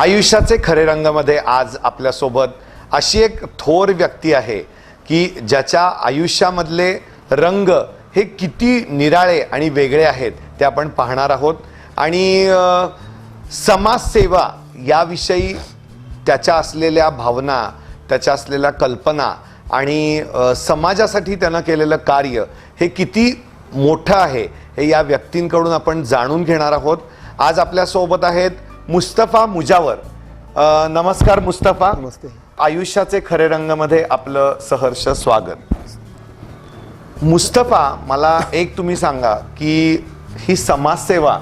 आयुष्याचे खरे रंगामध्ये आज आपल्यासोबत अशी एक थोर व्यक्ती आहे की ज्याच्या आयुष्यामधले रंग हे किती निराळे आणि वेगळे आहेत ते आपण पाहणार आहोत। आणि समाजसेवा याविषयी त्याच्या असलेल्या भावना, त्याच्या असलेल्या कल्पना आणि समाजासाठी त्यानं केलेलं कार्य हे किती मोठं आहे हे या व्यक्तींकडून आपण जाणून घेणार आहोत। आज आपल्या सोबत आहेत मुस्तफा मुजावर। नमस्कार मुस्तफा। नमस्ते। आयुष्याचे खरे रंगामध्ये आपलं सहर्ष स्वागत। मुस्तफा, मला एक तुम्ही सांगा की ही समाजसेवा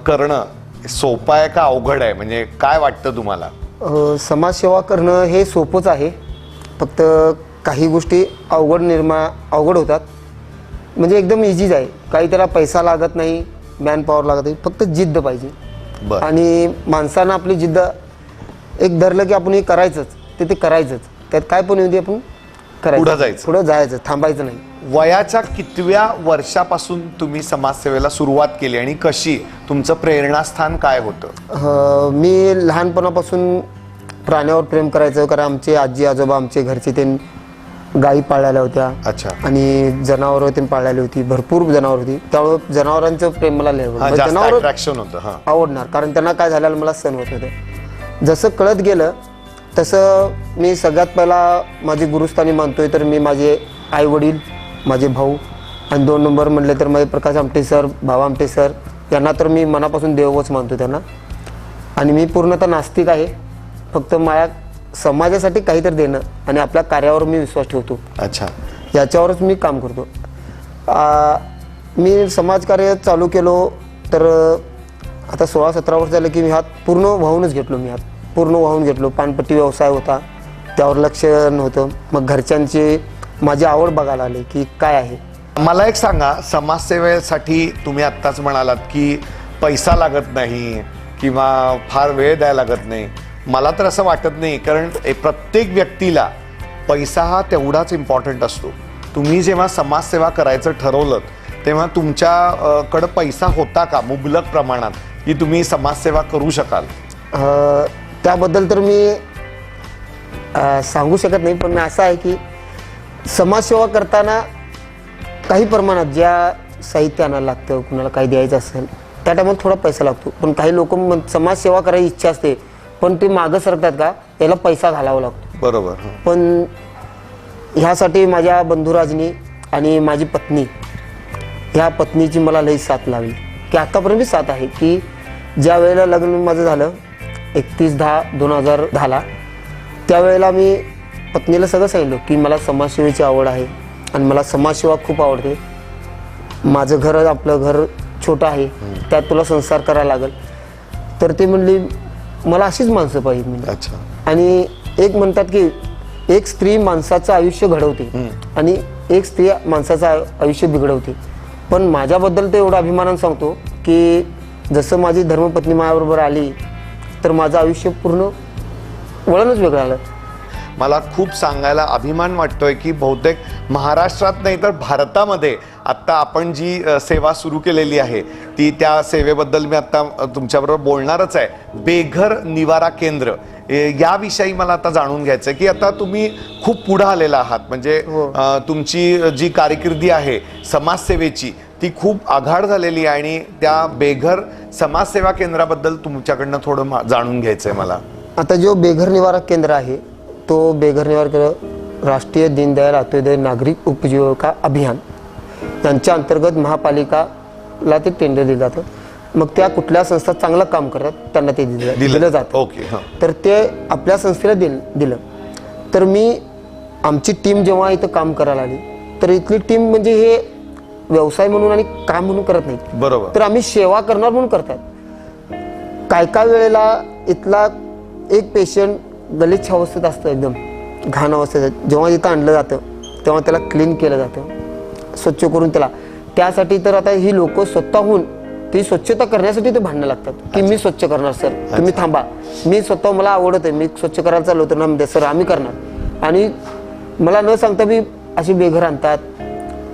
करणं सोपं आहे का अवघड आहे? म्हणजे काय वाटतं तुम्हाला? समाजसेवा करणं हे सोपंच आहे, फक्त काही गोष्टी अवघड होतात। म्हणजे एकदम इझीच आहे, काही त्याला पैसा लागत नाही, मॅन पॉवर लागत नाही, फक्त जिद्द पाहिजे। आणि माणसानं आपली जिद्द एक धरलं की आपण हे करायचंच, ते करायचंच, त्यात काय पण येऊ दे आपण करायचं, पुढे जायचं, थांबायचं नाही। वयाच्या कितव्या वर्षापासून तुम्ही समाजसेवेला सुरुवात केली आणि कशी? तुमचं प्रेरणास्थान काय होतं? मी लहानपणापासून प्राण्यावर प्रेम करायचं, कारण आमचे आजी आजोबा आमचे घरचे ते गायी पाळलेल्या होत्या। अच्छा। आणि जनावरं ते पाळलेली होती, भरपूर जनावर होती, त्यामुळे जनावरांचं प्रेम मला लय होतं, आवडणार, कारण त्यांना काय झालेलं मला सण होत होतं। जसं कळत गेलं तसं मी सगळ्यात पहिला माझे गुरुस्थानी मानतोय तर मी माझे आई वडील, माझे भाऊ, आणि 2 नंबर म्हणले तर माझे प्रकाश आमटे सर, भावा आमटे सर, यांना तर मी मनापासून देवच मानतो त्यांना। आणि मी पूर्णतः नास्तिक आहे, फक्त माझ्या समाजासाठी काहीतरी देणं आणि आपल्या कार्यावर मी विश्वास ठेवतो। अच्छा। याच्यावरच मी काम करतो। मी समाजकार्य चालू केलो तर आता 16-17 वर्ष झालं की मी हात पूर्ण वाहूनच घेतलो। पानपट्टी व्यवसाय होता, त्यावर लक्ष नव्हतं। मग घरच्यांची माझी आवड बघायला आली की काय आहे। मला एक सांगा, समाजसेवेसाठी तुम्ही आत्ताच म्हणालात की पैसा लागत नाही किंवा फार वेळ द्यायला लागत नाही। मला तर असं वाटत नाही, कारण प्रत्येक व्यक्तीला पैसा हा तेवढाच इम्पॉर्टंट असतो। तुम्ही जेव्हा समाजसेवा करायचं ठरवलं तेव्हा तुमच्याकडं पैसा होता का मुबलक प्रमाणात की तुम्ही समाजसेवा करू शकाल? त्याबद्दल तर मी सांगू शकत नाही, पण असं आहे की समाजसेवा करताना काही प्रमाणात ज्या साहित्य आणायला लागतं, कुणाला काही द्यायचं असेल त्या टायमात थोडा पैसा लागतो। पण काही लोक समाजसेवा करायची इच्छा असते पण ते मागं सरतात का, याला पैसा घालावा लागतो। बरोबर। पण ह्यासाठी माझ्या बंधुराजनी आणि माझी पत्नी, ह्या पत्नीची मला लई साथ लागली की आतापर्यंत साथ आहे की ज्या वेळेला लग्न माझं झालं 31/10/2010 त्यावेळेला मी पत्नीला सगळं सांगितलं की मला समाजसेवेची आवड आहे आणि मला समाजसेवा खूप आवडते। माझं घर, आपलं घर छोटं आहे, त्यात तुला संसार करायला लागेल। तर ते म्हणली मला अशीच माणसं पाहिजे म्हणजे। अच्छा। आणि एक म्हणतात की एक स्त्री माणसाचं आयुष्य घडवते आणि एक स्त्री माणसाचं आयुष्य बिघडवते। पण माझ्याबद्दल तर एवढा अभिमानानं सांगतो की जसं माझी धर्मपत्नी माझ्याबरोबर आली तर माझं आयुष्य पूर्ण वळणच वेगळं आलं। मला खूप सांगायला अभिमान वाटतोय की बहुतेक महाराष्ट्रात नाही तर भारतामध्ये आत्ता आपण जी सेवा सुरू केलेली आहे ती, त्या सेवेबद्दल मी आत्ता तुमच्याबरोबर बोलणारच आहे। बेघर निवारा केंद्र याविषयी मला आता जाणून घ्यायचं आहे की आता तुम्ही खूप पुढे आलेला आहात, म्हणजे तुमची जी कारकिर्दी आहे समाजसेवेची ती खूप आघाड झालेली आहे। आणि त्या बेघर समाजसेवा केंद्राबद्दल तुमच्याकडनं थोडं जाणून घ्यायचं आहे मला। आता जो बेघर निवारा केंद्र आहे तो बेघर निवारा केंद्र राष्ट्रीय दीनदयाल अंत्योदय नागरिक उपजीविका अभियान यांच्या अंतर्गत महापालिकाला ते टेंडर दिलं जातं। मग त्या कुठल्या संस्था चांगलं काम करतात त्यांना ते दिलं जातं। तर ते आपल्या संस्थेला दिलं। तर आमची टीम जेव्हा इथं काम करायला आली तर इथली टीम म्हणजे हे व्यवसाय म्हणून आणि काम म्हणून करत नाही, बरोबर, तर आम्ही सेवा करणार म्हणून करतात। काय वेळेला इथला एक पेशंट गलिच्छ अवस्थेत असतं, एकदम घाण अवस्थेत, जेव्हा इथं आणलं जातं तेव्हा त्याला क्लीन केलं जातं, स्वच्छ करून त्यासाठी तर आता ही लोक स्वतःहून ती स्वच्छता करण्यासाठी ते भांडणं लागतात की मी स्वच्छ करणार सर, तुम्ही थांबा, मी स्वतः मला आवडत आहे, मी स्वच्छ करायला चाललो तर ना सर आम्ही करणार। आणि मला न सांगता मी अशी बेघर आणतात,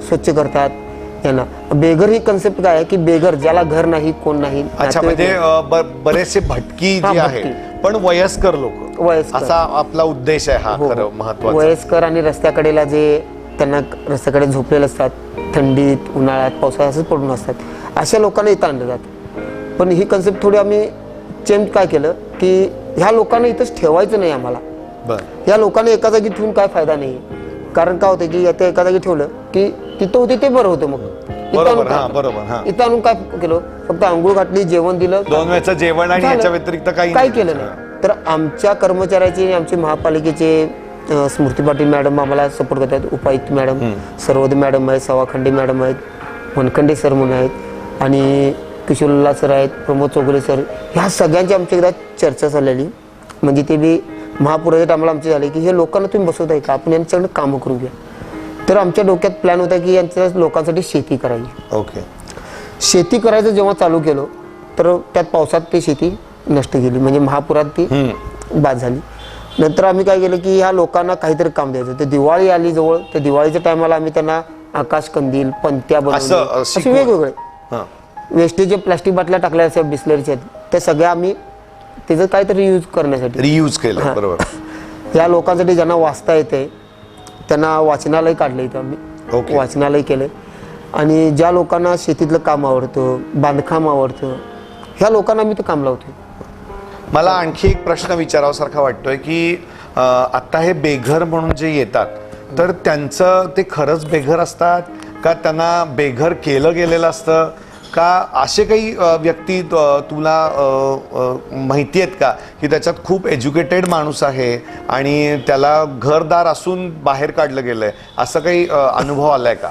स्वच्छ करतात, यांना बेघर ही कन्सेप्ट काय आहे की बेघर ज्याला घर नाही कोण नाही अच्छा, नातेवाईक म्हणजे बरेचसे भटकी हा, जी आहे भटकी. पण वयस्कर लोक, वयस्कर. असा आपला उद्देश आहे हा हो, खरं महत्वाचा. वयस्कर आणि रस्त्याकडेला जे त्यांना रस्त्याकडे झोपलेले असतात, थंडीत उन्हाळ्यात पावसाळ्यात असंच पडून असतात, अशा लोकांना इथं आणलं जातं. पण ही कन्सेप्ट थोडी आम्ही चेंज काय केलं की ह्या लोकांना इथंच ठेवायचं नाही आम्हाला. बरं. या लोकांना एका जागी ठेवून काय फायदा नाही. कारण काय होतं की आता एका जागी ठेवलं की तिथं होते ते बरं होतं. मग इथं बरोबर, आणून हा, काय- बरोबर, हा. इथं आणून काय केलं, फक्त आंघोळ घातली, जेवण दिलं, 2 वेळचं जेवण आणि झालं. याच्या व्यतिरिक्त काही काय केलं नाही. तर आमच्या कर्मचाऱ्याचे आणि आमचे महापालिकेचे स्मृती पाटील मॅडम आम्हाला सपोर्ट करतात, उपायुक्त मॅडम, सर्वोदय मॅडम आहेत, सवाखंडे मॅडम आहेत, वनखंडे सर म्हणून आहेत आणि किशोरला सर आहेत, प्रमोद चौगुले सर, ह्या सगळ्यांची आमची एकदा चर्चा झालेली. म्हणजे ते बी महापुराच्या टायमाला आमची झाली की हे लोकांना तुम्ही बसवताय का, आपण यांच्याकडे कामं करू घ्या. तर आमच्या डोक्यात प्लॅन होता की यांच्या लोकांसाठी शेती करायची. ओके. शेती करायचं जेव्हा चालू केलं तर त्यात पावसात ती शेती नष्ट गेली, म्हणजे महापुरात ती बाद झाली. नंतर आम्ही काय केलं की ह्या लोकांना काहीतरी काम द्यायचं. तर दिवाळी आली जवळ, तर दिवाळीच्या टायमाला आम्ही त्यांना आकाश कंदील, पंत्या बनवल्या, असे शिकवण. वेगवेगळे हा. वेस्टेज जे प्लास्टिक बाटल्या टाकल्या असतात बिस्लरीच्या, त्या सगळ्या आम्ही त्याचं काहीतरी यूज करण्यासाठी रियूज केलं. हा. बरोबर. या लोकांसाठी ज्यांना वाचता येते त्यांना वाचनालय काढलं इथं आम्ही. ओके. वाचनालय केलं. आणि ज्या लोकांना शेतीतलं काम आवडतं, बांधकाम आवडतं, ह्या लोकांना आम्ही ते काम लावतो. मला आणखी एक प्रश्न विचारावासारखा वाटतोय की आता हे बेघर म्हणून जे येतात तर त्यांचं ते खरंच बेघर असतात का, त्यांना बेघर केलं गेलेलं असतं का, असे काही व्यक्ती तुला माहिती आहेत का की त्याच्यात खूप एज्युकेटेड माणूस आहे आणि त्याला घरदार असून बाहेर काढलं गेलंय, असं काही अनुभव आलाय का?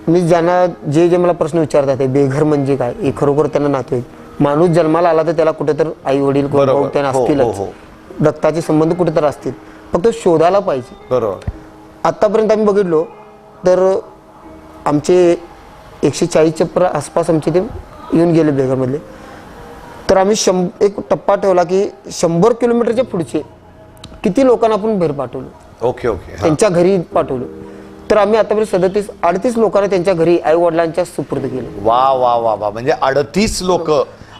मी ज्यांना जे मला प्रश्न विचारतात ते बेघर म्हणजे काय, हे खरोखर त्यांना नातेवाईक. माणूस जन्माला आला तर त्याला कुठेतरी आई वडील बरोबर. त्यांना हो, असतीलच, हो. रक्ताचे संबंध कुठेतरी असतील, फक्त शोधायला पाहिजे. बरोबर. आत्तापर्यंत आम्ही बघितलो तर आमचे 140च्या आसपास आमचे ते येऊन गेले बेघरमधले. तर आम्ही एक टप्पा ठेवला की 100 किलोमीटरच्या पुढचे किती लोकांना आपण बाहेर पाठवलं, ओके ओके. हा. त्यांच्या घरी पाठवलं. तर आम्ही आतापर्यंत 37-38 लोकांना त्यांच्या घरी आई वडिलांच्या सुपूर्द केलं. वा वा वा वा, म्हणजे 38 लोक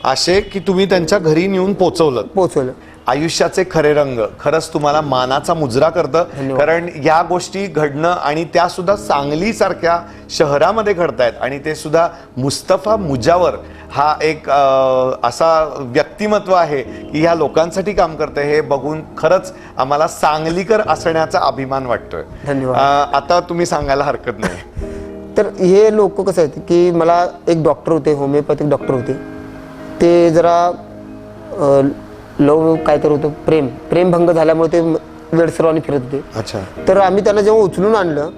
असे की तुम्ही त्यांच्या घरी नेऊन पोहोचवलं. आयुष्याचे खरे रंग खरंच तुम्हाला मानाचा मुजरा करतं. धन्यवाद. कारण या गोष्टी घडणं आणि त्या सुद्धा सांगली सारख्या शहरामध्ये घडतायत आणि ते सुद्धा मुस्तफा मुजावर हा एक असा व्यक्तिमत्व आहे की ह्या लोकांसाठी काम करते, हे बघून खरंच आम्हाला सांगलीकर असण्याचा अभिमान वाटतोय. धन्यवाद. आता तुम्ही सांगायला हरकत नाही. तर हे लोक कसं आहेत की मला एक डॉक्टर होते, होमिओपॅथिक डॉक्टर होते, ते जरा लव काय तर होतं, प्रेमभंग झाल्यामुळे ते वेडसरवानी फिरत होते. अच्छा. तर आम्ही त्यांना जेव्हा उचलून आणलं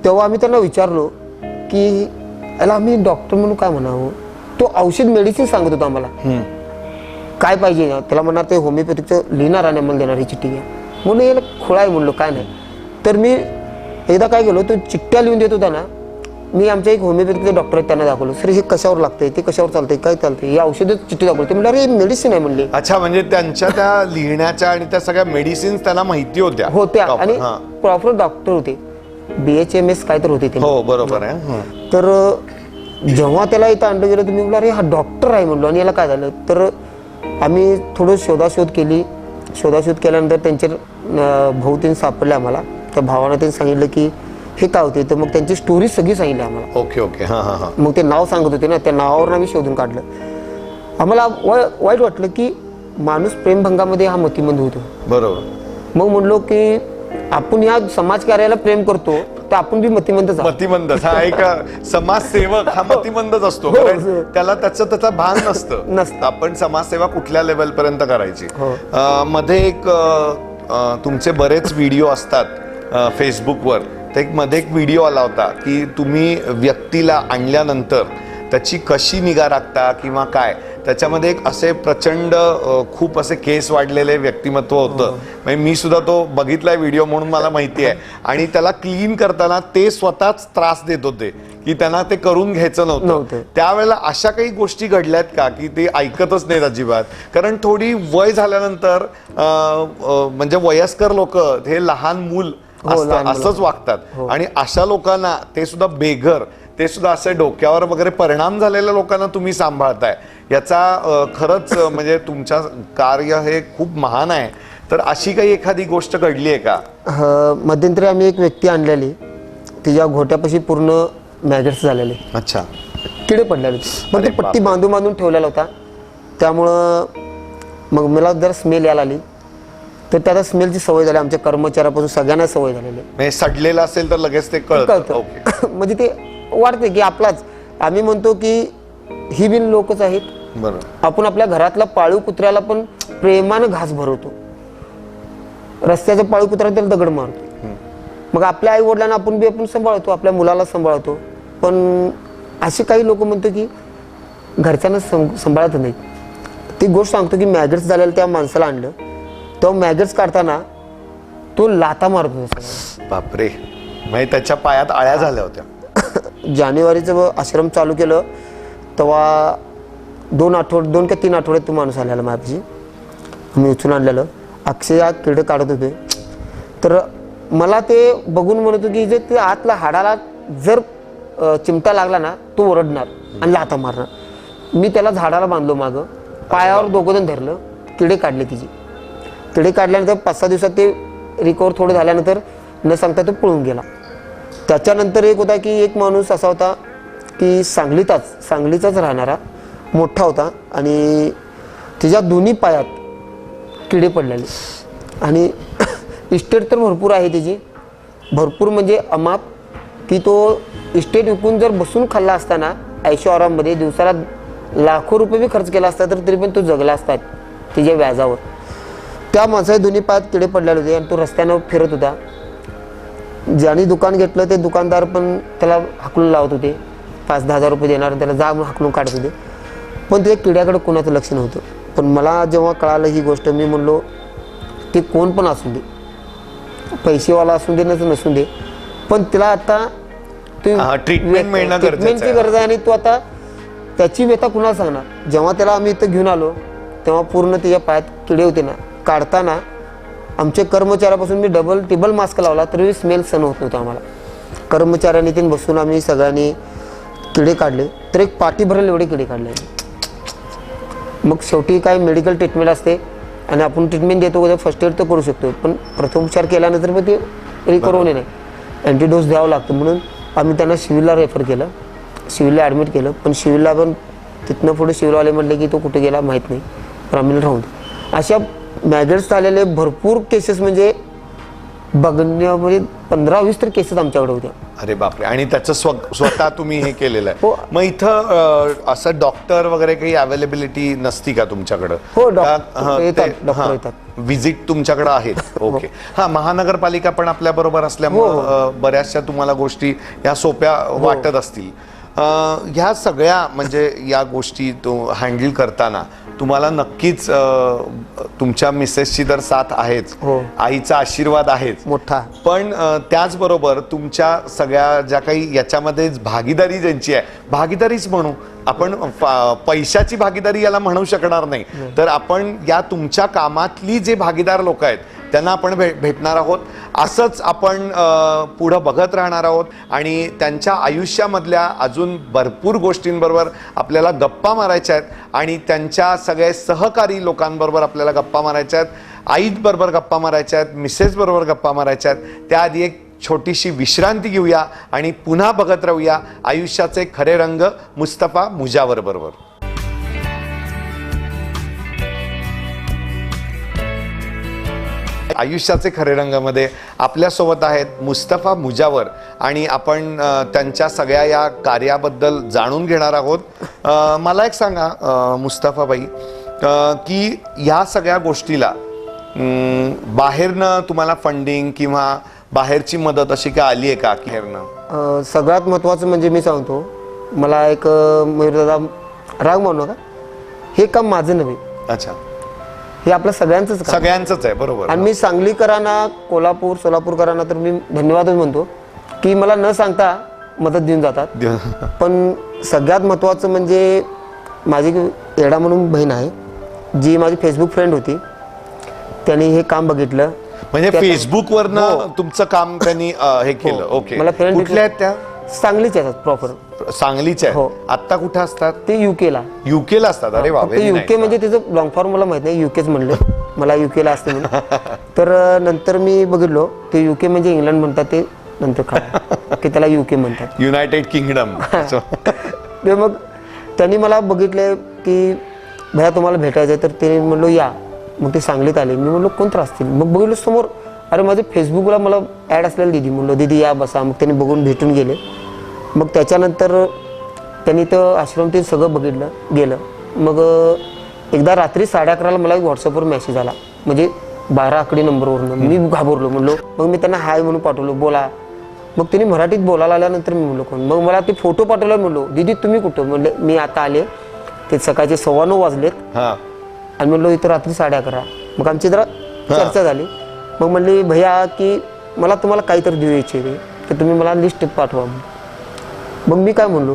तेव्हा आम्ही त्यांना विचारलो की याला आम्ही डॉक्टर म्हणून काय म्हणावं. तो औषध मेडिसिन सांगत होता आम्हाला काय पाहिजे ना, त्याला म्हणणार ते होमिओपॅथिकचं लिहिणार आणि आम्हाला देणार ही चिठ्ठी घ्या म्हणून. याला खोळा आहे म्हणलो, काय नाही. तर मी एकदा काय केलो, तो चिठ्ठ्या लिहून देत होता ना, मी आमच्या एक होमिओपॅथिकचे डॉक्टर आहेत त्यांना दाखवलं, सर हे कशावर लागतंय, ते कशावर चालतंय, काय चालतंय, ही औषधं चिठ्ठी दाखवली. ते म्हणलं अरे मेडिसिन आहे म्हणले. अच्छा, म्हणजे त्यांच्या त्या लिहिण्याच्या आणि त्या सगळ्या मेडिसिन्स त्यांना माहिती होत्या आणि हा. प्रॉपर डॉक्टर होते, BHMS काय तर होते ते. हो बरोबर आहे. तर जेव्हा त्याला इथं आणलं गेलं तुम्ही म्हणलं अरे हा डॉक्टर आहे म्हणलो. आणि याला काय झालं, तर आम्ही थोडं शोधाशोध केल्यानंतर त्यांचे भाऊ त्यांनी सापडले आम्हाला. त्या भावानं त्यांनी सांगितलं की हे काय होते, तर मग त्यांची स्टोरी सगळी सांगितली आम्हाला. Okay okay. हा हा हा. मग ते नाव सांगत होते ना, त्या नावावरून आम्ही शोधून काढलं. आम्हाला वाईट वाटलं की माणूस प्रेमभंगामध्ये हा मतिमंद होतो. बरोबर. मग म्हणलो की आपण या समाज कार्याला प्रेम करतो तर आपण बी मतिमंदच आहोत. मतिमंदच हा एक समाजसेवक हा मतिमंदच असतो. हो, कारण हो. त्याला त्याचं भान नसतं. नसतं. आपण समाजसेवा कुठल्या लेवल पर्यंत करायची. हो. मध्ये एक तुमचे बरेच व्हिडिओ असतात फेसबुकवर. तर मध्ये एक व्हिडिओ आला होता की तुम्ही व्यक्तीला आणल्यानंतर त्याची कशी निगा राखता किंवा काय, त्याच्यामध्ये एक असे प्रचंड खूप असे केस वाढलेले व्यक्तिमत्व होतं. म्हणजे मी सुद्धा तो बघितलाय व्हिडिओ म्हणून मला माहिती आहे. आणि त्याला क्लीन करताना ते स्वतःच त्रास देत होते की त्यांना ते करून घ्यायचं नव्हतं. त्यावेळेला अशा काही गोष्टी घडल्यात का की ते ऐकतच नाहीत अजिबात. कारण थोडी वय झाल्यानंतर म्हणजे वयस्कर लोक हे लहान मूल असंच वागतात आणि अशा लोकांना, ते सुद्धा बेघर, ते सुद्धा असे डोक्यावर वगैरे परिणाम झालेल्या लोकांना तुम्ही सांभाळताय, याचा खरंच म्हणजे तुमचं कार्य हे खूप महान आहे. तर अशी काही एखादी गोष्ट घडली आहे का? मध्यंतरी आम्ही एक व्यक्ती आणलेली, तिच्या घोट्यापाशी पूर्ण मॅगेट्स झालेले, अच्छा, किडे पडलेले, पण ती पट्टी बांधून बांधून ठेवलेला होता. त्यामुळं मग मला जर स्मेल यायला आली, तर त्याला स्मेलची सवय झाली, आमच्या कर्मचाऱ्यापासून सगळ्यांना सवय झालेली. म्हणजे सडलेलं असेल तर लगेच ते कळतं. ओके. म्हणजे ते वाटते की आपलाच, आम्ही म्हणतो की ही बिन लोकच आहेत. बरोबर. आपण आपल्या घरातला पाळीव कुत्र्याला पण प्रेमानं घास भरवतो, रस्त्याच्या पाळीव कुत्र्याला त्याला दगड मारतो. मग आपल्या आई वडिलांना आपण सांभाळतो, आपल्या मुलाला सांभाळतो. पण असे काही लोक म्हणतो की घरच्यांना सांभाळत नाही. ती गोष्ट सांगतो की मॅगेट्स झालेलं त्या माणसाला आणलं, तो मॅगेट्स काढताना तो लाथा मारत होता. बापरे, म्हणजे त्याच्या पायात आळ्या झाल्या होत्या. जानेवारीचं आश्रम चालू केलं तेव्हा 2 का 3 आठवड्यात तो माणूस आलेला माझी, मी उचलून आणलेलं. अक्षय किडे काढत होते, तर मला ते बघून म्हणत की जे ते आतला हाडाला जर चिमटा लागला ना, तो ओरडणार आणि लाथा मारणार. मी त्याला झाडाला बांधलो, मागं पायावर दोघंजण धरलं, किडे काढले. तिची किडे काढल्यानंतर 5-6 दिवसात ते रिकवर थोडं झाल्यानंतर न सांगता तो पळून गेला. त्याच्यानंतर एक होता की एक माणूस असा होता की सांगलीचाच राहणारा, मोठा होता, आणि तिच्या दोन्ही पायात किडे पडलेले. आणि इस्टेट तर भरपूर आहे त्याची, भरपूर म्हणजे अमाप, की तो इस्टेट विकून जर बसून खाल्ला असताना ऐशो आराममध्ये दिवसाला लाखो रुपये बी खर्च केला असता, तर तरी पण तो जगला असतात तिच्या व्याजावर. त्या माणसाच्या दोन्ही पायात किडे पडलेले होते आणि तो रस्त्यानं फिरत होता. ज्याने दुकान घेतलं ते दुकानदार पण त्याला हाकलून लावत होते, 5-10 हजार रुपये देणार, त्याला जा म्हणून हाकलून काढत होते. पण त्या किड्याकडे कोणाचं लक्ष नव्हतं. पण मला जेव्हा कळालं ही गोष्ट, मी म्हणलो ते कोण पण असू दे, पैसेवाला असू दे नसून दे, पण तिला आता ट्रीटमेंटची गरज आहे. आणि तो आता त्याची व्यथा कुणाला सांगणार. जेव्हा त्याला आम्ही इथं घेऊन आलो तेव्हा पूर्ण त्याच्या पायात किडे होते ना, काढताना आमच्या कर्मचाऱ्यापासून मी डबल टिबल मास्क लावला तरी स्मेल सहन होत नव्हता आम्हाला. कर्मचाऱ्यांनी तीन बसून आम्ही सगळ्यांनी किडे काढले, तर एक पाटी भरेल एवढे किडे काढले. मग शेवटी काय मेडिकल ट्रीटमेंट असते आणि आपण ट्रीटमेंट देतो, फर्स्ट एड तर करू शकतो, पण प्रथमोपचार केल्यानंतर मग ते रिकवर होणे नाही, अँटीडोस द्यावं लागतं. म्हणून आम्ही त्यांना सिव्हिलला रेफर केलं, सिव्हिलला ॲडमिट केलं. पण सिव्हिलला पण तिथनं पुढे सिव्हिलवाले म्हटले की तो कुठे गेला माहीत नाही, पण आम्ही राहून दे. अशा मॅगेट्स आलेले भरपूर केसेस म्हणजे बघण्यामध्ये 15-20 तर केसेस आमच्याकडे होत्या. अरे बापरे. आणि त्याचं स्वतः तुम्ही हे केलेलं आहे. हो. मग इथं असं डॉक्टर वगैरे काही अवेलेबिलिटी नसती का तुमच्याकडं? हो, डॉक्टर येतात. व्हिजिट तुमच्याकडे आहेत? ओके. हा, महानगरपालिका पण आपल्या बरोबर असल्यामुळे बऱ्याचशा तुम्हाला गोष्टी या सोप्या वाटत असतील. ह्या सगळ्या म्हणजे या गोष्टी तो हँडल करताना तुम्हाला नक्कीच तुमच्या मिसेसची तर साथ आहेच, आईचा आशीर्वाद आहेच मोठा, पण त्याचबरोबर तुमच्या सगळ्या ज्या काही याच्यामध्ये भागीदारी ज्यांची आहे, भागीदारीच म्हणू आपण, पैशाची भागीदारी याला म्हणू शकणार नाही, तर आपण या तुमच्या कामातली जे भागीदार लोक आहेत त्यांना आपण भेटणार आहोत. असंच आपण पुढं बघत राहणार आहोत आणि त्यांच्या आयुष्यामधल्या अजून भरपूर गोष्टींबरोबर आपल्याला गप्पा मारायच्या आहेत आणि त्यांच्या सगळे सहकारी लोकांबरोबर आपल्याला गप्पा मारायच्या आहेत, आईबरोबर गप्पा मारायच्या आहेत, मिसेस बरोबर गप्पा मारायच्या आहेत. त्याआधी एक छोटीशी विश्रांती घेऊया आणि पुन्हा बघत राहूया आयुष्याचे खरे रंग मुस्तफा मुजावर बरोबर. आयुष्याचे खरे रंगामध्ये आपल्यासोबत आहेत मुस्तफा मुजावर आणि आपण त्यांच्या सगळ्या या कार्याबद्दल जाणून घेणार आहोत. मला एक सांगा मुस्तफाबाई, की ह्या सगळ्या गोष्टीला बाहेरनं तुम्हाला फंडिंग किंवा बाहेरची मदत अशी काय आली आहे का? बाहेरनं सगळ्यात महत्त्वाचं म्हणजे मी सांगतो, मला एक मयूरदादा राग मानू नका, हे काम माझं नव्हे. अच्छा. हे आपलं सगळ्यांचंच आहे. बरोबर. आणि मी सांगलीकरांना, कोल्हापूर, सोलापूरकरांना तर मी धन्यवादच म्हणतो की मला न सांगता मदत देऊन जातात. पण सगळ्यात महत्त्वाचं म्हणजे माझी येडा म्हणून बहीण आहे, जी माझी फेसबुक फ्रेंड होती, त्यांनी हे काम बघितलं म्हणजे फेसबुक वरनं तुमचं काम त्यांनी हे केलं. ओके, मला friend कुठल्या आहेत त्या? सांगलीच आहेत प्रॉपर. सांगलीच्या हो. आहेत. आता कुठे असतात? ते युकेला. युके ला असतात. अरे वा, very युके nice. म्हणजे त्याचं लॉंग फॉर्म मला माहित नाही, युकेच म्हणले मला युकेला असते म्हणून. तर नंतर मी बघितलो ते युके म्हणजे इंग्लंड म्हणतात, ते नंतर कळलं की त्याला युके म्हणतात, युनायटेड किंगडम. ते मग त्यांनी मला बघितले की भैया तुम्हाला भेटायचं आहे, तर ते म्हणलो या. मग ते सांगलीत आले. मी म्हणलो कोण त्रास असतील. मग बघितलं समोर, अरे माझे फेसबुकला मला ॲड असलेलं दिदी. म्हणलो दिदी या बसा. मग त्यांनी बघून भेटून गेले. मग त्याच्यानंतर त्यांनी तर आश्रम ते सगळं बघितलं गेलं. मग एकदा रात्री 11:30ला मला एक व्हॉट्सअपवर मेसेज आला, म्हणजे 12 आकडी नंबरवरून. मी घाबरलो. म्हणलो मग मी त्यांना हाय म्हणून पाठवलो, बोला. मग त्यांनी मराठीत बोलायला आल्यानंतर मी म्हणलो कोण. मग मला ते फोटो पाठवला. म्हणलो दीदी तुम्ही कुठं? म्हणले मी आता आले, ते सकाळचे 9:15 वाजलेत आणि म्हणलो इथं रात्री 11:30. मग आमची जरा चर्चा झाली. मग म्हणली भैया की मला तुम्हाला काहीतरी देऊ इच्छिते, तर तुम्ही मला लिस्ट पाठवा. मग मी काय म्हणलो,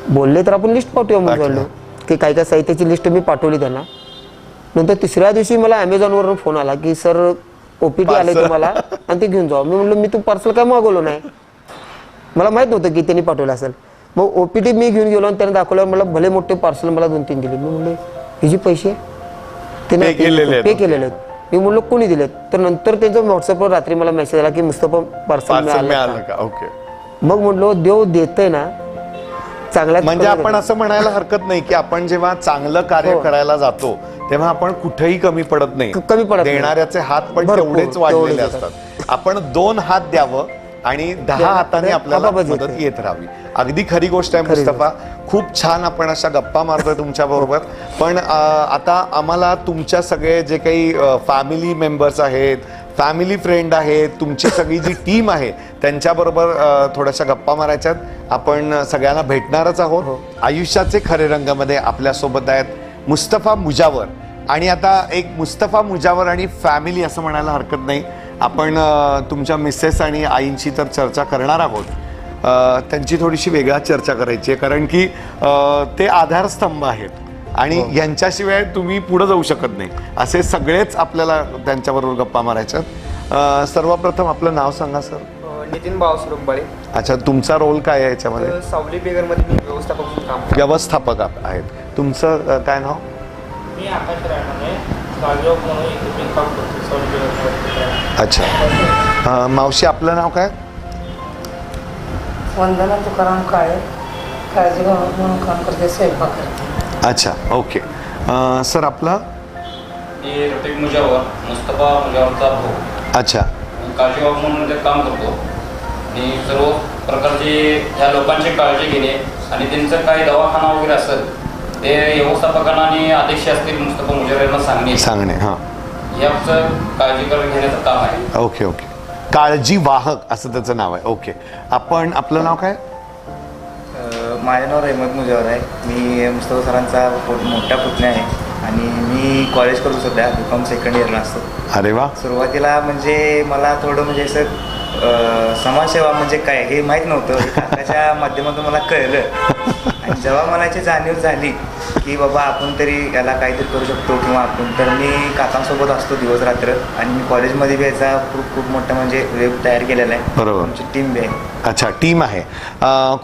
बोलले तर आपण लिस्ट पाठवूया म्हणलो की काय काय साहित्याची लिस्ट मी पाठवली त्यांना. नंतर तिसऱ्या दिवशी मला अमेझॉनवरून फोन आला की सर ओपीटी आले तुम्हाला आणि ते घेऊन जाऊ. मी म्हणलो मी तू पार्सल काय मागवलं नाही, मला माहित नव्हतं की त्यांनी पाठवलं असेल. मग ओपीटी मी घेऊन गेलो आणि त्यांनी दाखवल्यावर मला भले मोठे पार्सल मला 2-3 दिले. मी म्हणले हिचे पैसे ते Pay केलेले आहेत. पे केलेले आहेत. मी म्हणलो कोणी दिलेत? तर नंतर त्यांचा व्हॉट्सअपवर रात्री मला मेसेज आला की मुस्तफा पार्सल मिळालं का? ओके. मग म्हणलो देव देतय ना चांगल्या. म्हणजे आपण असं म्हणायला हरकत नाही की आपण जेव्हा चांगलं कार्य करायला जातो तेव्हा आपण कुठेही कमी पडत नाही. कमी पडत नाही. देणाऱ्याचे हात पण भरपूर, तेवढेच वाढलेले तेवढेच असतात. आपण 2 हात द्यावं आणि 10 हाताने आपल्याला आपापच मदत येते. येत राहावी. अगदी खरी गोष्ट आहे मुस्तफा. खूप छान आपण अशा गप्पा मारतोय तुमच्या बरोबर. पण आता आम्हाला तुमच्या सगळे जे काही फॅमिली मेंबर्स आहेत, फॅमिली फ्रेंड आहेत, तुमची सगळी जी टीम आहे त्यांच्याबरोबर थोड्याशा गप्पा मारायच्यात. आपण सगळ्यांना भेटणारच आहोत. आयुष्याचे खरे रंगामध्ये आपल्यासोबत आहेत मुस्तफा मुजावर. आणि आता एक मुस्तफा मुजावर आणि फॅमिली असं म्हणायला हरकत नाही. आपण तुमच्या मिसेस आणि आईंची तर चर्चा करणार आहोत. त्यांची थोडीशी वेगळा चर्चा करायची आहे, कारण की ते आधारस्तंभ आहेत आणि यांच्याशिवाय तुम्ही पुढे जाऊ शकत नाही. असे सगळेच आपल्याला त्यांच्याबरोबर गप्पा मारायच्यात. सर्वप्रथम आपलं नाव सांगा सर. नितीन बावस रुंबाळे. अच्छा, तुमचा रोल काय आहे याच्यामध्ये? सावली बेगरमध्ये मी व्यवस्थापक म्हणून काम करतो. व्यवस्थापक आहेत. तुमचं काय नाव? मी आकाश रायमाने गाजोग म्हणून इक्विपमेंट काम करतो सावली बेगरमध्ये. अच्छा. मावशी आपलं नाव काय? वंदना तुकाराम काळे, काळजीगाव म्हणून काम करते, स्वयंपाक करते. अच्छा, ओके. सर आपलं? मी रफिक मुजावर, मुस्तफा मुजावरचा भाऊ. अच्छा. काळजीगाव म्हणून ते काम करतो आणि सर्व प्रकारचे ह्या लोकांची काळजी घेणे आणि त्यांचं काही दवाखाना वगैरे असेल ते व्यवस्थापकांना आणि अध्यक्ष असतील मुस्तफा मुजावर यांना सांगणे हां, हे आमचं काळजी घेण्याचं काम आहे. Okay okay. काळजी वाहक असं त्याचं नाव आहे. ओके. आपण आपलं नाव काय? माझं नाव रहमत मुजावर आहे. मी मुस्तफा सरांचा मोठा पुतण्या आहे आणि मी कॉलेज करतो सध्या, BCom सेकंड इयरला असतो. अरे वा. सुरुवातीला म्हणजे मला थोडं म्हणजे असं समाजसेवा म्हणजे काय हे माहीत नव्हतं. काकाच्या माध्यमातून मला कळलं आणि जेव्हा मला याची जाणीव झाली की बाबा आपण तरी याला काहीतरी करू शकतो किंवा आपण, तर मी काकांसोबत असतो दिवस रात्र आणि मी कॉलेजमध्ये बी याचा खूप मोठा म्हणजे वेब तयार केलेला आहे. बरोबर. आमची टीम बी आहे. अच्छा, टीम आहे.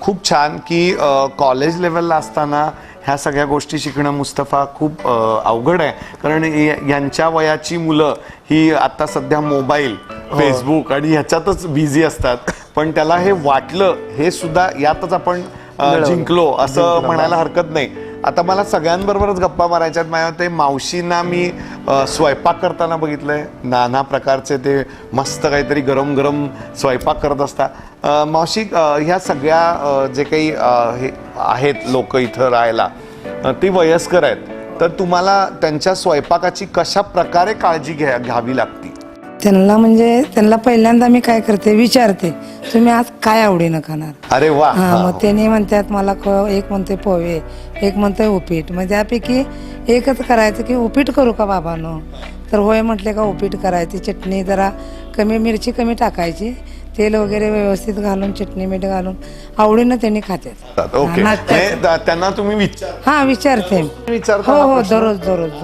खूप छान की कॉलेज लेवलला असताना ह्या सगळ्या गोष्टी शिकणं मुस्तफा खूप अवघड आहे, कारण यांच्या वयाची मुलं ही आता सध्या मोबाईल, फेसबुक आणि ह्याच्यातच बिझी असतात. पण त्याला हे वाटलं, हे सुद्धा यातच आपण जिंकलो असं म्हणायला हरकत नाही. आता मला सगळ्यांबरोबरच गप्पा मारायच्यात. माझ्या ते मावशींना मी स्वयंपाक करताना बघितलंय, नाना प्रकारचे ते मस्त काहीतरी गरम गरम स्वयंपाक करत असतात. मावशी, ह्या सगळ्या जे काही हे आहेत लोक इथं राहायला, ती वयस्कर आहेत, तर तुम्हाला त्यांच्या स्वयंपाकाची कशा प्रकारे काळजी घ्यावी लागती? त्यांना पहिल्यांदा मी काय करते, विचारते तुम्ही आज काय आवडीनं खाणार. अरे वा. मग त्यांनी म्हणतात मला एक म्हणते पोहे, एक म्हणते उपीट. मग त्यापैकी एकच करायचं की उपीट करू का बाबांनो, तर होय म्हटले का उपीट करायची. चटणी जरा कमी, मिरची कमी टाकायची, तेल वगैरे व्यवस्थित घालून, चटणी मीठ घालून आवडीनं त्यांनी खातात. ओके. त्यांना तुम्ही हा विचारते. हो हो, दररोज दररोज.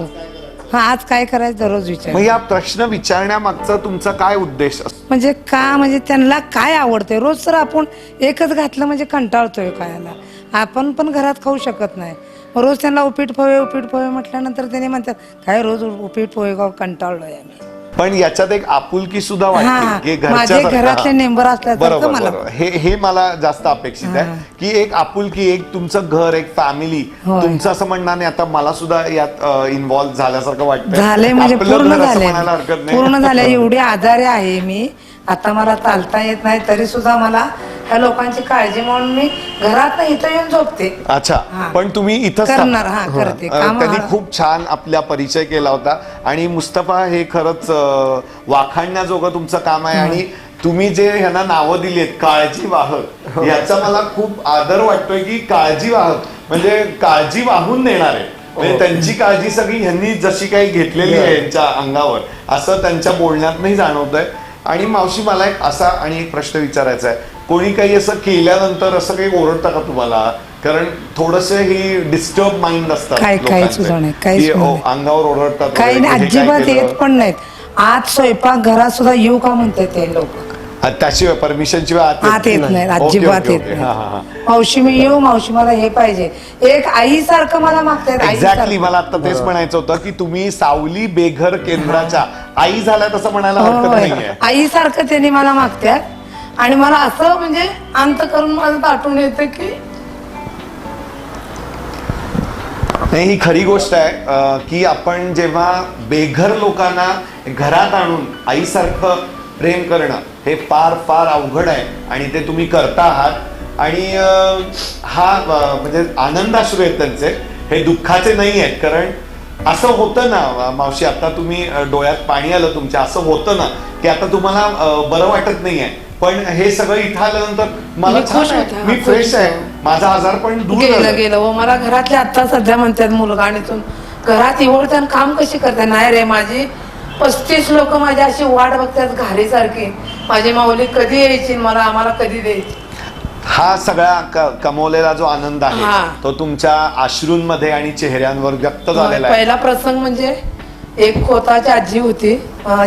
हा आज काय करायचं दररोज विचार मग या प्रश्न विचारण्यामागचा तुमचा काय उद्देश असतो? म्हणजे का म्हणजे त्यांना काय आवडतंय रोज तर आपण एकच घातलं म्हणजे कंटाळतोय खायला आपण पण घरात खाऊ शकत नाही मग रोज त्यांना उपीट पोहे म्हटल्यानंतर त्यांनी म्हणतात काय रोज उपीट पोहे खाऊ कंटाळलोय आम्ही पण याच्यात एक आपुलकी सुद्धा हा, वाटते की माझे घरच्यासारखं, घरातले हा. मेंबर असल्यासारखं बरोबर मला बरोबर. हे मला जास्त अपेक्षित आहे की एक आपुलकी, एक तुमचं घर, एक फॅमिली. होय. तुमचं असं म्हणणं नाही आता मला सुद्धा यात इन्व्हॉल्व्ह झाल्यासारखं वाटतं. झाले म्हणजे आपलं पूर्ण घर असं झाले म्हणायला हरकत नाही. पूर्ण झाले एवढी आजारी आहे मी आता मला चालता येत नाही तरी सुद्धा मला ह्या लोकांची काळजी म्हणून मी घरात इथं येऊन झोपते अच्छा हा. पण तुम्ही इथं करणार, हा, करते. काम त्यांनी हा. खूप छान आपला परिचय केला होता आणि मुस्तफा हे खरंच वाखाणण्याजोगं तुमचं काम आहे आणि तुम्ही जे ह्यांना नावं दिलीत काळजी वाहक याचा मला खूप आदर वाटतोय की काळजी वाहक म्हणजे काळजी वाहून नेणार आहे म्हणजे त्यांची काळजी सगळी ह्यांनी जशी काही घेतलेली आहे यांच्या अंगावर असं त्यांच्या बोलण्यातनंही जाणवतंय. आणि मावशी मला एक असा आणि एक प्रश्न विचारायचा आहे कोणी काही असं केल्यानंतर असं काही ओरडतं का तुम्हाला कारण थोडस ही डिस्टर्ब माइंड असतात काय लोकांचे. सुद्धा नाही, काहीच की, सुद्धा नाही. अंगावर ओरडतात काही वगैरे, नाही हे काय अजिबात केलं? येत पण नाहीत आज स्वयंपाक घरात सुद्धा येऊ का म्हणते ते लोक त्याशिवाय परमिशन शिवाय आत येत नाहीत ओके, अजिबात ओके, येत ओके. हा, हा, हा. नाही मावशी मी येऊ मावशी मला हे पाहिजे एक आईसारखं मला मागतात एक्झॅक्टली मला आता तेच म्हणायचं होतं की तुम्ही सावली बेघर केंद्राच्या आई झाल्या तसं म्हणायला हरकत नाहीये. आईसारखं त्यांनी मला मागतात आणि मला असं म्हणजे अंत करून माझं दाटून येतं की नाही ही खरी गोष्ट आहे की आपण जेव्हा बेघर लोकांना घरात आणून आईसारखं प्रेम करणं हे फार फार अवघड आहे आणि ते तुम्ही करता आहात आणि हा म्हणजे आनंदाश्रू आहेत त्यांचे हे दुःखाचे नाही आहेत कारण असं होतं ना मावशी आता तुम्ही डोळ्यात पाणी आलं तुमच्या असं होतं ना की आता तुम्हाला बरं वाटत नाहीये पण हे सगळं इथं आल्यानंतर मला मी खुश होते, मी खुश फ्रेश आहे होते. माझा आजार पण दूर गेलं झालं. गेलं व मला घरातले आता सध्या म्हणतात मुलगा आणि तू घरात एवढं काम कशी करते नाही रे माझी 35 लोक माझी अशी वाट बघतात घारीसारखी माझी माऊली कधी यायची मला आम्हाला कधी द्यायची हा सगळा कमवलेला जो आनंद आहे हा. तो तुमच्या अश्रूंमध्ये आणि चेहऱ्यांवर व्यक्त झालेला आहे. पहिला प्रसंग म्हणजे एक खोताची आजी होती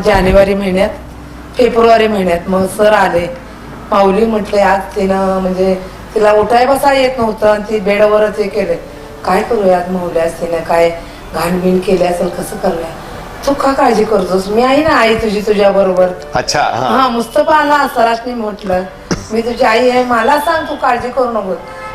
जानेवारी महिन्यात फेब्रुवारी महिन्यात मग सर आले माऊली म्हटले आज तिनं म्हणजे तिला उठाय बसा येत नव्हतं आणि ती बेडवरच हे केले काय करूया आज माऊली आज तिने काय घाणबिण केली असेल कसं करूया तू का काळजी करतोस मी आहे ना आई तुझी तुझ्या बरोबर अच्छा हा. हा मुस्तफा आला सरासनी म्हटलं मी तुझी आई आहे मला सांग तू काळजी करू नको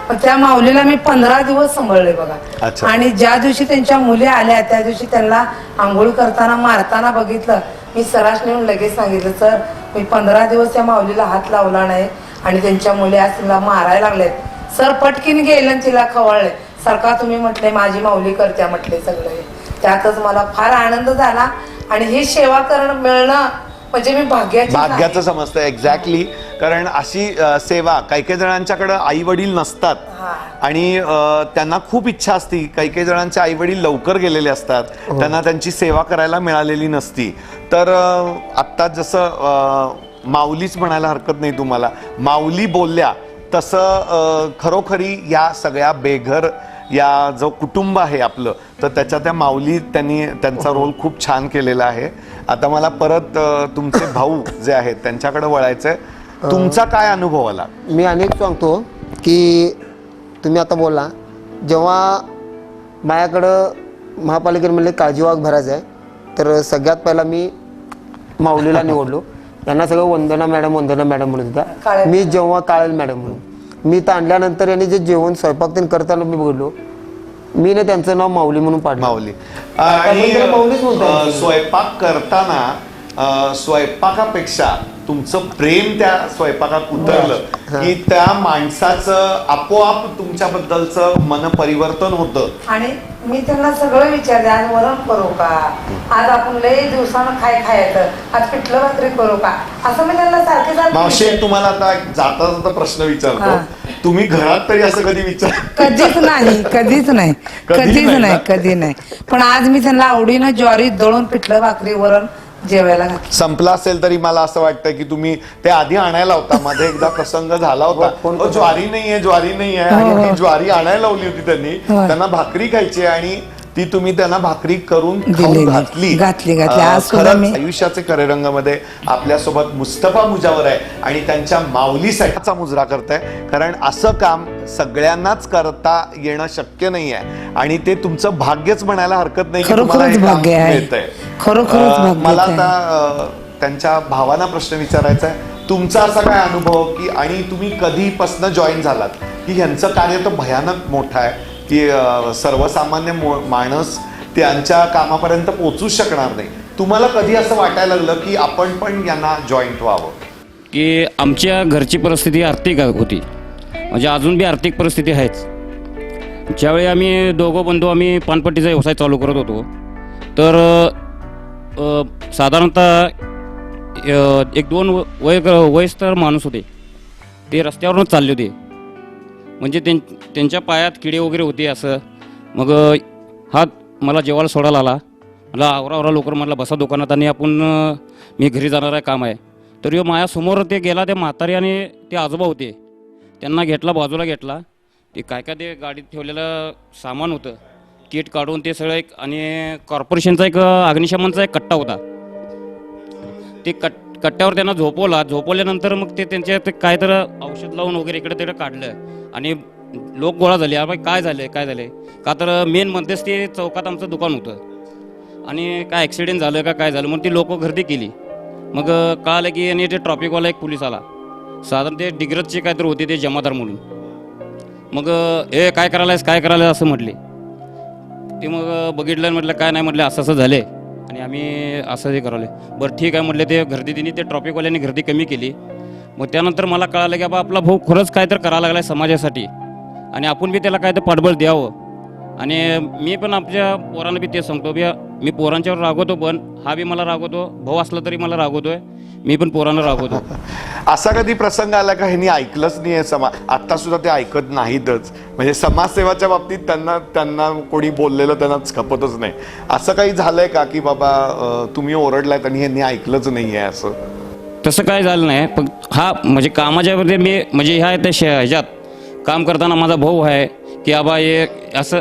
पण त्या माऊलीला मी 15 दिवस सांभाळले बघा अच्छा. आणि ज्या दिवशी त्यांच्या मुली आल्या त्या दिवशी त्यांना आंघोळ करताना मारताना बघितलं मी सरासनी येऊन लगेच सांगितलं सर मी 15 दिवस त्या माऊलीला हात लावला नाही आणि त्यांच्या मुली आज तिला मारायला लागलेत सर पटकीन गेले आणि तिला खवळले सारखा तुम्ही म्हटले माझी माऊली करत्या म्हटले सगळे त्यातच मला फार आनंद झाला आणि ही सेवा करणं मिळणं म्हणजे मी भाग्याचं समजतं एक्झॅक्टली कारण अशी सेवा काही काही जणांच्याकडे आई वडील नसतात हा. आणि त्यांना खूप इच्छा असती काही जणांचे आई वडील लवकर गेलेले असतात त्यांना त्यांची सेवा करायला मिळालेली नसती तर आत्ता जसं माऊलीच म्हणायला हरकत नाही तुम्हाला माऊली बोलल्या तसं खरोखरी या सगळ्या बेघर या जो कुटुंब आहे आपलं तर त्याच्या त्या माऊली त्यांनी त्यांचा रोल खूप छान केलेला आहे. आता मला परत तुमचे भाऊ जे आहेत त्यांच्याकडे वळायचंय तुमचा काय अनुभव आला? मी अनेक सांगतो की तुम्ही आता बोला जेव्हा माझ्याकडं महापालिकेने म्हणले काळजीवाग भरायचं आहे तर सगळ्यात पहिला मी माऊलीला निवडलो यांना सगळं वंदना मॅडम म्हणत होता मी जेव्हा काळेल मॅडम म्हणून मी तर आणल्यानंतर यांनी जे जेवण स्वयंपाक त्यांनी करताना मी बघलो मी ना त्यांचं नाव माऊली म्हणून पाडलं माऊली आपण त्याला माऊलीच म्हणतो. आणि स्वयंपाक करताना स्वयंपाकापेक्षा तुमचं प्रेम त्या स्वयंपाकात उतरलं की त्या माणसाचं आपोआप तुमच्याबद्दलचं मन परिवर्तन होतं. आणि मी त्यांना सगळं विचारले आज वरण करू का आज आपण लय दिवसानं खायचं आज पिठलं भाकरी करू का असं मी त्यांना सारखे मावशी तुम्हाला आता एक जाता जाता प्रश्न विचारतो तुम्ही घरात तरी असं कधी विचार कधीच नाही कधी नाही ना? कधी नाही पण आज मी त्यांना आवडीनं ज्वारी दळून पिठलं भाकरी वरण जेवायला घातलं. संपला असेल तरी मला असं वाटतं की तुम्ही ते आधी आणायला होता मध्ये एकदा प्रसंग झाला होता ज्वारी नाहीये आणि ती ज्वारी आणायला लावली होती त्यांनी त्यांना भाकरी खायची आणि ती तुम्ही त्यांना भाकरी करून खाऊ दिलेली. घातली. घातली. आज सुद्धा खरंच मी- आयुष्याचे खरे रंगामध्ये आपल्यासोबत मुस्तफा मुजावर आहे आणि त्यांच्या माऊलीसाठीचा मुजरा करताय. कारण असं काम सगळ्यांनाच करता येणं शक्य नाही आहे आणि ते तुमचं भाग्यच म्हणायला हरकत नाही की तुम्हाला हे खरोखरच काम भाग्य आहे. मिळतंय. खरोखरच भाग्य मला आहे. आता त्यांच्या भावांना प्रश्न विचारायचा आहे. तुमचा असा काय अनुभव की आणि तुम्ही कधीपासून जॉईन झालात की ह्यांचं कार्य तर भयानक मोठं आहे की सर्वसामान्य माणूस त्यांच्या कामापर्यंत पोहोचूच शकणार नाही. तुम्हाला कधी असं वाटायला लागलं की आपण पण यांना जॉईंट व्हावं? की आमच्या घरची परिस्थिती आर्थिक होती, म्हणजे अजून बी आर्थिक परिस्थिती आहेच. ज्यावेळी आम्ही दोघं बंधू आम्ही पानपट्टीचा व्यवसाय चालू करत होतो तर साधारणतः एक दोन वयस्कर माणूस होते, ते रस्त्यावरूनच चालले होते. म्हणजे त्यांच्या पायात किडे वगैरे होते असं. मग हा मला जेवायला सोडायला आला. मला आवरा लवकर म्हटलं बसा दुकानात आणि आपण मी घरी जाणार आहे, काम आहे. तर यो माझ्यासमोर ते गेला, त्या म्हातारी आणि ते आजोबा होते, त्यांना घेतला, बाजूला घेतला. ते काय ते गाडीत ठेवलेलं सामान होतं, किट काढून ते सगळं एक, आणि कॉर्पोरेशनचा एक अग्निशमनचा एक कट्टा होता, ते कट्ट्यावर त्यांना झोपवल्यानंतर मग ते त्यांच्या ते काय तर औषध लावून वगैरे इकडे तिकडे काढलं आणि लोक गोळा झाले. अरे काय झालं का तर मेन मध्यस्थी चौकात आमचं दुकान होतं आणि काय ॲक्सिडेंट झालं का काय झालं म्हणून ती लोक गर्दी केली. मग कळालं की आणि ते ट्रॉफिकवाला एक पोलीस आला, साधारण ते डिग्रजचे काय तर होते ते जमादार म्हणून. मग हे काय करायला असं म्हटले. ते मग बघितलं, म्हटलं काय नाही, म्हटलं असं झालं आणि आम्ही असं हे करावलं. बरं ठीक आहे म्हटलं. ते गर्दी त्यांनी ते ट्रॉफिकवाल्यांनी गर्दी कमी केली. मग त्यानंतर मला कळालं की बाबा आपला भाऊ खरंच काय तर करायला लागला आहे समाजासाठी आणि आपण बी त्याला काय तर पाठबळ द्यावं. आणि मी पण आपल्या पोरांना बी ते सांगतो, मी पोरांच्यावर रागवतो, पण हा बी मला रागवतो, भाऊ असला तरी मला रागवतोय, मी पण पोरांना रागवतो. असा कधी प्रसंग आला का ह्यांनी ऐकलंच नाही आहे आता सुद्धा ते ऐकत नाहीतच, म्हणजे समाजसेवाच्या बाबतीत त्यांना कोणी बोललेलं त्यांना खपतच नाही, असं काही झालंय का की बाबा तुम्ही ओरडलायत आणि ह्यांनी ऐकलंच नाही आहे असं? तसं काय झालं नाही. पण हा म्हणजे कामाच्या मध्ये मी म्हणजे ह्याच्यात काम करताना माझा भाऊ आहे की बाबा हे असं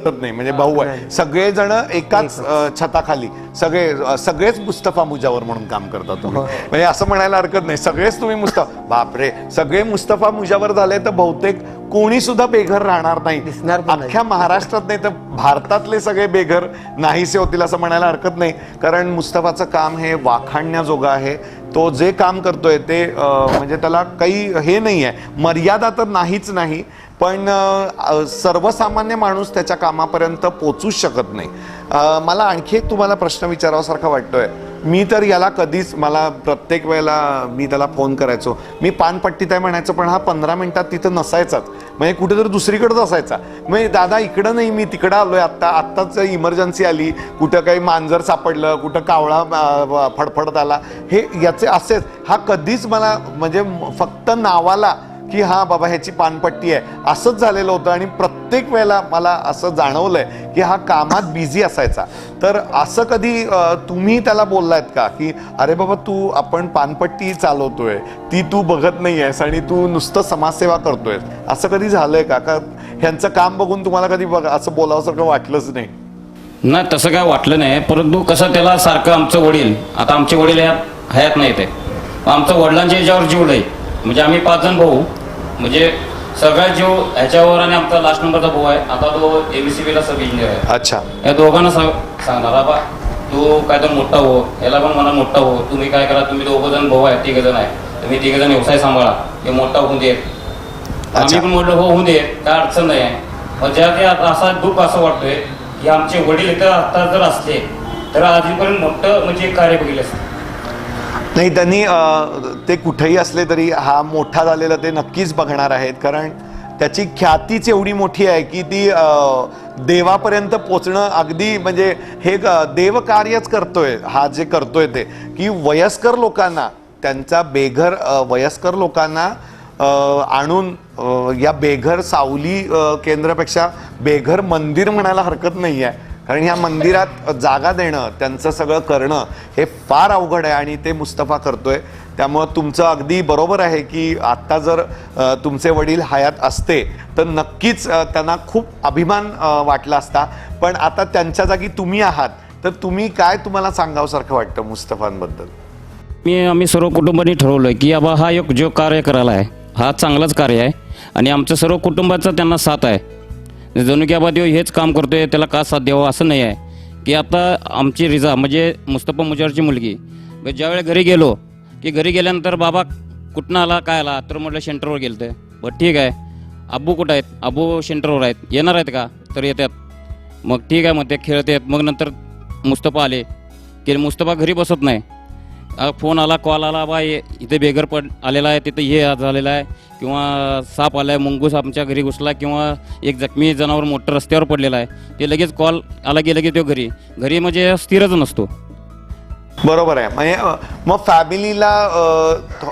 नाही, म्हणजे भाऊ आहे, सगळेजण एकाच छताखाली सगळेच मुस्तफा मुजावर म्हणून काम करतात तुम्ही, म्हणजे असं म्हणायला हरकत नाही, सगळेच तुम्ही मुस्तफा, बापरे सगळे मुस्तफा मुजावर झाले तर बहुतेक कोणी सुद्धा बेघर राहणार नाही, दिसणार पण नाही. अख्ख्या महाराष्ट्रात नाही तर भारतातले सगळे बेघर नाहीसे होतील असं म्हणायला हरकत नाही. कारण मुस्तफाचं काम हे वाखाणण्याजोगं आहे. तो जे काम करतोय ते म्हणजे त्याला काही हे नाही आहे, मर्यादा तर नाहीच नाही, पण सर्वसामान्य माणूस त्याच्या कामापर्यंत पोचूच शकत नाही. मला आणखी एक तुम्हाला प्रश्न विचारावासारखा वाटतोय. मी तर याला कधीच, मला प्रत्येक वेळेला मी त्याला फोन करायचो, मी पानपट्टीत आहे म्हणायचो, पण हा 15 मिनिटात तिथं नसायचाच, म्हणजे कुठेतरी दुसरीकडेच असायचा. म्हणजे दादा इकडं नाही, मी तिकडं आलोय, आत्ताच इमर्जन्सी आली, कुठं काही मांजर सापडलं, कुठं कावळा फडफडत आला, हे याचे असेच. हा कधीच मला म्हणजे फक्त नावाला की हा बाबा ह्याची पानपट्टी आहे असंच झालेलं होतं. आणि प्रत्येक वेळेला मला असं जाणवलंय की हा कामात बिझी असायचा. तर असं कधी तुम्ही त्याला बोललायत का की अरे बाबा तू, आपण पानपट्टी चालवतोय ती तू बघत नाही आहेस आणि तू नुसतं समाजसेवा करतोय, असं कधी झालंय का? ह्यांचं काम बघून तुम्हाला कधी असं बोलावंसारखं वाटलंच नाही? नाही, तसं काय वाटलं नाही. परंतु कसं त्याला सारखं आमचं वडील, आता आमचे वडील हयात नाही ते, आमचं वडिलांच्या ह्याच्यावर जीव लय, म्हणजे आम्ही 5 जण भाऊ, म्हणजे सगळ्यात जीव ह्याच्यावर. आणि आमचा लास्ट नंबरचा भाऊ आहे, आता तो MSCBला सब इंजिनियर आहे. अच्छा. या दोघांना सांगणार बाबा तू काय तर मोठा हो, याला पण मला मोठा हो, तुम्ही काय करा, तुम्ही 2 जण भाऊ आहे, 3 जण आहे, तुम्ही 3 जण व्यवसाय सांभाळा, हे मोठा होऊन देत. आम्ही पण म्हटलं हो होऊन देत, काय अडचण नाही आहे. मग ज्या ते असा दुःख असं वाटतोय की आमचे वडील इथं आता जर असले तर आजपर्यंत मोठं म्हणजे कार्य बघितलं असतं. नाही, त्यांनी ते कुठेही असले तरी हा मोठा झालेला ते नक्कीच बघणार आहेत, कारण त्याची ख्यातीच एवढी मोठी आहे की ती देवापर्यंत पोचणं अगदी, म्हणजे हे देवकार्यच करतोय हा जे करतोय ते, की वयस्कर लोकांना, त्यांचा बेघर वयस्कर लोकांना आणून या बेघर सावली केंद्रापेक्षा बेघर मंदिर म्हणायला हरकत नाही आहे, कारण ह्या मंदिरात जागा देणं, त्यांचं सगळं करणं हे फार अवघड आहे आणि ते मुस्तफा करतोय. त्यामुळं तुमचं अगदी बरोबर आहे की आत्ता जर तुमचे वडील हयात असते तर नक्कीच त्यांना खूप अभिमान वाटला असता. पण आता त्यांच्या जागी तुम्ही आहात, तर तुम्ही काय तुम्हाला सांगावसारखं वाटतं मुस्तफांबद्दल? आम्ही सर्व कुटुंबाने ठरवलं की बाबा हा एक जो कार्य करायला आहे हा चांगलाच कार्य आहे आणि आमच्या सर्व कुटुंबाचा त्यांना साथ आहे. जणू की बाबा देव हेच काम करतोय, त्याला का साथ द्यावं असं नाही आहे. की आता आमची रिजा म्हणजे मुस्तफा मुजावरची मुलगी ज्यावेळी घरी गेलो की घरी गेल्यानंतर बाबा कुठनं आला काय आला तर म्हटलं सेंटरवर गेलं तर बरं ठीक आहे. अब्बू कुठं आहेत? अब्बू सेंटरवर आहेत. येणार आहेत का? तर येतात. मग ठीक आहे, मग ते खेळत आहेत. मग नंतर मुस्तफा आले की मुस्तफा घरी बसत नाही. फोन आला, कॉल आला, बा इथे बेघर आलेला आहे, तिथं हे झालेलं आहे किंवा साप आला आहे, मुंगूस आमच्या घरी घुसला किंवा एक जखमी जनावर मोठं रस्त्यावर पडलेलं आहे, ते लगेच कॉल आला की लगेच तो घरी म्हणजे स्थिरच नसतो. बरोबर आहे. म्हणजे मग फॅमिलीला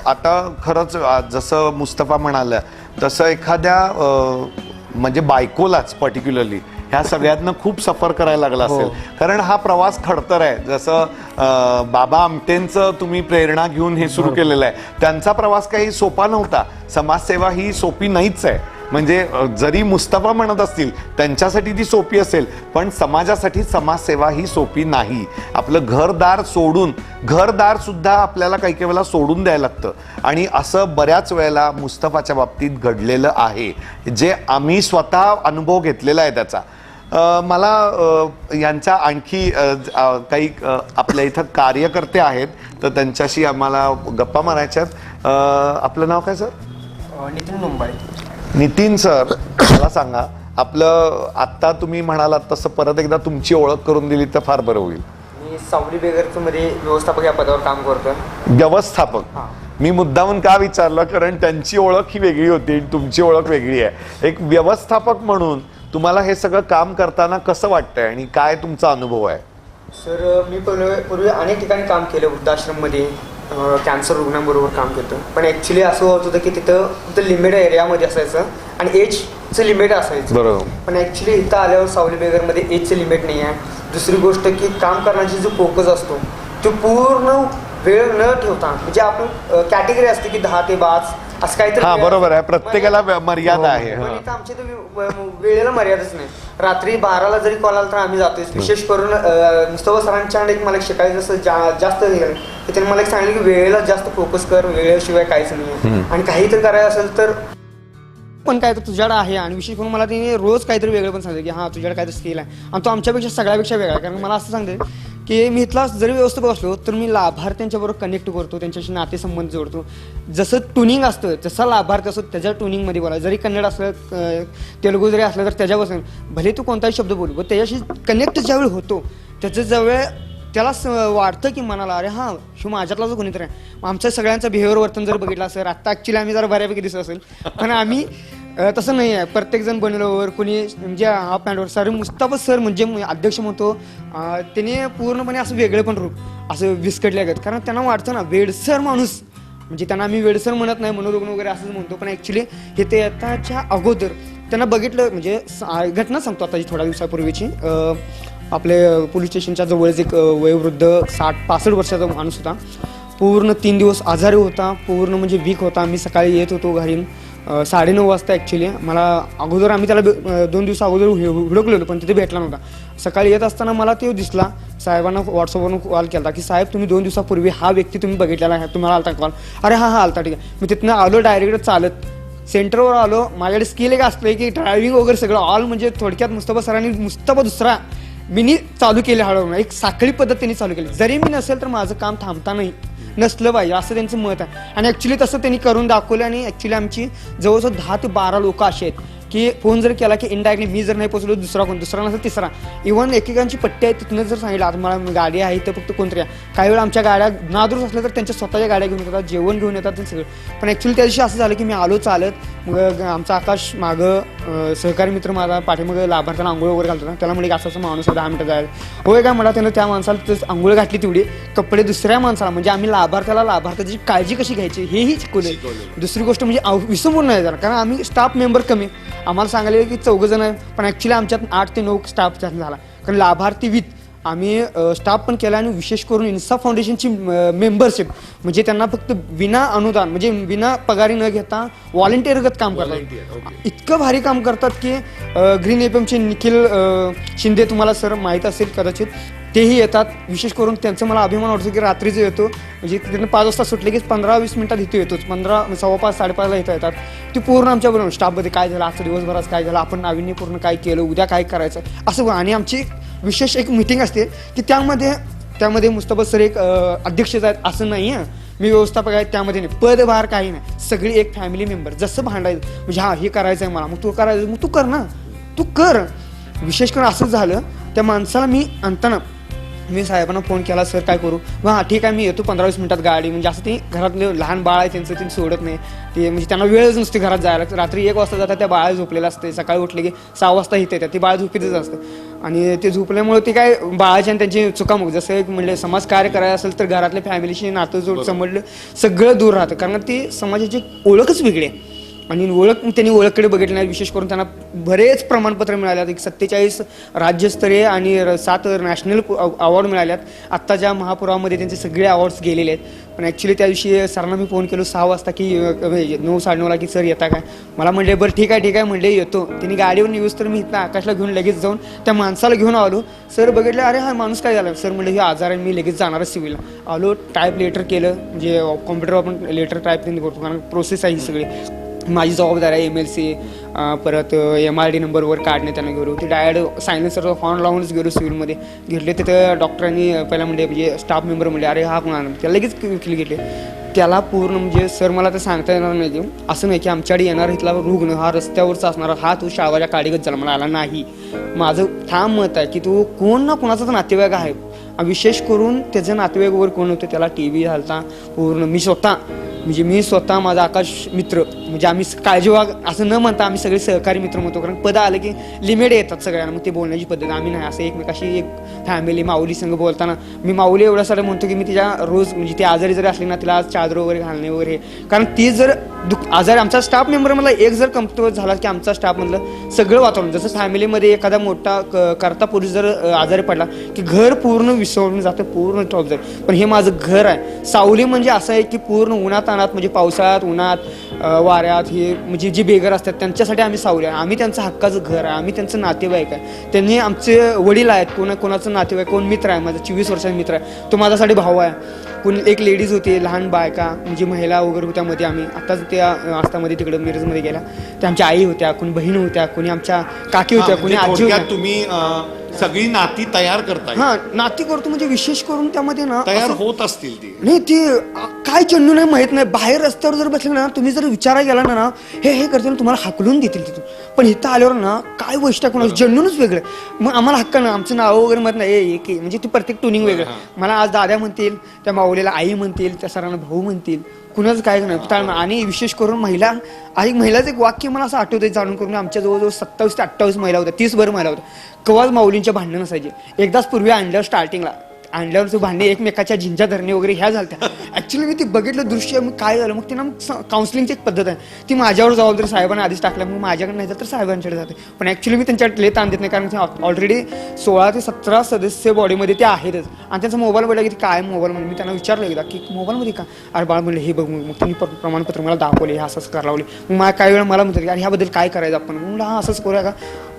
आता खरंच जसं मुस्तफा म्हणाला तसं एखाद्या म्हणजे बायकोलाच पर्टिक्युलरली ह्या सगळ्यातनं खूप सफर करायला लागला असेल. कारण हा प्रवास खडतर आहे. जसं बाबा आमटेंचं तुम्ही प्रेरणा घेऊन हे सुरू केलेलं आहे, त्यांचा प्रवास काही सोपा नव्हता. समाजसेवा ही सोपी नाहीच आहे. म्हणजे जरी मुस्तफा म्हणत असतील त्यांच्यासाठी ती सोपी असेल, पण समाजासाठी समाजसेवा ही सोपी नाही. आपलं घरदार सुद्धा आपल्याला काही काही वेळेला सोडून द्यायला लागतं आणि असं बऱ्याच वेळेला मुस्तफाच्या बाबतीत घडलेलं आहे, जे आम्ही स्वतः अनुभव घेतलेला आहे त्याचा. मला यांच्या आणखी काही आपल्या इथं कार्यकर्ते आहेत तर त्यांच्याशी आम्हाला गप्पा मारायच्यात. आपलं नाव काय सर? नितीन मुंबई. नितीन सर, मला सांगा, आपलं आत्ता तुम्ही म्हणालात तसं परत एकदा तुमची ओळख करून दिली तर फार बरं होईल. मी सावली बेगरचं मध्ये व्यवस्थापक या पदावर काम करतो. व्यवस्थापक? मी मुद्दामून का विचारलं, कारण त्यांची ओळख ही वेगळी होती, तुमची ओळख वेगळी आहे. एक व्यवस्थापक म्हणून तुम्हाला हे सगळं काम करताना कसं वाटतंय आणि काय तुमचा अनुभव आहे? सर, मी पूर्वी अनेक ठिकाणी काम केलं. वृद्धाश्रममध्ये कॅन्सर रुग्णांबरोबर काम केलं. पण ॲक्च्युली असं होत होतं की तिथं लिमिट एरियामध्ये असायचं आणि एजचं लिमिट असायचं. बरोबर. पण ॲक्च्युली इथं आल्यावर सावली बेगरमध्ये एजचं लिमिट नाही आहे. दुसरी गोष्ट की काम करण्याची जो फोकस असतो तो पूर्ण वेळ न ठेवता, म्हणजे आपण कॅटेगरी असते की 10 ते 5 असं काहीतरी. हा, बरोबर आहे. प्रत्येकाला मर्यादा आहे. पण इथं आमच्या वेळेला मर्यादाच नाही. रात्री 12ला जरी कॉल आला तर आम्ही जातोय. विशेष करून मुस्तफा सरांच्या एक मला शिकायचं जसं जास्त हे की त्यांनी मला एक सांगितलं की वेळेला जास्त फोकस कर, वेळेशिवाय काहीच नाही. आणि काहीतरी करायचं असेल तर पण काय तर तुझ्याकडे आहे. आणि विशेष करून मला त्यांनी रोज काहीतरी वेगळं पण सांगितलं की हां तुझ्याकडे काहीतरी स्किल आहे आणि तो आमच्यापेक्षा सगळ्यापेक्षा वेगळा आहे. कारण मला असं सांगते की मी इथला जरी व्यवस्थापक असलो तर मी लाभार्थ्यांच्याबरोबर कनेक्ट करतो, त्यांच्याशी नातेसंबंध जोडतो. जसं ट्युनिंग असतं जसं लाभार्थी असतो त्याच्या ट्युनिंगमध्ये बोला. जरी कन्नड असलं, तेलुगू जरी असलं तर त्याच्यापासून भले तू कोणताही शब्द बोलू, पण त्याच्याशी कनेक्ट ज्यावेळी होतो त्याचं ज्यावेळी त्याला वाटतं की मनाला अरे हां शिव माझ्यातला जो कोणीतरी आहे. आमच्या सगळ्यांचं बिहेवियर वर्तन जर बघितलं असेल, आत्ता ॲक्च्युली आम्ही जरा बऱ्यापैकी दिसत असेल, पण आम्ही तसं नाही आहे. प्रत्येकजण बनवल्यावर कोणी म्हणजे हाफ पॅन्टवर. सर मुस्तफा सर म्हणजे अध्यक्ष म्हणतो त्याने पूर्णपणे असं वेगळे पण रूप असं विस्कटले आहेत. कारण त्यांना वाटतं ना वेडसर माणूस, म्हणजे त्यांना आम्ही वेडसर म्हणत नाही, मनोरुग्ण वगैरे असंच म्हणतो, पण ॲक्च्युली हे ते येताच्या अगोदर त्यांना बघितलं. म्हणजे घटना सांगतो आताची थोड्या दिवसापूर्वीची. आपले पोलीस स्टेशनच्या जवळच एक वयोवृद्ध 60-65 वर्षाचा माणूस होता. पूर्ण 3 दिवस आजारी होता, पूर्ण म्हणजे वीक होता. मी सकाळी येत होतो घरी 9:30 वाजता. ॲक्च्युली मला अगोदर आम्ही त्याला 2 दिवस अगोदर हुडकलेलो पण तिथे भेटला नव्हता. सकाळी येत असताना मला तो दिसला. साहेबांना व्हॉट्सअपवरून कॉल केला की साहेब तुम्ही 2 दिवसापूर्वी हा व्यक्ती तुम्ही बघितलेला आहे, तुम्हाला आलता कॉल? अरे हां आलता, ठीक आहे. मी तिथनं आलो डायरेक्ट चालत सेंटरवर आलो. माझ्याकडे स्किल एक असलं की ड्रायव्हिंग वगैरे सगळं ऑल, म्हणजे थोडक्यात मुस्तफा सरांनी मुस्तफा दुसरा मी चालू केले हळूहळू. एक साखळी पद्धतीने चालू केली. जरी मी नसेल तर माझं काम थांबता नाही नसलं पाहिजे असं त्यांचं मत आहे. आणि ॲक्च्युली तसं त्यांनी करून दाखवलं. आणि ॲक्च्युली आमची जवळजवळ 10 ते 12 लोक असे आहेत की फोन जर केला की इनडायरेक्टली मी जर नाही पोचलो दुसरा नसेल तिसरा. इव्हन एकेकांची पट्टी आहे तिथनं जर सांगितलं आता मला गाडी आहे तर फक्त कोणतरी काही वेळा आमच्या गाड्या नादूर असल्या तर त्यांच्या स्वतःच्या गाड्या घेऊन येतात, जेवण घेऊन येतात ते सगळं. पण ॲक्च्युली त्या दिवशी असं झालं की मी आलो चालत. मग आमचा आकाश मागं सहकारी मित्र माझा पाठीमागं लाभार्थ्याला आंघोळ वगैरे घालतो ना, त्याला म्हणजे असं माणूस 10 मिनिटं जायला होय काय म्हणा. त्यानं त्या माणसाला आंघोळ घातली तेवढी, कपडे दुसऱ्या माणसाला म्हणजे आम्ही लाभार्थ्याची काळजी कशी घ्यायची हेही शिकवले. दुसरी गोष्ट म्हणजे विसंबून नाही झाला कारण आम्ही स्टाफ मेंबर कमी. आम्हाला सांगायला की 4 जण आहे पण ॲक्च्युली आमच्यात 8 ते 9 स्टाफ झाला. कारण लाभार्थी विथ आम्ही स्टाफ पण केला आणि विशेष करून इन्साफ फाउंडेशनची मेंबरशिप म्हणजे त्यांना फक्त विना अनुदान म्हणजे विना पगारी न घेता व्हॉलेंटिअरगत काम करतात. इतकं भारी काम करतात की ग्रीन एफएमचे निखिल शिंदे तुम्हाला सर माहीत असेल कदाचित, तेही येतात. विशेष करून त्यांचा मला अभिमान वाटतो की रात्रीचं येतो म्हणजे तिकडनं 5 वाजता सुटले की 15-20 मिनिटात इथे येतोच. 15, 5:15 इथं येतात. ती पूर्ण आमच्याबरोबर स्टाफमध्ये काय झालं, आजच्या दिवसभरात काय झालं, आपण नाविन्यपूर्ण काय केलं, उद्या काय करायचं असं. आणि आमची विशेष एक मिटिंग असते की त्यामध्ये मुस्तफा सर एक अध्यक्ष आहेत असं नाही आहे, मी व्यवस्थापक आहे त्यामध्ये नाही, पदभार काही नाही, सगळी एक फॅमिली मेंबर. जसं भांडायचं म्हणजे हा हे करायचं आहे मला, मग तू करायचं, मग तू कर ना, तू कर. विशेष करून असं झालं त्या माणसाला मी आणताना मी साहेबांना फोन केला, सर काय करू, हां ठीक आहे मी येतो 15-20 मिनिटात गाडी. म्हणजे असं ते घरातले लहान बाळ आहे त्यांचं ते सोडत नाही ते, म्हणजे त्यांना वेळच नसते घरात जायला. रात्री 1 वाजता जातात, त्या बाळा झोपलेलं असते, सकाळी उठले की 6 वाजता इथे येतात, ती बाळ झोपीतच असतं. आणि ते झोपल्यामुळे ते काय बाळाची आणि त्यांची चुकामुक जसं एक म्हणले समाज कार्य करायचं असेल तर घरातल्या फॅमिलीशी नातं जोड समजलं सगळं दूर राहतं, कारण ती समाजाची ओळखच वेगळी आहे. आणि त्यांनी ओळखकडे बघितलं नाही. विशेष करून त्यांना बरेच प्रमाणपत्र मिळाल्यात, 47 राज्यस्तरीय आणि 7 नॅशनल अवॉर्ड मिळाल्यात. आत्ताच्या महापुरामध्ये त्यांचे सगळे अवॉर्ड्स गेलेले आहेत. पण ॲक्च्युली त्या दिवशी सरांना मी फोन केलो 6 वाजता की 9-9:30ला की सर येता काय, मला म्हणले बरं ठीक आहे म्हणले येतो. त्यांनी गाडीवर येऊस तर मी इथं आकाशला घेऊन लगेच जाऊन त्या माणसाला घेऊन आलो. सर बघितलं, अरे हा माणूस काय झाला, सर म्हणले हे आजार आहे, मी लगेच जाणारच सिव्हिलला. आलो, टाईप लेटर केलं, म्हणजे कॉम्प्युटरवर आपण लेटर टाईप करतो कारण प्रोसेस आहे ही सगळी. माझी जबाबदारी आहे MLC परत MRD नंबरवर काढणे त्यांना गेलो. ते डायरेक्ट सायलेन्सरचा हॉर्न लावूनच गेलो सिव्हिलमध्ये घेतले. तिथं डॉक्टरांनी पहिला म्हणजे स्टाफ मेंबर म्हणले अरे हा कोण आणला, त्याला लगेच वकील घेतले. त्याला पूर्ण म्हणजे सर मला तर सांगता येणार नाही की असं नाही की आमच्याकडे येणार इथला रुग्ण हा रस्त्यावरचा असणारा हा तू शाळाच्या काडीगत झाला मला आला नाही. माझं ठाम मत आहे की तू कोण ना कोणाचा तर नातेवाईक आहे. विशेष करून त्याचं नातेवाईक वगैरे कोण होतं, त्याला TB झालता पूर्ण. मी स्वतः माझा आकाश मित्र म्हणजे आम्ही काळजी वाग असं न म्हणता आम्ही सगळे सहकारी मित्र म्हणतो, कारण पदं आलं की लिमिट येतात सगळ्यांना, मग ते बोलण्याची पद्धत आम्ही नाही. असं एकमेकाशी एक फॅमिली माऊली संघ बोलताना मी माऊली एवढ्यासाठी म्हणतो की मी तिच्या रोज म्हणजे ती आजारी जरी असली ना तिला आज चादर वगैरे घालणे वगैरे, कारण ती जर आजारी आमचा स्टाफ मेंबरमधला एक जर कमतवत झाला की आमचा स्टाफमधलं सगळं वातावरण, जसं फॅमिलीमध्ये एखादा मोठा करता पुरुष जर आजारी पडला की घर पूर्ण विसरून जातं, पूर्ण टॉप जाईल. पण हे माझं घर आहे. सावली म्हणजे असं आहे की पूर्ण उन्हात आणत म्हणजे पावसाळ्यात उन्हात वाऱ्यात हे म्हणजे जे बेघर असतात त्यांच्यासाठी आम्ही सावली आहे. आम्ही त्यांचं हक्काचं घर आहे, आम्ही त्यांचं नातेवाईक आहे. त्यांनी आमचे वडील आहेत, कोणाचं नातेवाईक, कोण मित्र आहे, माझा 24 वर्षाचा मित्र आहे, तो माझ्यासाठी भाऊ आहे. कोणी एक लेडीज होती, लहान बायका म्हणजे महिला वगैरे होत्या मध्ये. आम्ही आत्ताच त्या आस्थामध्ये तिकडं मिरजमध्ये गेल्या, त्या आमच्या आई होत्या, कोणी बहीण होत्या, कोणी आमच्या काकी होत्या, कोणी आजी होत्या. तुम्ही सगळी नाती तयार करताय. हां नाती करतो म्हणजे विशेष करून त्यामध्ये ना तयार होत असतील ती नाही, ती काय चंडू नाही माहीत नाही. बाहेर रस्त्यावर जर बसले ना तुम्ही जर विचारायला गेला ना हे करतील तुम्हाला हाकलून देतील तिथून. पण इथं आल्यावर ना काय वैशिष्ट्य कोणाचं जन्नूनच वेगळं. मग आम्हाला हक्क ना आमचं नावं वगैरे म्हणत नाही एक म्हणजे ती प्रत्येक टुनिंग वेगळं. मला आज दादा म्हणतील, त्या माऊलीला आई म्हणतील, त्या सरांना भाऊ म्हणतील, कुणाचं काय नाही. आणि विशेष करून महिलाचं एक वाक्य मला असं आठवतं जाणून करून, आमच्या जवळजवळ 27 ते 28 महिला होत्या, 30 महिला होत्या. कवाच माऊलींच्या भांडणं नसायचे. एकदाच पूर्वी आणल्यावरचं भांडणे एकमेकाच्या झिंजा धरणे वगैरे ह्या झाल्या. ॲक्च्युली मी ती बघितलं दृश्य, मग काय झालं, मग त्यांना काउन्सिलिंगची एक पद्धत आहे ती माझ्यावर जबाबदारी साहेबांना आधीच टाकल्या, मग माझ्याकडे नाही तर साहेबांकडे जाते. पण ॲक्च्युली मी त्यांच्याकडे ताण देत नाही, कारण ऑलरेडी 16 ते 17 सदस्य बॉडीमध्ये ते आहेतच. आणि त्यांचा मोबाईल बोलला की काय मोबाईल म्हणून मी त्यांना विचारलं एकदा की मोबाईलमध्ये का, अरे बाळ म्हणले हे बघ. मग त्यांनी प्रमाणपत्र मला दाखवले, हे असंच करावं लागले. मग मला काही वेळा मला म्हणतात की अरे ह्याबद्दल काय करायचं आपण, म्हणलं हा असंच करूया का,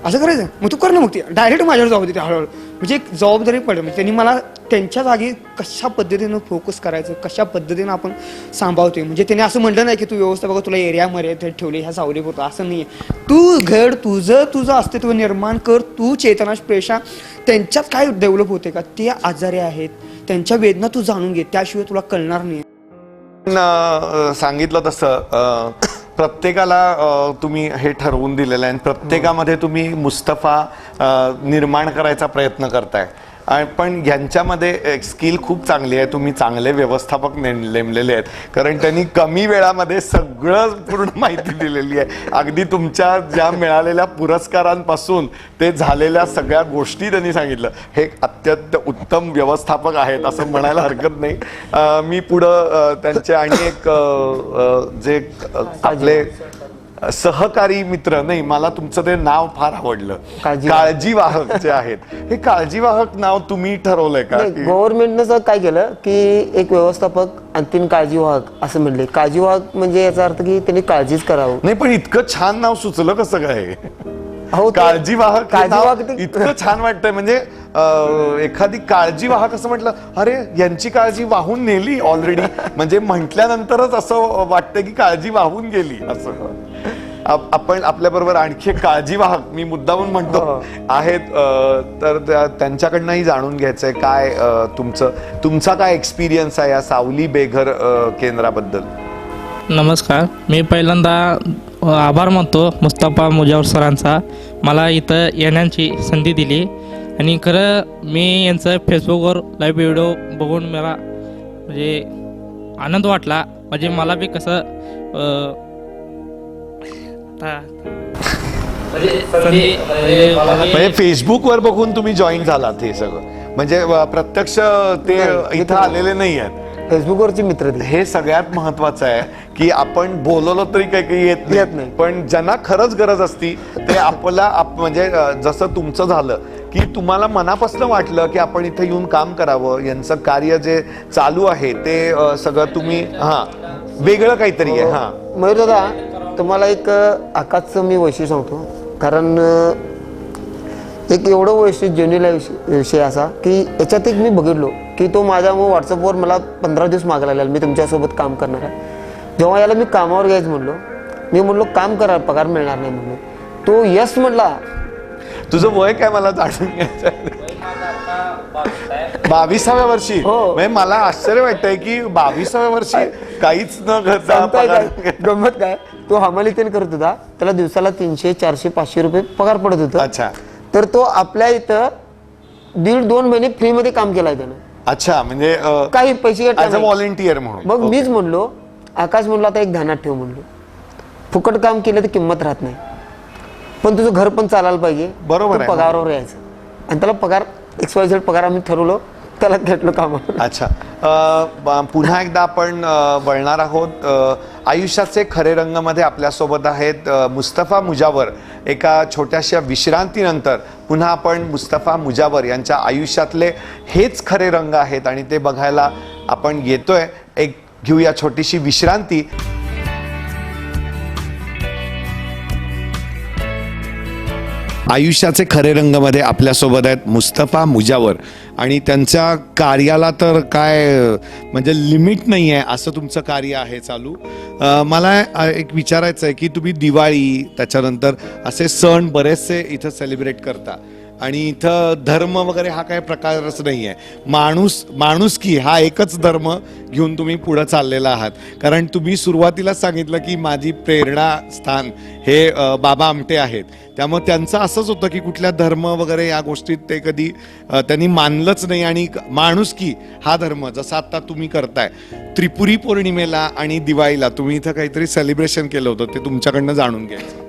असं करायचं, मग तू कर ना. मग ती डायरेक्ट माझ्यावर जबाबदारी हळूहळू म्हणजे एक जबाबदारी पडली. म्हणजे त्यांनी मला त्यांच्या जागी कशा पद्धतीनं फोकस करायचं, कशा पद्धतीनं आपण सांभाळतोय. म्हणजे त्यांनी असं म्हटलं नाही की तू व्यवस्था बघा तुला एरिया मर्यादित ठेवली ह्या सावली पुरतं, असं नाही आहे. तू घर तुझं अस्तित्व निर्माण कर, तू चेतनाश पेशा. त्यांच्यात काय डेव्हलप होते का, ते आजारी आहेत, त्यांच्या वेदना तू जाणून घे, त्याशिवाय तुला कळणार नाही. सांगितलं तसं प्रत्येकाला तुम्ही हे ठरवून दिलेलं आहे आणि प्रत्येकामध्ये तुम्ही मुस्तफा निर्माण करायचा प्रयत्न करताय. पण यांच्यामध्ये एक स्किल खूप चांगली आहे, तुम्ही चांगले व्यवस्थापक नेमलेले आहेत, कारण त्यांनी कमी वेळामध्ये सगळं पूर्ण माहिती दिलेली आहे. अगदी तुमच्या ज्या मिळालेल्या पुरस्कारांपासून ते झालेल्या सगळ्या गोष्टी त्यांनी सांगितलं. हे अत्यंत उत्तम व्यवस्थापक आहेत असं म्हणायला हरकत नाही. मी पुढं त्यांचे आणि एक जे आपले सहकारी मित्र नाही, मला तुमचं ते नाव फार आवडलं, काळजीवाहक जे आहेत, हे काळजीवाहक नाव तुम्ही ठरवलंय का? गव्हर्नमेंटनं काय केलं की एक व्यवस्थापक आणि 3 काळजीवाहक असं म्हणले. काळजीवाहक म्हणजे याचा अर्थ की त्यांनी काळजीच करावं. नाही, पण इतकं छान नाव सुचलं कसं काय? हो, काळजीवाहक हे नाव काळजीवाहक इतकं छान वाटतंय. म्हणजे एखादी काळजीवाहक असं म्हटलं, अरे यांची काळजी वाहून नेली ऑलरेडी, म्हणजे म्हटल्यानंतरच असं वाटतं की काळजी वाहून गेली असं. आपण आपल्या बरोबर आणखी एक काळजीवाहक, मी मुद्दामून म्हणतो, आहेत, तर त्यांच्याकडनंही जाणून घ्यायचंय काय तुमचा काय एक्सपिरियन्स आहे या सावली बेघर केंद्राबद्दल. नमस्कार, मी पहिल्यांदा आभार मानतो मुस्तफा मुजावर सरांचा, मला इथं येण्याची संधी दिली. आणि खरं मी यांचं फेसबुकवर लाईव्ह व्हिडिओ बघून मला म्हणजे आनंद वाटला. म्हणजे मला बी कसं म्हणजे फेसबुकवर बघून तुम्ही जॉईन झालात हे सगळं, म्हणजे प्रत्यक्ष ते इथं आलेले नाही आहेत, फेसबुकवरचे मित्र. हे सगळ्यात महत्वाचं आहे की आपण बोलवलं तरी काही काही येत नाही, पण ज्यांना खरंच गरज असती ते म्हणजे जसं तुमचं झालं की तुम्हाला मनापासून वाटलं की आपण इथे येऊन काम करावं, यांचं कार्य जे चालू आहे ते सगळं तुम्ही वेगळं काहीतरी आहे. मयूर दादा, तुम्हाला एक आकाशचं मी वैशिष्ट्य सांगतो. कारण एक एवढं वैशिष्ट्य जेन्युइन विषय असा की याच्यात एक मी बघितलो की तो माझ्या व्हॉट्सअपवर मला 15 दिवस मागायला लागला, मी तुमच्यासोबत काम करणार आहे. जेव्हा याला मी कामावर घ्यायचं म्हणलो काम करा, पगार मिळणार नाही म्हणलो, तो यस म्हटला. तुझं वय काय मला जाणून घ्यायचं? 22व्या वर्षी. म्हणजे मला आश्चर्य वाटतंय की 22व्या वर्षी काहीच न करता गंमत काय, तो हमालीतेन करत होता, त्याला दिवसाला 300, 400, 500 रुपये पगार पडत होता. अच्छा. तर तो आपल्या इथं 1.5-2 महिने फ्री मध्ये काम केलाय त्यानं. अच्छा, म्हणजे काही पैसे व्हॉलेंटियर म्हणून. मग मीच म्हणलो, आकाश म्हणलो आता एक ध्यानात ठेव म्हणलो, फुकट काम केलं तर किंमत राहत नाही, पण तुझं घर पण चालायला पाहिजे. बरोबर, पगारावर यायचं. आणि त्याला पगार XYZ पगार आम्ही ठरवलं, त्याला घेतलं कामावर. अच्छा, पुन्हा एकदा आपण वळणार आहोत आयुष्याचे खरे रंगमध्ये. आपल्यासोबत आहेत मुस्तफा मुजावर. एका छोट्याशा विश्रांतीनंतर पुन्हा आपण मुस्तफा मुजावर यांच्या आयुष्यातले हेच खरे रंग आहेत आणि ते बघायला आपण येतोय. एक घेऊया छोटीशी विश्रांती. आयुष्याचे खरे रंगमध्ये आपल्यासोबत आहेत मुस्तफा मुजावर आणि त्यांच्या कार्याला तर काय म्हणजे लिमिट नाही आहे असं तुमचं कार्य आहे चालू. मला एक विचारायचं आहे की तुम्ही दिवाळी त्याच्यानंतर असे सण बरेचसे इथं सेलिब्रेट करता आणि इथं धर्म वगैरे हा काही प्रकारच नाही आहे. माणुसकी हा एकच धर्म घेऊन तुम्ही पुढं चाललेला आहात. कारण तुम्ही सुरुवातीलाच सांगितलं की माझी प्रेरणास्थान हे बाबा आमटे आहेत. त्यामुळे त्यांचं असंच होतं की कुठल्या धर्म वगैरे या गोष्टीत ते कधी त्यांनी मानलंच नाही आणि माणुसकी हा धर्म जसा आता तुम्ही करताय. त्रिपुरी पौर्णिमेला आणि दिवाळीला तुम्ही इथं काहीतरी सेलिब्रेशन केलं होतं, ते तुमच्याकडनं जाणून घ्यायचं.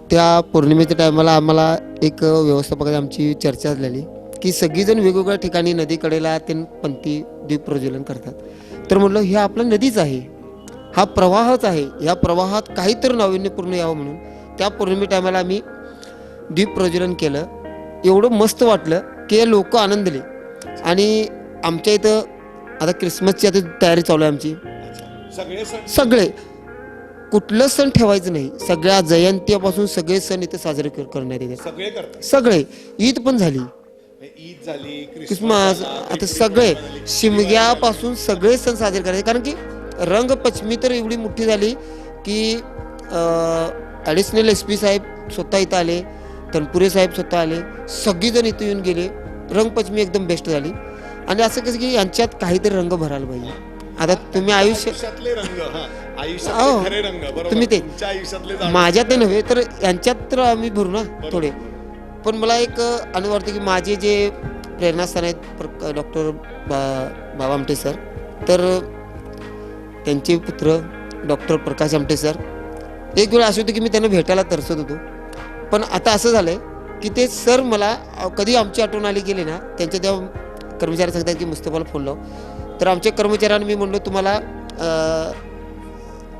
त्या पौर्णिमेच्या टायमाला आम्हाला एक व्यवस्थापकाची आमची चर्चा झालेली की सगळीजण वेगवेगळ्या ठिकाणी नदीकडेला ते पंथी दीप प्रज्वलन करतात. तर म्हटलं हे आपलं नदीच आहे, हा प्रवाहच आहे, या प्रवाहात काहीतरी नाविन्यपूर्ण यावं म्हणून त्या पौर्णिमे टायमाला आम्ही दीप प्रज्वलन केलं. एवढं मस्त वाटलं की लोक आनंदले. आणि आमच्या इथं आता क्रिसमसची आता तयारी चालू आहे आमची. सगळे कुठलं सण ठेवायचं नाही, सगळ्या जयंतीपासून सगळे सण इथे साजरे करण्यात येते. सगळे ईद पण झाली, ईद झाली, क्रिसमस, आता सगळे शिमग्यापासून सगळे सण साजरे करायचे. कारण की रंगपंचमी तर एवढी मोठी झाली की ॲडिशनल SP साहेब स्वतः इथं आले, तनपुरे साहेब स्वतः आले, सगळीजण इथं येऊन गेले. रंगपंचमी एकदम बेस्ट झाली. आणि असं कसं की यांच्यात काहीतरी रंग भरायला पाहिजे. आता तुम्ही आयुष्यातले रंग, आयुष्यातले रंग, बरोबर, तुम्ही ते आयुष्यातले माझ्यात ते नव्हे तर यांच्यात तर आम्ही भरू ना थोडे. पण मला एक अनुभव वाटते की माझे जे प्रेरणास्थान आहेत डॉक्टर बाबा आमटे सर, तर त्यांचे पुत्र डॉक्टर प्रकाश आमटे सर, एक वेळ असं होतं की मी त्यांना भेटायला तरसत होतो. पण आता असं झालंय की ते सर मला कधी आमची आठवण आली गेली ना, त्यांच्या त्या कर्मचारी सांगतात की मुस्तफाला फोन लाव. तर आमच्या कर्मचाऱ्यांना मी म्हणलो तुम्हाला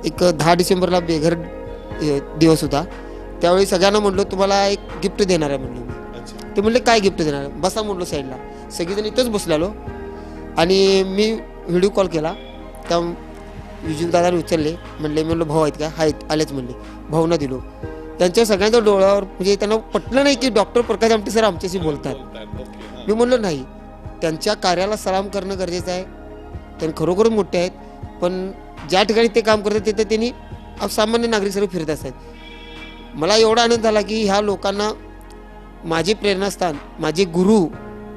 एक 10 डिसेंबरला बेघर दिवस होता. त्यावेळी सगळ्यांना म्हणलो तुम्हाला एक गिफ्ट देणार आहे म्हणलो मी. ते म्हणले काय गिफ्ट देणार आहे, बसा म्हणलो साईडला. सगळेजण इथंच बसलेलो आणि मी व्हिडिओ कॉल केला. त्या विजूल दादाने उचलले, म्हणलो भाऊ आहेत का, आहेत, आलेच म्हणले. भाऊना दिलो. त्यांच्या सगळ्यांच्या डोळ्यावर म्हणजे त्यांना पटलं नाही की डॉक्टर प्रकाश आमटे सर आमच्याशी बोलतात. मी म्हणलो नाही, त्यांच्या कार्याला सलाम करणं गरजेचं आहे. त्यांनी खरोखरच मोठे आहेत, पण ज्या ठिकाणी ते काम करतात तिथे त्यांनी सामान्य नागरिक सर्व फिरत असतात. मला एवढा आनंद झाला की ह्या लोकांना माझे प्रेरणास्थान, माझे गुरु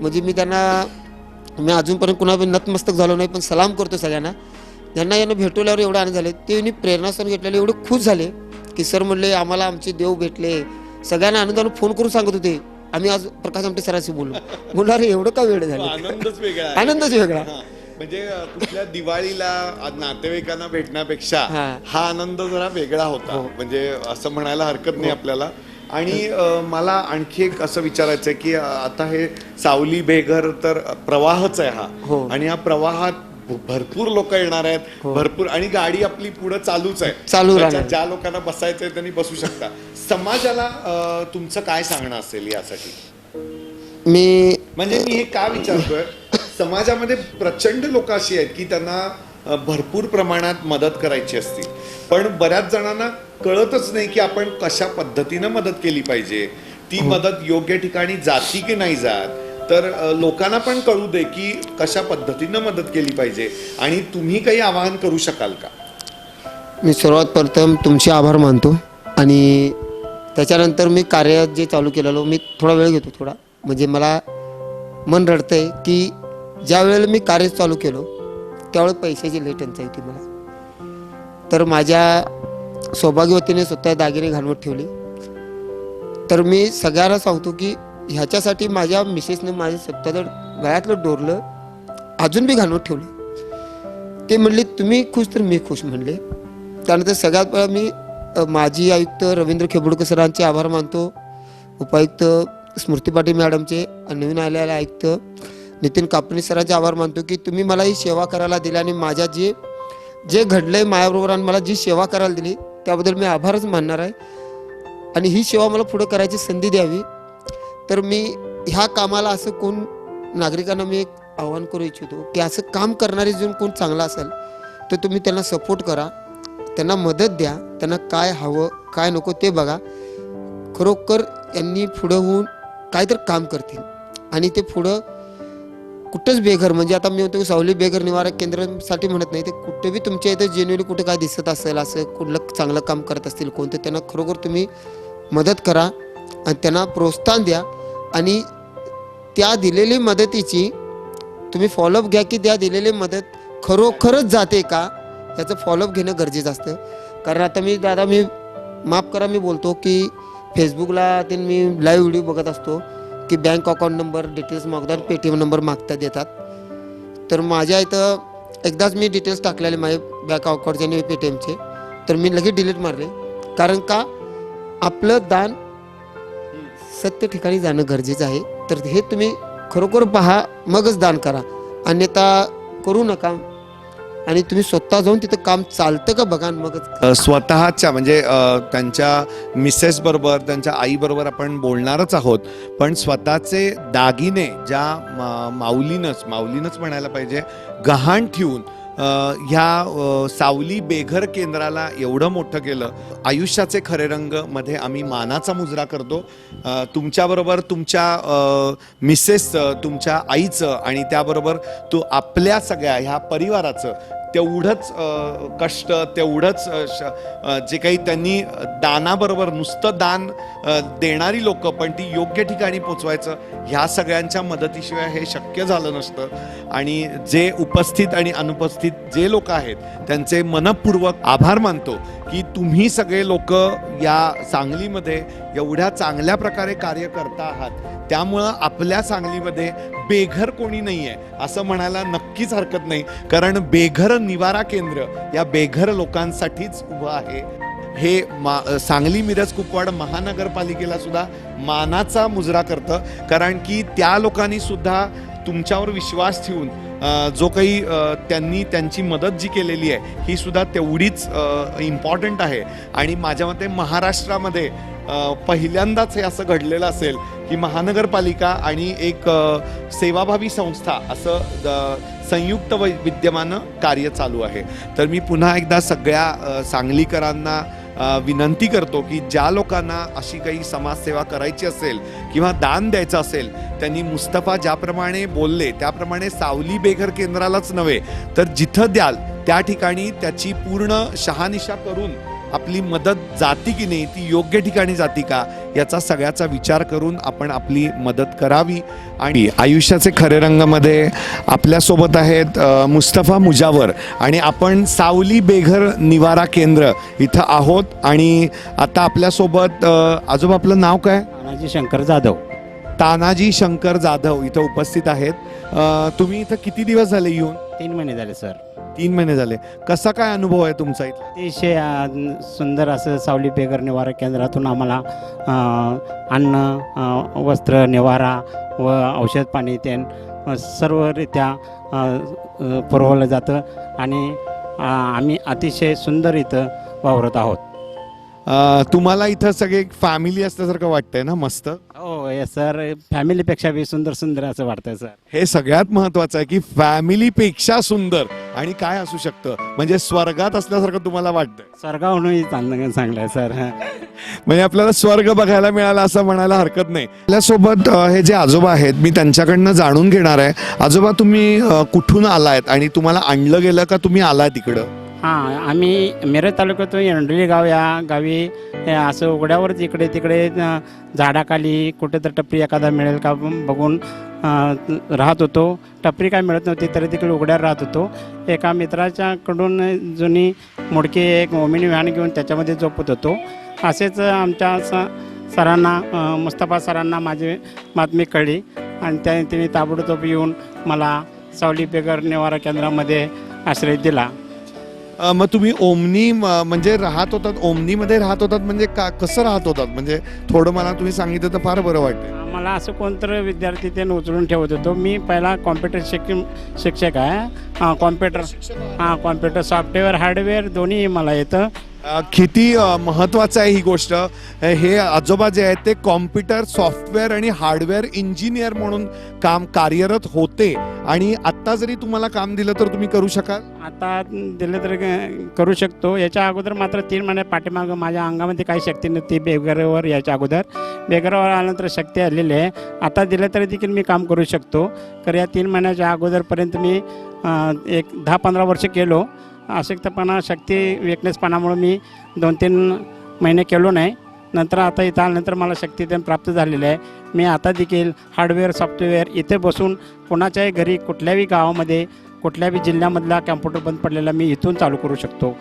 म्हणजे मी अजूनपर्यंत कुणाला नतमस्तक झालो नाही, पण सलाम करतो सगळ्यांना. यांना भेटवल्यावर एवढा आनंद झाले. ते प्रेरणास्थान घेतलेले एवढे खुश झाले की सर म्हणले आम्हाला आमचे देव भेटले. सगळ्यांना आनंदाने फोन करून सांगत होते आम्ही आज प्रकाश आमटे सरांशी बोललो. अरे एवढं का वेळ झालं, आनंदच वेगळा आहे. आनंदच वेगळा. म्हणजे कुठल्या दिवाळीला नातेवाईकांना भेटण्यापेक्षा हा. हा आनंद जरा वेगळा होता. म्हणजे असं म्हणायला हरकत नाही आपल्याला. आणि मला आणखी एक असं विचारायचं आहे की आता हे सावली बेघर तर प्रवाहच आहे हा, आणि या प्रवाहात भरपूर लोक येणार आहेत, भरपूर, आणि गाडी आपली पुढे चालूच आहे. चालू राहणार. त्याच्यात ज्या लोकांना बसायचंय त्यांनी बसू शकता. समाजाला तुमचं काय सांगणं असेल यासाठी? म्हणजे मी हे का विचारतोय, समाजामध्ये प्रचंड लोक अशी आहेत की त्यांना भरपूर प्रमाणात मदत करायची असते, पण बऱ्याच जणांना कळतच नाही की आपण कशा पद्धतीनं मदत केली पाहिजे. ती मदत योग्य ठिकाणी जाती की नाही जात, तर लोकांना पण कळू दे की कशा पद्धतीनं मदत केली पाहिजे. आणि तुम्ही काही आवाहन करू शकाल का? मी सर्वात प्रथम तुमचे आभार मानतो, आणि त्याच्यानंतर मी कार्य जे चालू केलेलो, मी थोडा वेळ घेतो थोडा, म्हणजे मला मन रडतंय की ज्या वेळेला मी कार्य चालू केलो त्यावेळेला पैशाची लई टंचाई होती मला. तर माझ्या सौभाग्यवतीने स्वतः दागिने घालवत ठेवले. तर मी सगळ्यांना सांगतो की ह्याच्यासाठी माझ्या मिसेसने माझ्या स्वतःचं गळ्यातलं डोरलं अजून बी घालवत ठेवलं. ते म्हणले तुम्ही खुश तर मी खुश म्हणले. त्यानंतर सगळ्यात पहिला मी माजी आयुक्त रवींद्र खेबुडकर सरांचे आभार मानतो, उपायुक्त स्मृती पाटील मॅडमचे, नवीन आलेले आयुक्त नितीन कापणी सरांचे आभार मानतो की तुम्ही मला ही सेवा करायला दिली, आणि माझ्या जे घडलंय माझ्याबरोबर आणि मला जी सेवा करायला दिली त्याबद्दल मी आभारच मानणार आहे. आणि ही सेवा मला पुढे करायची संधी द्यावी. तर मी ह्या कामाला असं कोण नागरिकांना मी एक आव्हान करू इच्छितो की असं काम करणारे जर कोण चांगला असेल तर तुम्ही त्यांना सपोर्ट करा, त्यांना मदत द्या, त्यांना काय हवं काय नको ते बघा. खरोखर यांनी पुढं होऊन काहीतरी काम करतील, आणि ते पुढं कुठंच बेघर, म्हणजे आता मी म्हणतो सावली बेघर निवारक केंद्रासाठी म्हणत नाही, ते कुठे बी तुमच्या इथं जेन्युअली कुठे काय दिसत असेल असं कुठलं चांगलं काम करत असतील कोणतं, त्यांना खरोखर तुम्ही मदत करा आणि त्यांना प्रोत्साहन द्या. आणि त्या दिलेली मदतीची तुम्ही फॉलोअप घ्या की त्या दिलेली मदत खरोखरच जाते का, याचं फॉलोअप घेणं गरजेचं असतं. कारण आता मी माफ करा मी बोलतो की फेसबुकला ते मी लाईव्ह व्हिडिओ बघत असतो की बँक अकाउंट नंबर डिटेल्स मागतात, पेटीएम नंबर मागतात देतात. तर माझ्या इथं एकदाच मी डिटेल्स टाकलेले माझे बँक अकाउंटचे आणि पेटीएमचे, तर मी लगेच डिलीट मारले. कारण का आपलं दान सत्य ठिकाणी जाणं गरजेचं आहे. तर हे तुम्ही खरोखर पहा मगच दान करा, अन्यथा करू नका. आणि तुम्ही स्वतः जाऊन तिथं काम चालतं का बघा मगच. स्वतःच्या म्हणजे त्यांच्या मिसेस बरोबर त्यांच्या आईबरोबर आपण बोलणारच आहोत, पण स्वतःचे दागिने ज्या माऊलीनंच म्हणायला पाहिजे गहाण ठेवून ह्या सावली बेघर केंद्राला एवढं मोठं केलं. आयुष्याचे खरे रंग मध्ये आम्ही मानाचा मुजरा करतो. तुमच्याबरोबर तुमच्या मिसेसचं, तुमच्या आईचं आणि त्याबरोबर आपल्या सगळ्या ह्या परिवाराचं तेवढंच कष्ट, तेवढंच जे काही त्यांनी दानाबरोबर नुसतं दान देणारी लोक पण ती योग्य ठिकाणी पोचवायचं, ह्या सगळ्यांच्या मदतीशिवाय हे शक्य झालं नसतं. आणि जे उपस्थित आणि अनुपस्थित जे लोक आहेत त्यांचे मनपूर्वक आभार मानतो की तुम्ही सगळे लोक या सांगलीमध्ये एवढ्या चांगल्या प्रकारे कार्य करता आहात. त्यामुळं आपल्या सांगलीमध्ये बेघर कोणी नाही आहे असं म्हणायला नक्कीच हरकत नाही, कारण बेघर निवारा केंद्र या बेघर लोकांसाठीच उभं आहे. हे सांगली मिरज कुपवाड महानगरपालिकेला सुद्धा मानाचा मुजरा करतं, कारण की त्या लोकांनी सुद्धा तुमच्यावर विश्वास ठेवून जो काही त्यांनी त्यांची मदत जी केलेली आहे ही सुद्धा तेवढीच इम्पॉर्टंट आहे. आणि माझ्या मते महाराष्ट्रामध्ये पहिल्यांदाच हे असं घडलेलं असेल की महानगरपालिका आणि एक सेवाभावी संस्था असं संयुक्त विद्यमानं कार्य चालू आहे. तर मी पुन्हा एकदा सगळ्या सांगलीकरांना विनंती करतो की ज्या लोकांना अशी काही समाजसेवा करायची असेल किंवा दान द्यायचं असेल त्यांनी मुस्तफा ज्याप्रमाणे बोलले त्याप्रमाणे सावली बेघर केंद्रालाच नव्हे तर जिथं द्याल त्या ठिकाणी त्याची पूर्ण शहानिशा करून आपली मदत जाती की नाही, ती योग्य ठिकाणी जाती का, याचा सगळ्याचा विचार करून आपण आपली मदत करावी. आणि आयुष्याचे खरे रंगमध्ये आपल्यासोबत आहेत मुस्तफा मुजावर आणि आपण सावली बेघर निवारा केंद्र इथं आहोत. आणि आता आपल्यासोबत आजोबा आपलं नाव काय? तानाजी शंकर जाधव. तानाजी शंकर जाधव इथं उपस्थित आहेत. तुम्ही इथं किती दिवस झाले येऊन? 3 महिने झाले सर. 3 महिने झाले. कसा काय अनुभव आहे तुमचा इथला? अतिशय सुंदर असं सावली बेघर निवारा केंद्रातून आम्हाला अन्न, वस्त्र, निवारा व औषध पाणी ते सर्वरित्या पुरवलं जातं आणि आम्ही अतिशय सुंदर इथं वावरत आहोत. तुम्हाला इथं सगळे फॅमिली असल्यासारखं वाटतंय ना? मस्त. हो सर, फॅमिलीपेक्षा बी सुंदर सुंदर असं वाटतंय सर. हे सगळ्यात महत्वाचं आहे की फॅमिलीपेक्षा सुंदर आणि काय असू शकतं, म्हणजे स्वर्गात असल्यासारखं तुम्हाला वाटतंय. स्वर्गाहूनही चांगलं आहे सर. म्हणजे आपल्याला स्वर्ग बघायला मिळाला असं म्हणायला हरकत नाही. आपल्यासोबत हे जे आजोबा आहेत मी त्यांच्याकडनं जाणून घेणार आहे. आजोबा तुम्ही कुठून आलायत आणि तुम्हाला आणलं गेलं का तुम्ही आलाय तिकडं? हां, आम्ही मिरज तालुक्यातून एंडोली गाव या गावी असं उघड्यावरच इकडे तिकडे झाडाखाली कुठे तर टपरी एखादा मिळेल का बघून राहत होतो. टपरी काय मिळत नव्हती तरी तिकडे उघड्यावर राहत होतो. एका मित्राच्याकडून जुनी मोडकी एक ओमिनी व्हॅन घेऊन त्याच्यामध्ये झोपत होतो. असेच आमच्या सरांना मुस्तफा सरांना माझी बातमी कळली आणि त्यांनी ताबडतोब येऊन मला सावली बेघर निवारा केंद्रामध्ये आश्रय दिला. मग तुम्ही ओमनी म्हणजे राहत होतात, ओमनीमध्ये राहत होतात म्हणजे कसं राहत होतात? म्हणजे थोडं मला तुम्ही सांगितलं तर फार बरं वाटतं. मला असं कोणतरी विद्यार्थी ते उचलून ठेवत होतो. मी पहिला कॉम्प्युटर शिक्षक आहे. कॉम्प्युटर सॉफ्टवेअर हार्डवेअर दोन्ही मला येतं. किती महत्त्वाचं आहे ही गोष्ट. हे आजोबा जे आहेत ते कॉम्प्युटर सॉफ्टवेअर आणि हार्डवेअर इंजिनियर म्हणून कार्यरत होते आणि आत्ता जरी तुम्हाला काम दिलं तर तुम्ही करू शकाल? आता दिलं तर करू शकतो. याच्या अगोदर मात्र 3 महिने पाठीमागं माझ्या अंगामध्ये काही शक्ती नव्हती. बेघरवर याच्या अगोदर बेघरवर आल्यानंतर शक्ती आलेली आहे. आता दिलं तरी देखील मी काम करू शकतो. तर या 3 महिन्याच्या अगोदरपर्यंत मी एक 10-15 वर्ष केलो. अशक्तपणा शक्ती विकनेसपणामुळे मी 2-3 महिने केलो नाही. नंतर आता इथं आल्यानंतर मला शक्ती ते प्राप्त झालेली आहे. मी आता देखील हार्डवेअर सॉफ्टवेअर इथे बसून कोणाच्याही घरी कुठल्याही गावामध्ये कुठल्याही जिल्ह्यामधला कॅम्प्युटर बंद पडलेला मी इथून चालू करू शकतो.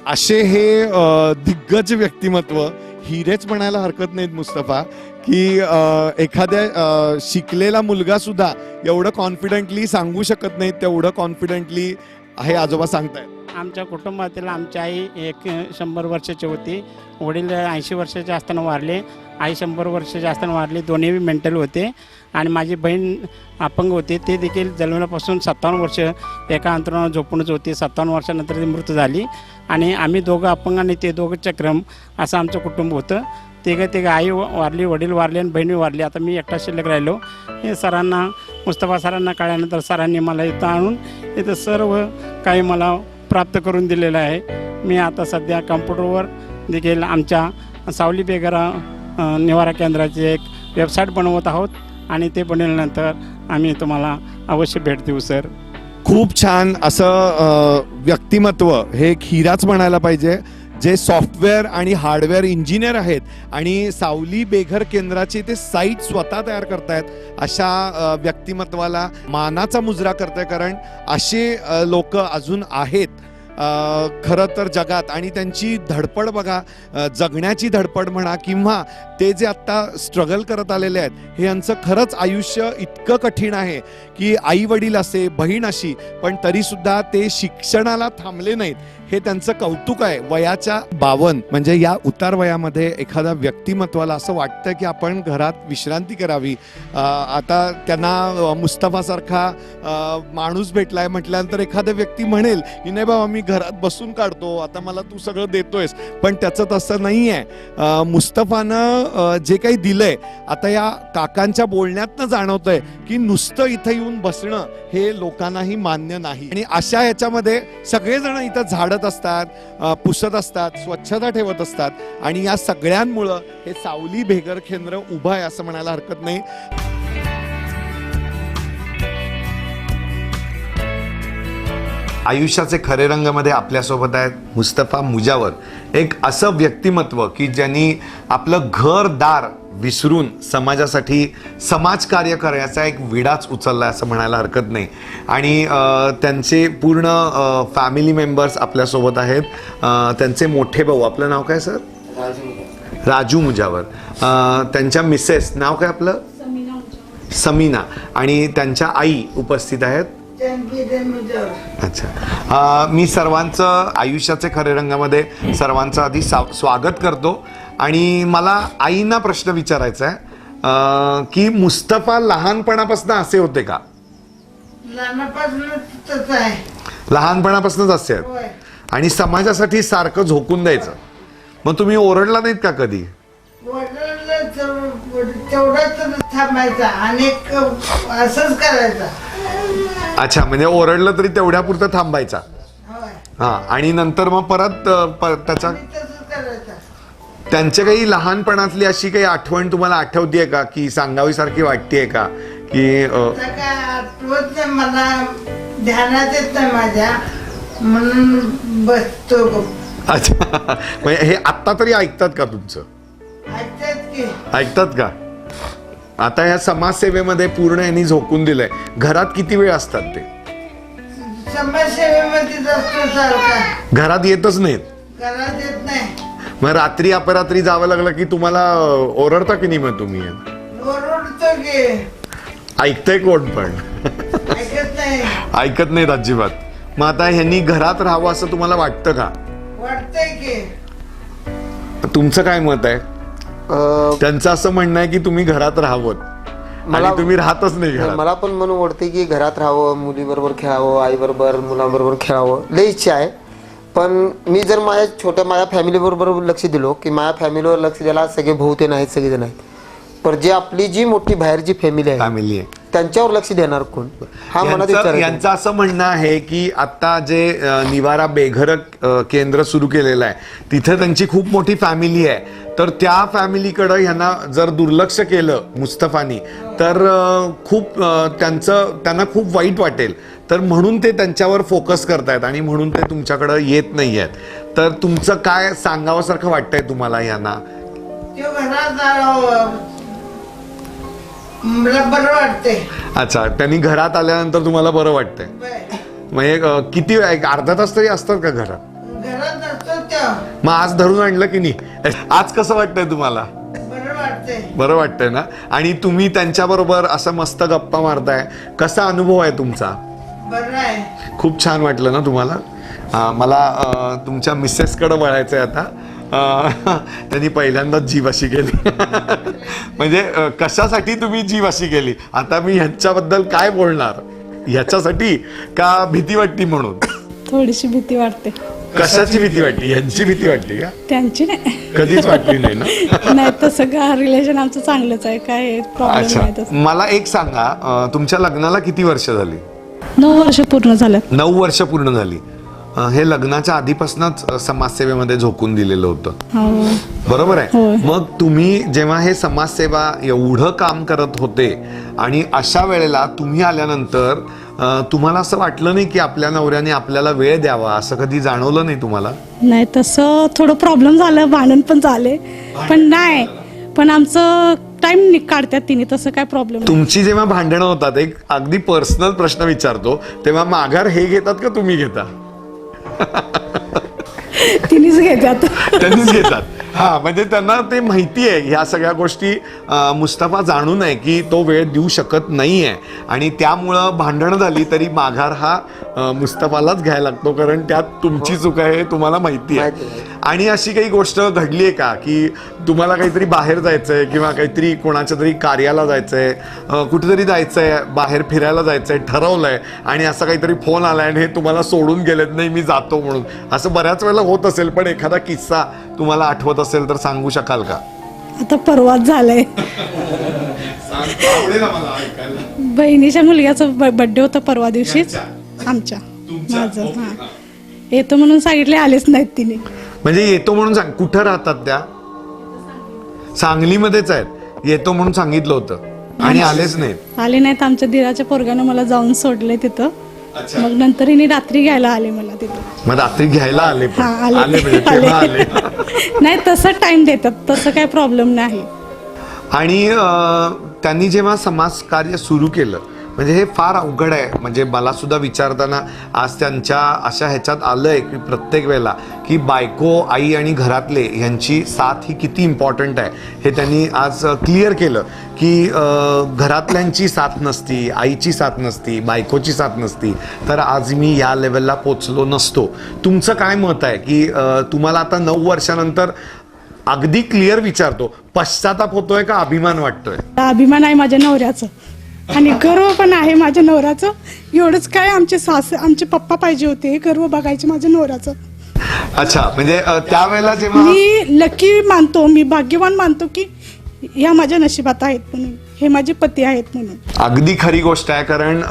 असे हे दिग्गज व्यक्तिमत्व, हिरेच म्हणायला हरकत नाहीत मुस्तफा, की एखाद्या शिकलेला मुलगा सुद्धा एवढं कॉन्फिडेंटली सांगू शकत नाही तेवढं कॉन्फिडेंटली हे आजोबा सांगतायत. आमच्या कुटुंबातील आमची आई 100 वर्षाची होती. वडील 80 वर्षाचे असताना वारले. आई 100 वर्षाचे असताना वारली. दोन्ही मेंटल होते आणि माझी बहीण अपंग होती. ते देखील जन्मल्यापासून 57 वर्ष एका अंतरावर झोपूनच होती. 57 वर्षानंतर ती मृत्यू झाली आणि आम्ही दोघं अपंग आणि ते दोघं चक्रम असं आमचं कुटुंब होतं. तिघं आई वारली, वडील वारले आणि बहिणी वारली. आता मी एकटा शिल्लक राहिलो. हे सरांना मुस्तफा सरांना कळल्यानंतर सरांनी मला इथं आणून इथं सर्व काही मला प्राप्त करून दिलेलं आहे. मी आता सध्या कम्प्युटरवर देखील आमच्या सावली बेघर निवारा केंद्राची एक वेबसाईट बनवत आहोत आणि ते बनवल्यानंतर आम्ही तुम्हाला अवश्य भेट देऊ सर. खूप छान असं व्यक्तिमत्व, हे एक हिराच म्हणायला पाहिजे, जे सॉफ्टवेअर आणि हार्डवेअर इंजिनियर आहेत आणि सावली बेघर केंद्राची ते साईट स्वतः तयार करतायत. अशा व्यक्तिमत्वाला मानाचा मुजरा करताय, कारण असे लोक अजून आहेत खरं तर जगात. आणि त्यांची धडपड बघा, जगण्याची धडपड म्हणा किंवा ते जे आत्ता स्ट्रगल करत आलेले आहेत, हे यांचं खरंच आयुष्य इतकं कठीण आहे की आई वडील असे, बहीण अशी, पण तरीसुद्धा ते शिक्षणाला थांबले नाहीत. हे त्यांचं कौतुक आहे. वयाच्या 52 म्हणजे या उतार वयामध्ये एखाद्या व्यक्तिमत्वाला असं वाटतं की आपण घरात विश्रांती करावी. आता त्यांना मुस्तफासारखा माणूस भेटलाय म्हटल्यानंतर एखादा व्यक्ती म्हणेल की नाही बाबा मी घरात बसून काढतो, आता मला तू सगळं देतोयस. पण त्याचं तसं नाही आहे. मुस्तफानं जे काही दिलंय आता या काकांच्या बोलण्यातनं जाणवतंय की नुसतं इथं येऊन बसणं हे लोकांनाही मान्य नाही. आणि अशा याच्यामध्ये सगळेजण इथं झाडत असतात, पुसत असतात, स्वच्छता ठेवत असतात आणि या सगळ्यांमुळं हे सावली बेघर केंद्र उभं आहे असं म्हणायला हरकत नाही. आयुष्याचे खरे रंगमध्ये आपल्यासोबत आहेत मुस्तफा मुजावर, एक असं व्यक्तिमत्व की ज्यांनी आपलं घरदार विसरून समाजासाठी समाजकार्य करायचा एक विडाच उचलला असं म्हणायला हरकत नाही. आणि त्यांचे पूर्ण फॅमिली मेंबर्स आपल्यासोबत आहेत. त्यांचे मोठे भाऊ, आपलं नाव काय सर? राजू मुजावर. त्यांच्या मिसेस नाव काय आपलं? समीना. आणि त्यांच्या आई उपस्थित आहेत. अच्छा. मी सर्वांचं आयुष्याचे खरे रंगामध्ये सर्वांचं आधी स्वागत करतो. आणि मला आईंना प्रश्न विचारायचा आहे की मुस्तफा लहानपणापासून असे होते का? लहानपणापासूनच असे आहेत. आणि समाजासाठी सारखं झोकून द्यायचं. मग तुम्ही ओरडला नाहीत का कधी? तेवढाच थांबायचा आणि असंच करायचा. अच्छा, म्हणजे ओरडलं तरी तेवढ्या पुरतं थांबायचा. हा. आणि नंतर मग परत त्याचा त्यांच्या काही लहानपणातली अशी काही आठवण तुम्हाला आठवतीये का की सांगावी सारखी वाटतेय का? की आठवत नाही मला, ध्यानात येत नाही माझ्या, म्हणून बसतो. अच्छा, म्हणजे हे आत्ता तरी ऐकतात का तुमचं? ऐकतात का? आता ह्या समाजसेवेमध्ये पूर्ण यांनी झोकून दिलंय. घरात किती वेळ असतात ते? समाजसेवेमध्ये असतो सारखा. घरात येतच नाहीत? घरात येत नाही. मग रात्री अपरात्री जावं लागलं की तुम्हाला ओरडता की नाही? मग तुम्ही ओरडतो की. ऐकतंय कोण? पण ऐकत नाही. ऐकत नाहीत अजिबात. मग आता ह्यांनी घरात राहावं असं तुम्हाला वाटतं का? वाटतंय की. तुमचं काय मत आहे? त्यांचं असं म्हणणं आहे की तुम्ही घरात राहावं आणि तुम्ही राहतच नाही घरात. मला पण म्हणून वाटते की घरात राहावं, मुलीबरोबर खेळावं, आईबरोबर मुलाबरोबर खेळावं, लई इच्छा आहे. पण मी जर माझ्या फॅमिलीबरोबर लक्ष दिलो की माझ्या फॅमिलीवर लक्ष द्यायला सगळे भाऊ ते नाहीत, सगळेजण आहेत. पण जे आपली जी मोठी बाहेरची फॅमिली आहे त्यांच्यावर लक्ष देणार कोण? हा मनात विचार आहे. यांचं असं म्हणणं आहे की आता जे निवारा बेघर केंद्र सुरू केलेलं आहे तिथे त्यांची खूप मोठी फॅमिली आहे. तर त्या फॅमिलीकडे ह्यांना जर दुर्लक्ष केलं मुस्तफानी तर खूप त्यांना खूप वाईट वाटेल. तर म्हणून ते त्यांच्यावर फोकस करतायत आणि म्हणून ते तुमच्याकडे येत नाही आहेत. तर तुमचं काय सांगावंसारखं वाटतंय तुम्हाला यांना? मला बरं वाटतंय. अच्छा, त्यांनी घरात आल्यानंतर तुम्हाला बरं वाटतंय? म्हणजे किती अर्धा तास तरी असतात का घरात? घरात असतो त्या. मग आज धरून आणलं की नाही? आज कसं वाटतंय तुम्हाला? बरं वाटतंय. बरं वाटतंय ना? आणि तुम्ही त्यांच्याबरोबर असं मस्त गप्पा मारताय, कसा अनुभव आहे तुमचा? बरं आहे. खूप छान वाटलं ना तुम्हाला? मला तुमच्या मिसेसकडे वळायचंय आता. त्यांनी पहिल्यांदाच जीव अशी केली. म्हणजे कशासाठी तुम्ही जीव अशी केली? आता मी ह्यांच्याबद्दल काय बोलणार? ह्याच्यासाठी का भीती वाटती म्हणून? थोडीशी भीती वाटते. कशाची भीती वाटली? यांची भीती वाटली का? त्यांची नाही, कधीच वाटली नाही ना? नाही तसं का रिलेशन आमचं चांगलंच आहे, काय प्रॉब्लेम नाही तसं. मला एक सांगा, तुमच्या लग्नाला किती वर्ष झाली? 9 वर्ष पूर्ण झाल्यात. 9 वर्ष पूर्ण झाली. हे लग्नाच्या आधीपासूनच समाजसेवेमध्ये झोकून दिलेलं होतं, बरोबर आहे? मग तुम्ही जेव्हा हे समाजसेवा एवढं काम करत होते आणि अशा वेळेला तुम्ही आल्यानंतर तुम्हाला असं वाटलं नाही की आपल्या नवऱ्याने आपल्याला वेळ द्यावा, असं कधी जाणवलं नाही तुम्हाला? नाही, तसं थोडं प्रॉब्लेम झालं, भांडण पण झाले, पण नाही, पण आमचं टाइम काढतात तिने, तसं काय प्रॉब्लेम. तुमची जेव्हा भांडणं होतात, एक अगदी पर्सनल प्रश्न विचारतो, तेव्हा माघार हे घेतात का तुम्ही घेता? तिनेच घेतात. त्यांनीच घेतात. हा, म्हणजे त्यांना ते माहिती आहे ह्या सगळ्या गोष्टी. मुस्तफा जाणू नये की तो वेळ देऊ शकत नाहीये आणि त्यामुळं भांडणं झाली तरी माघार हा मुस्तफालाच घ्यायला लागतो, कारण त्यात तुमची चूक आहे हे तुम्हाला माहिती आहे. आणि अशी काही गोष्ट घडली आहे का की तुम्हाला काहीतरी बाहेर जायचंय किंवा काहीतरी कोणाच्या तरी कार्याला जायचंय, कुठेतरी जायचंय, बाहेर फिरायला जायचंय, ठरवलंय आणि असं काहीतरी फोन आलाय आणि हे तुम्हाला सोडून गेलेत, नाही मी जातो म्हणून, असं बऱ्याच वेळेला होत असेल, पण एखादा किस्सा तुम्हाला आठवत असेल तर सांगू शकाल का? आता परवाच झालंय. बहिणीच्या मुलग्याचं बर्थडे होतं परवा दिवशीच आमच्या, माझं. हां, येतो म्हणून सांगितले, आलेच नाहीत तिने. म्हणजे येतो म्हणून सांग, कुठं राहतात त्या? सांगलीमध्येच आहेत. येतो म्हणून सांगितलं होतं आणि आलेच नाहीत. आले नाहीत. आमच्या दिराच्या पोरग्यानं मला जाऊन सोडले तिथं. मग नंतर हिने रात्री घ्यायला आले मला तिथं. मग रात्री घ्यायला आले पण? हां, आले. आले म्हणजे तेव्हा आले. नाही, तसं टाइम देतात, तसं काही प्रॉब्लेम नाही. आणि त्यांनी जेव्हा समाजकार्य सुरू केलं, म्हणजे हे फार अवघड आहे. म्हणजे मला सुद्धा विचारताना आज त्यांच्या अशा ह्याच्यात आलंय की प्रत्येक वेळेला की बायको, आई आणि घरातले ह्यांची साथ ही किती इम्पॉर्टंट आहे हे त्यांनी आज क्लिअर केलं की घरातल्यांची साथ नसती, आईची साथ नसती, बायकोची साथ नसती तर आज मी या लेवलला पोचलो नसतो. तुमचं काय मत आहे की तुम्हाला आता 9 वर्षानंतर अगदी क्लिअर विचारतो, पश्चाताप होतोय का अभिमान वाटतोय? अभिमान आहे माझ्या नवऱ्याचं आणि गर्व पण आहे माझ्या नवऱ्याचं. एवढंच काय, आमचे पप्पा पाहिजे होते, हे गर्व बघायचे माझ्या नवऱ्याचं. अच्छा, म्हणजे त्यावेळेला जेव्हा मी लकी मानतो, मी भाग्यवान मानतो की ह्या माझ्या नशिबात आहेत म्हणून, हे माझे पती आहेत म्हणून. अगदी खरी गोष्ट आहे, कारण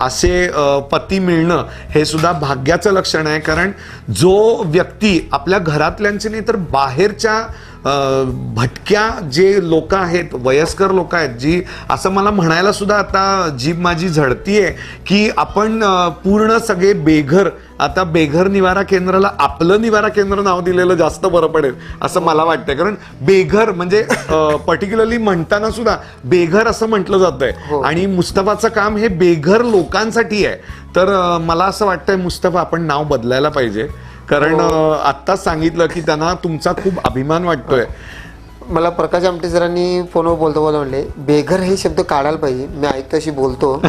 असे पती मिळणं हे सुद्धा भाग्याचं लक्षण आहे. कारण जो व्यक्ती आपल्या घरातल्यांचे नाही तर बाहेरच्या भटक्या जे लोक आहेत, वयस्कर लोक आहेत, जी असं मला म्हणायला सुद्धा आता जीभ माझी झडतीये की आपण पूर्ण सगळे बेघर, आता बेघर निवारा केंद्राला आपलं निवारा केंद्र नाव दिलेलं जास्त बरं पडेल असं मला वाटतंय. कारण बेघर म्हणजे पर्टिक्युलरली म्हणताना सुद्धा बेघर असं म्हटलं जातंय आणि मुस्तफाचं काम हे बेघर लोकांसाठी आहे. तर मला असं वाटतंय मुस्तफा आपण नाव बदलायला पाहिजे, कारण आत्ताच सांगितलं की त्यांना तुमचा खूप अभिमान वाटतोय. मला प्रकाश आमटे सरांनी फोनवर बोलतो म्हणले बेघर हे शब्द काढायला पाहिजे. मी ऐकतो अशी बोलतो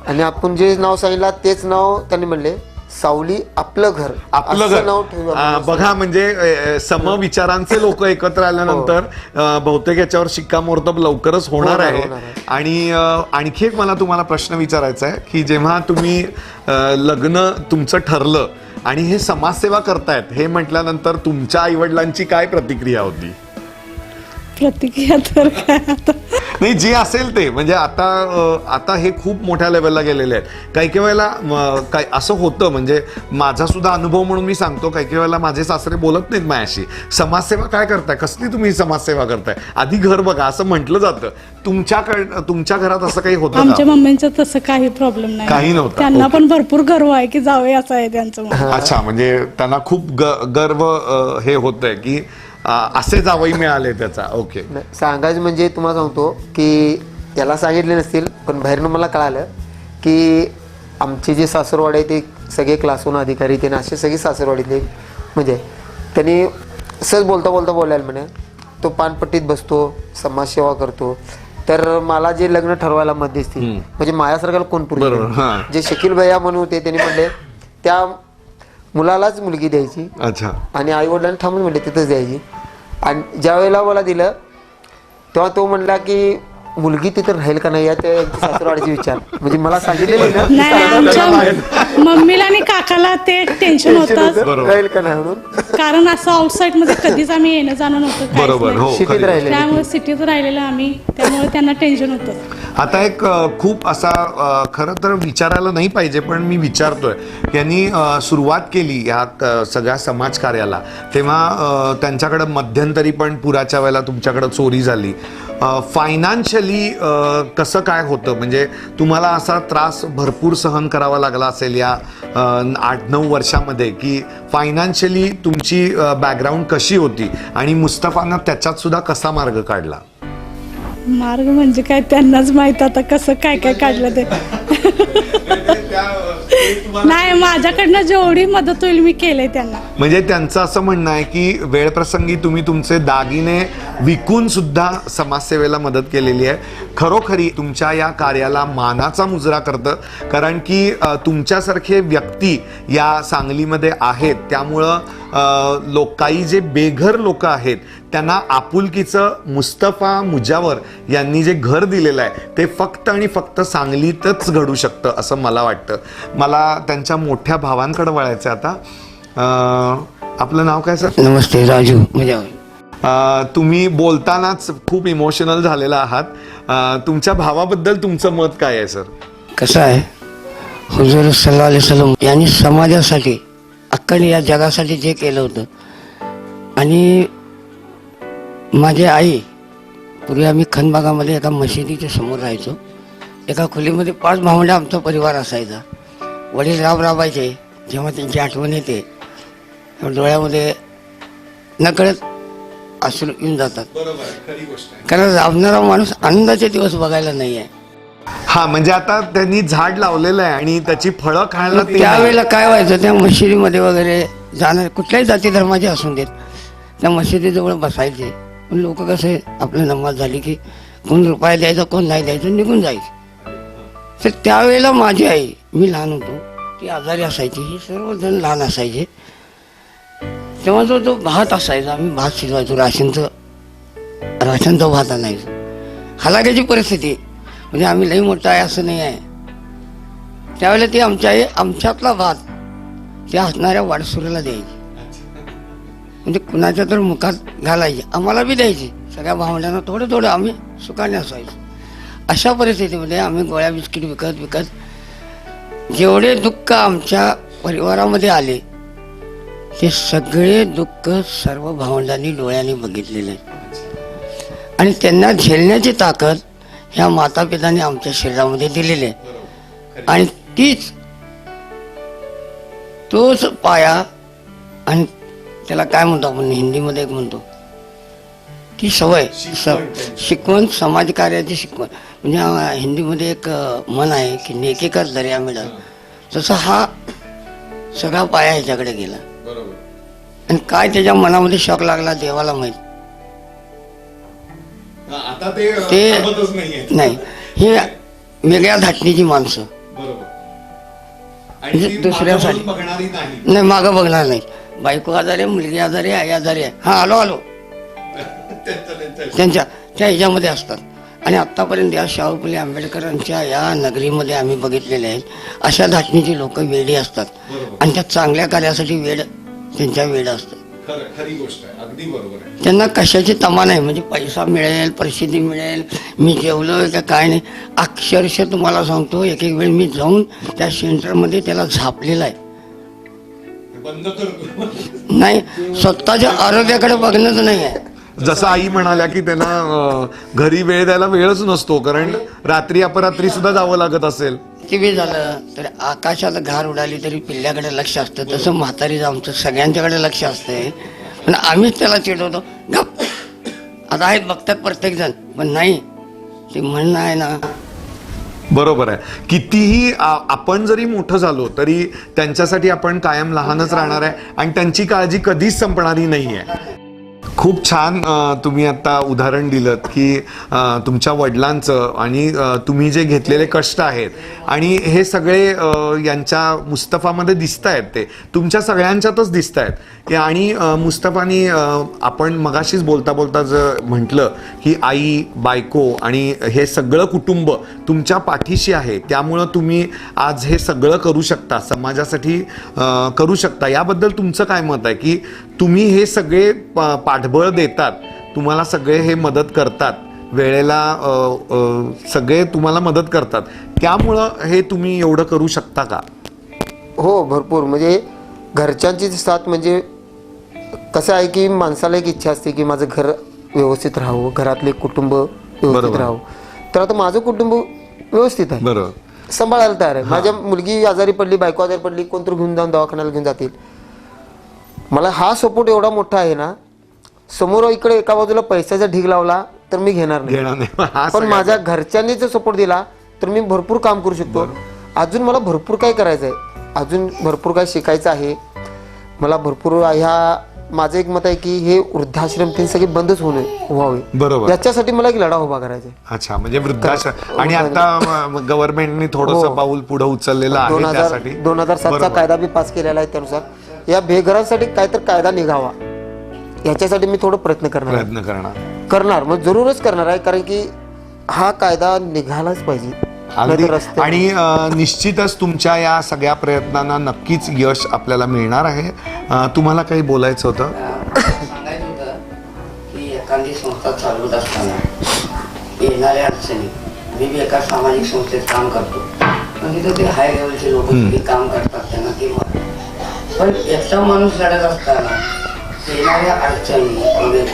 आणि आपण जे नाव सांगितलं तेच नाव त्यांनी म्हणले, सावली आपलं घर, आपलं घर. नाव ठेवा. बघा, म्हणजे समविचारांचे लोक एकत्र आल्यानंतर बहुतेक याच्यावर शिक्कामोर्तब लवकरच होणार आहे. आणि आणखी एक मला तुम्हाला प्रश्न विचारायचा आहे की जेव्हा तुम्ही लग्न तुमचं ठरलं आणि हे समाजसेवा करतायत हे म्हटल्यानंतर तुमच्या आईवडिलांची काय प्रतिक्रिया होती? प्रतिक्रिया तर काय आता नाही, जे असेल ते, म्हणजे आता हे खूप मोठ्या लेवलला गेलेले आहेत. काही काही वेळेला काय असं होतं, म्हणजे माझा सुद्धा अनुभव म्हणून मी सांगतो, काही काही वेळेला माझे सासरे बोलत नाहीत माझ्याशी, समाजसेवा काय करताय, कसली तुम्ही समाजसेवा करताय, आधी घर बघा असं म्हटलं जातं. तुमच्या घरात असं काही होतं? आमच्या मम्मींचं तसं काही प्रॉब्लेम नाही, काही नव्हतं. त्यांना पण भरपूर गर्व आहे की जावे असं आहे त्यांचं. अच्छा, म्हणजे त्यांना खूप गर्व हे होतंय की असे जावई मिळाले त्याचा. ओके. सांगायचं म्हणजे तुम्हाला सांगतो की त्याला सांगितले नसतील पण बाहेरनं मला कळालं की आमचे जे सासरवाडी आहे ते सगळे क्लास 1 अधिकारी ते असे सगळे सासरवाडीतले, म्हणजे त्यांनी सहज बोलता बोलायला म्हणे तो पानपट्टीत बसतो, समाजसेवा करतो. तर मला जे लग्न ठरवायला मध्यस्थी म्हणजे माझ्यासारख्याला कोण पूर्ण जे शकील भैया म्हणून होते त्यांनी म्हणले त्या मुलालाच मुलगी द्यायची. अच्छा. आणि आई वडिलांनी थांबून म्हणले तिथंच द्यायची. आणि ज्या वेळेला मला दिलं तेव्हा तो म्हणला की मुलगी तिथं राहील का नाही या त्या सासरवाडीचे विचार, म्हणजे मला सांगितलेलं नाही, आमच्या मम्मीला आणि काकाला ते टेन्शन होतं राहील का नाही म्हणून, कारण असं आउटसाईड मध्ये कधीच आम्ही येणं जाणं नव्हतं, बरोबर. हो, सिटीत राहिले. त्यामुळे सिटीत राहिलेलं आम्ही, त्यामुळे त्यांना टेन्शन होतं. आता एक खूप असा खरं तर विचारायला नाही पाहिजे पण मी विचारतोय, यांनी सुरुवात केली ह्या सगळ्या समाजकार्याला तेव्हा त्यांच्याकडं मध्यंतरी पण पुराच्या वेळेला तुमच्याकडं चोरी झाली. फायनान्शियली कसं काय होतं, म्हणजे तुम्हाला असा त्रास भरपूर सहन करावा लागला असेल या 8-9 वर्षामध्ये, की फायनान्शियली तुमची बॅकग्राऊंड कशी होती आणि मुस्तफानं त्याच्यात सुद्धा कसा मार्ग काढला? मार्ग म्हणजे काय त्यांनाच माहित आता कसं काय काय काढलं ते. नाही, माझ्याकडनं जेवढी मदत होईल मी केले त्यांना. म्हणजे त्यांचं असं म्हणणं आहे की वेळप्रसंगी तुम्ही तुमचे दागिने विकून सुद्धा समाजसेवेला मदत केलेली आहे. खरोखरी तुमच्या या कार्याला मानाचा मुजरा करतं, कारण की तुमच्यासारखे व्यक्ती या सांगलीमध्ये आहेत. त्यामुळं काही जे बेघर लोक आहेत त्यांना आपुलकीचं मुस्तफा मुजावर यांनी जे घर दिलेलं आहे ते फक्त आणि फक्त सांगलीतच घडू शकतं असं मला वाटतं. मला त्यांच्या मोठ्या भावांकडे वळायचं आता. आपलं नाव काय सर? नमस्ते, राजू मुजावर. तुम्ही बोलतानाच खूप इमोशनल झालेला आहात. तुमच्या भावाबद्दल तुमचं मत काय आहे सर? कसं आहे, हुजूर सल्लल्लाहु अलैहि वसल्लम यांनी समाजासाठी अख्खा या जगासाठी जे केलं होतं. आणि माझी आई, पूर्वी आम्ही खनबागामध्ये एका मशिदीच्या समोर राहायचो. एका खोलीमध्ये 5 भावंडे आमचा परिवार असायचा. वडील राबायचे. जेव्हा त्यांची आठवण येते डोळ्यामध्ये नकळत अश्रू येऊन जातात. कारण राबणारा माणूस आनंदाचे दिवस बघायला नाही आहे. हा, म्हणजे आता त्यांनी झाड लावलेलं आहे आणि त्याची फळं खायला ते त्यावेळेला काय व्हायचं, त्या मशिदीमध्ये वगैरे जाणार, कुठल्याही जाती धर्माचे असून देत, त्या मशिदीजवळ बसायचे. पण लोक कसे, आपली नमाज झाली की कोण रुपया द्यायचा, कोण नाही द्यायचं, निघून जायचं. तर त्यावेळेला माझी आई, मी लहान होतो, ती आजारी असायची. ही सर्वजण लहान असायचे. तेव्हा जो भात असायचा, आम्ही भात शिजवायचो, राशनचा भात आणायचो. हलाख्याची परिस्थिती, म्हणजे आम्ही लई मोठा आहे असं नाही आहे. त्यावेळेला ती आमच्या आई आमच्यातला भात त्या हसणाऱ्या वाडसुऱ्याला द्यायची. म्हणजे कुणाच्या तर मुखात घालायची, आम्हाला बी द्यायची. सगळ्या भावंडांना थोडं थोडं आम्ही सुखाने असायचो. अशा परिस्थितीमध्ये आम्ही गोळ्या बिस्किट विकत विकत जेवढे दुःख आमच्या परिवारामध्ये आले ते सगळे दुःख सर्व भावंडांनी डोळ्यांनी बघितलेले आहे. आणि त्यांना झेलण्याची ताकद ह्या मातापितांनी आमच्या शरीरामध्ये दिलेली आहे. आणि तोच पाया, आणि त्याला काय म्हणतो आपण हिंदीमध्ये एक म्हणतो, ती सवय, शिकवण, समाजकार्याची शिकवण. म्हणजे हिंदीमध्ये एक म्हण आहे की नेकी कर दर्या मिळाल, तसं हा सगळा पाया ह्याच्याकडे गेला. आणि काय त्याच्या मनामध्ये शॉक लागला देवाला माहीत. ते नाही, ही वेगळ्या धाटणीची माणसं, दुसऱ्यासाठी नाही, मागं बघणार नाही. बायको आजारी आहे, मुलगी आजारी आहे, आई आजारी आहे, हा आलो त्यांच्या त्या ह्याच्यामध्ये असतात. आणि आत्तापर्यंत या शाहू फुले आंबेडकरांच्या या नगरीमध्ये आम्ही बघितलेले आहेत अशा धाटणीची लोक वेडी असतात. आणि त्या चांगल्या कार्यासाठी त्यांच्या वेळ असतं. त्यांना कशाची तमा नाही, म्हणजे पैसा मिळेल, प्रसिद्धी मिळेल, मी जेवलोय का काय नाही. अक्षरशः तुम्हाला सांगतो, एक वेळ मी जाऊन त्या सेंटरमध्ये त्याला झापलेला आहे. नाही, स्वतःच्या आरोग्याकडे बघणंच नाही आहे. जसं आई म्हणाल्या की त्यांना घरी वेळ द्यायला वेळच नसतो, कारण रात्री अपरात्री सुद्धा जावं लागत असेल. किती झालं तर आकाशात घार उडाली तरी पिल्ल्याकडे लक्ष असतं, तसं म्हातारीचं आमचं सगळ्यांच्याकडे लक्ष असतंय. पण आम्हीच त्याला चिडवतो, गप आता आहेत बघतात प्रत्येक जण, पण नाही, ते म्हणणं आहे ना. बरोबर आहे. कितीही आपण जरी मोठं झालो तरी त्यांच्यासाठी आपण कायम लहानच राहणार आहे आणि त्यांची काळजी कधीच संपणारी नाही आहे. खूप छान तुम्ही आता उदाहरण दिलं की तुमच्या वडिलांचं आणि तुम्ही जे घेतलेले कष्ट आहेत आणि हे सगळे यांच्या मुस्तफामध्ये दिसत आहेत, ते तुमच्या सगळ्यांच्यातच दिसत आहेत. आणि मुस्तफानी आपण मगाशीच बोलता बोलता जर म्हटलं की आई, बायको आणि हे सगळं कुटुंब तुमच्या पाठीशी आहे, त्यामुळं तुम्ही आज हे सगळं करू शकता, समाजासाठी करू शकता. याबद्दल तुमचं काय मत आहे की तुम्ही हे सगळे पाठबळ देतात, तुम्हाला सगळे हे मदत करतात, वेळेला सगळे तुम्हाला मदत करतात, त्यामुळं हे तुम्ही एवढं करू शकता का? हो, भरपूर. म्हणजे घरच्यांची साथ, म्हणजे कसं आहे की माणसाला एक इच्छा असते की माझं घर व्यवस्थित राहावं, घरातले कुटुंब व्यवस्थित राहावं. तर आता माझं कुटुंब व्यवस्थित आहे, बरोबर, सांभाळायला तयार आहे. माझ्या मुलगी आजारी पडली, बायको आजारी पडली, कोणतरी घेऊन जाऊन दवाखान्याला घेऊन जातील. मला हा सपोर्ट एवढा मोठा आहे ना, समोर इकडे एका बाजूला पैशाचा ढीग लावला तर मी घेणार नाही, पण माझ्या घरच्यांनी जर सपोर्ट दिला तर मी भरपूर काम करू शकतो. अजून मला भरपूर काय करायचं आहे, अजून भरपूर काय शिकायचं आहे मला. भरपूर ह्या माझं एक मत आहे की हे वृद्धाश्रम ते सगळे बंदच व्हावे. बरोबर. याच्यासाठी मला एक लढा उभा करायचा आहे. अच्छा, म्हणजे वृद्धाश्रम. आणि आता गव्हर्नमेंटने थोडंसं पाऊल पुढे उचललेलं आहे त्यासाठी. 2007चा कायदा बी पास केलेला आहे. त्यानुसार या बेघरांसाठी काहीतरी कायदा निघावा याच्यासाठी मी थोडं प्रयत्न करणार मग जरूरच करणार आहे. कारण की हा कायदा निघालाच पाहिजे. अगदी. नाहीतर रस्ते- आणि निश्चितच तुमच्या या सगळ्या प्रयत्नांना नक्कीच यश आपल्याला मिळणार आहे. तुम्हाला काही बोलायचं होतं? सांगायचं होतं की एखादी संस्था चालवत असताना येणाऱ्या अडचणी, मी बी एका सामाजिक संस्थेत काम करतो, पण तिथं ते हाय लेवलचे लोक काम करतात, त्यांना ते पण एकटा माणूस लढत असताना येणाऱ्या अडचणी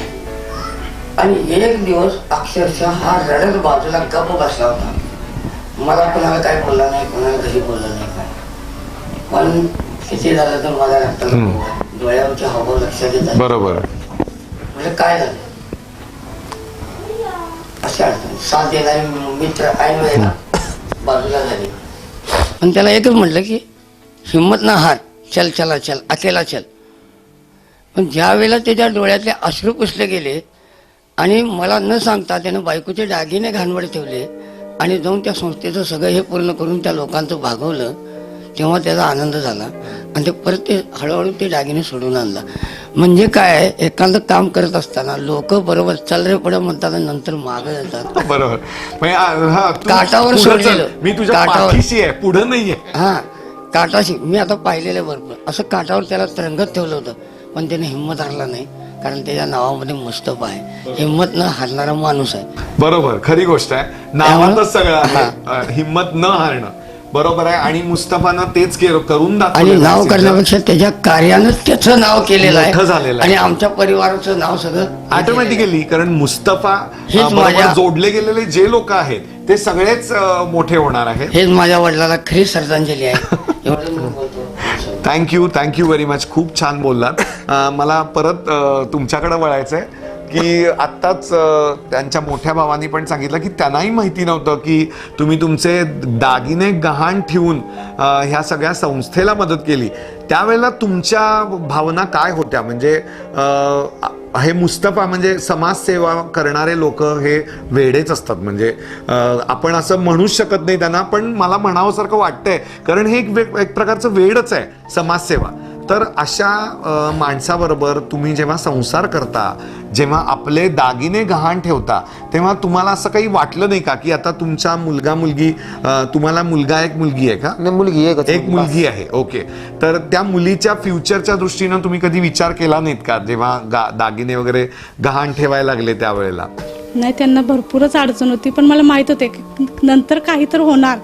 आणि एक दिवस अक्षरशः हा रडत बाजूला गप्प बसला होता. मला कोणाला काय बोलला नाही, कोणाला घरी बोललं नाही काय, पण किती झालं तर माझ्या रक्ताला डोळ्यावरचे हावभाव लक्षात येतात. बरोबर. म्हणजे काय झालं अशा अडचणी साथ देणारे मित्र ऐन वेळेला बाजूला झाले. पण त्याला एकच म्हटलं की हिंमत ना हार, चल चला चल, अकेला चल. पण ज्या वेळेला त्याच्या डोळ्यातले अश्रू पुसले गेले आणि मला न सांगता त्यानं बायकोचे दागिने घाणवड ठेवले आणि जाऊन त्या संस्थेचं सगळं हे पूर्ण करून त्या लोकांचं भागवलं, तेव्हा त्याचा आनंद झाला. आणि ते परत ते हळूहळू ते दागिने सोडून आणला. म्हणजे काय, एखादं काम करत असताना लोक बरोबर चल रे पुढे म्हणतात आणि नंतर मागं येतात. बरोबर. काठावर सोडलेलं. मी तुझ्या पाठीशी आहे, पुढे नाहीये. हा, काटाशी मी आता पाहिलेलं भरपूर असं काठावर त्याला तरंगत ठेवलं होतं, पण त्याने हिंमत हारला नाही. कारण त्याच्या नावामध्ये मुस्तफा आहे, हिंमत न हारणारा माणूस आहे. बरोबर, खरी गोष्ट आहे. नावातच सगळं आहे, हिंमत न हारणं. बरोबर आहे. आणि मुस्तफानं तेच करून आणि नाव करण्यापेक्षा त्याच्या कार्यानं त्याचं नाव केलेलं झालेलं आहे. आणि आमच्या परिवाराचं नाव सगळं ऑटोमॅटिकली, कारण मुस्तफा हेच बरोबर जोडले गेलेले जे लोक आहेत ते सगळेच मोठे होणार आहेत. हेच माझ्या वडिलाला खरी श्रद्धांजली आहे. एवढं मी बोलतो. Thank you very much. खूप छान बोललात. मला परत तुमच्याकडे वळायचं आहे की आत्ताच त्यांच्या मोठ्या भावानी पण सांगितलं की त्यांनाही माहिती नव्हतं की तुम्ही तुमचे दागिने गहाण ठेवून ह्या सगळ्या संस्थेला मदत केली. त्यावेळेला तुमच्या भावना काय होत्या? म्हणजे हे मुस्तफा म्हणजे समाजसेवा करणारे लोक हे वेडेच असतात. म्हणजे आपण असं म्हणूच शकत नाही त्यांना, पण मला म्हणावंसारखं वाटतंय, कारण हे एक प्रकारचं वेडच आहे समाजसेवा. तर अशा माणसाबरोबर तुम्ही जेव्हा संसार करता, जेव्हा आपले दागिने गहाण ठेवता, तेव्हा तुम्हाला असं काही वाटलं नाही का की आता तुमचा मुलगा मुलगी, तुम्हाला मुलगा एक मुलगी आहे का? मुलगी एक मुलगी आहे. ओके. तर त्या मुलीच्या फ्युचरच्या दृष्टीनं तुम्ही कधी विचार केला नाहीत का जेव्हा दागिने वगैरे गहाण ठेवायला लागले त्यावेळेला? नाही, त्यांना भरपूरच अडचण होती, पण मला माहित होते की नंतर काही तर होणार.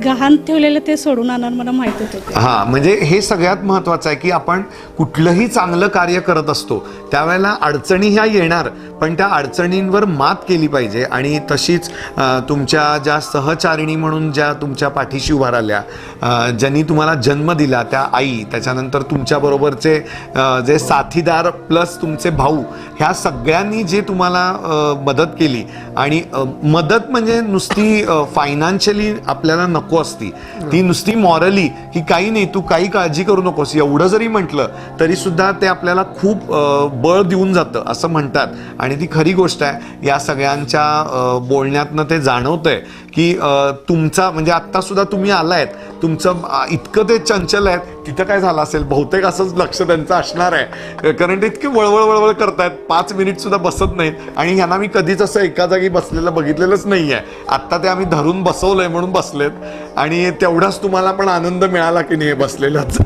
गहाण ठेवलेलं ते सोडून आणणार मला माहित होतं. हा, म्हणजे हे सगळ्यात महत्वाचं आहे की आपण कुठलंही चांगलं कार्य करत असतो त्यावेळेला अडचणी ह्या येणार, पण त्या अडचणींवर मात केली पाहिजे. आणि तशीच तुमच्या ज्या सहचारिणी म्हणून ज्या तुमच्या पाठीशी उभा राहिल्या, ज्यांनी तुम्हाला जन्म दिला, त्या आई, त्याच्यानंतर तुमच्याबरोबरचे जे साथीदार प्लस तुमचे भाऊ, ह्या सगळ्यांनी जे तुम्हाला मदत केली. आणि मदत म्हणजे नुसती फायनान्शियली आपल्याला नको असती, ती नुसती मॉरली की काही नाही, तू काही काळजी करू नकोस, एवढं जरी म्हटलं तरी सुद्धा ते आपल्याला खूप बळ देऊन जातं असं म्हणतात. आणि ती खरी गोष्ट आहे. या सगळ्यांच्या बोलण्यातनं ते जाणवतंय की तुमचा म्हणजे आत्ता सुद्धा तुम्ही आलायत, तुमचं इतकं ते चंचल आहेत, तिथं काय झालं असेल बहुतेक असंच लक्ष त्यांचं असणार आहे. कारण ते इतके वळवळ करतायत, 5 मिनिट सुद्धा बसत नाहीत. आणि ह्यांना मी कधीच असं एका जागी बसलेलं बघितलेलंच नाही आहे. आत्ता ते आम्ही धरून बसवलंय म्हणून बसलेत. आणि तेवढाच तुम्हाला पण आनंद मिळाला की नाही बसलेलाच?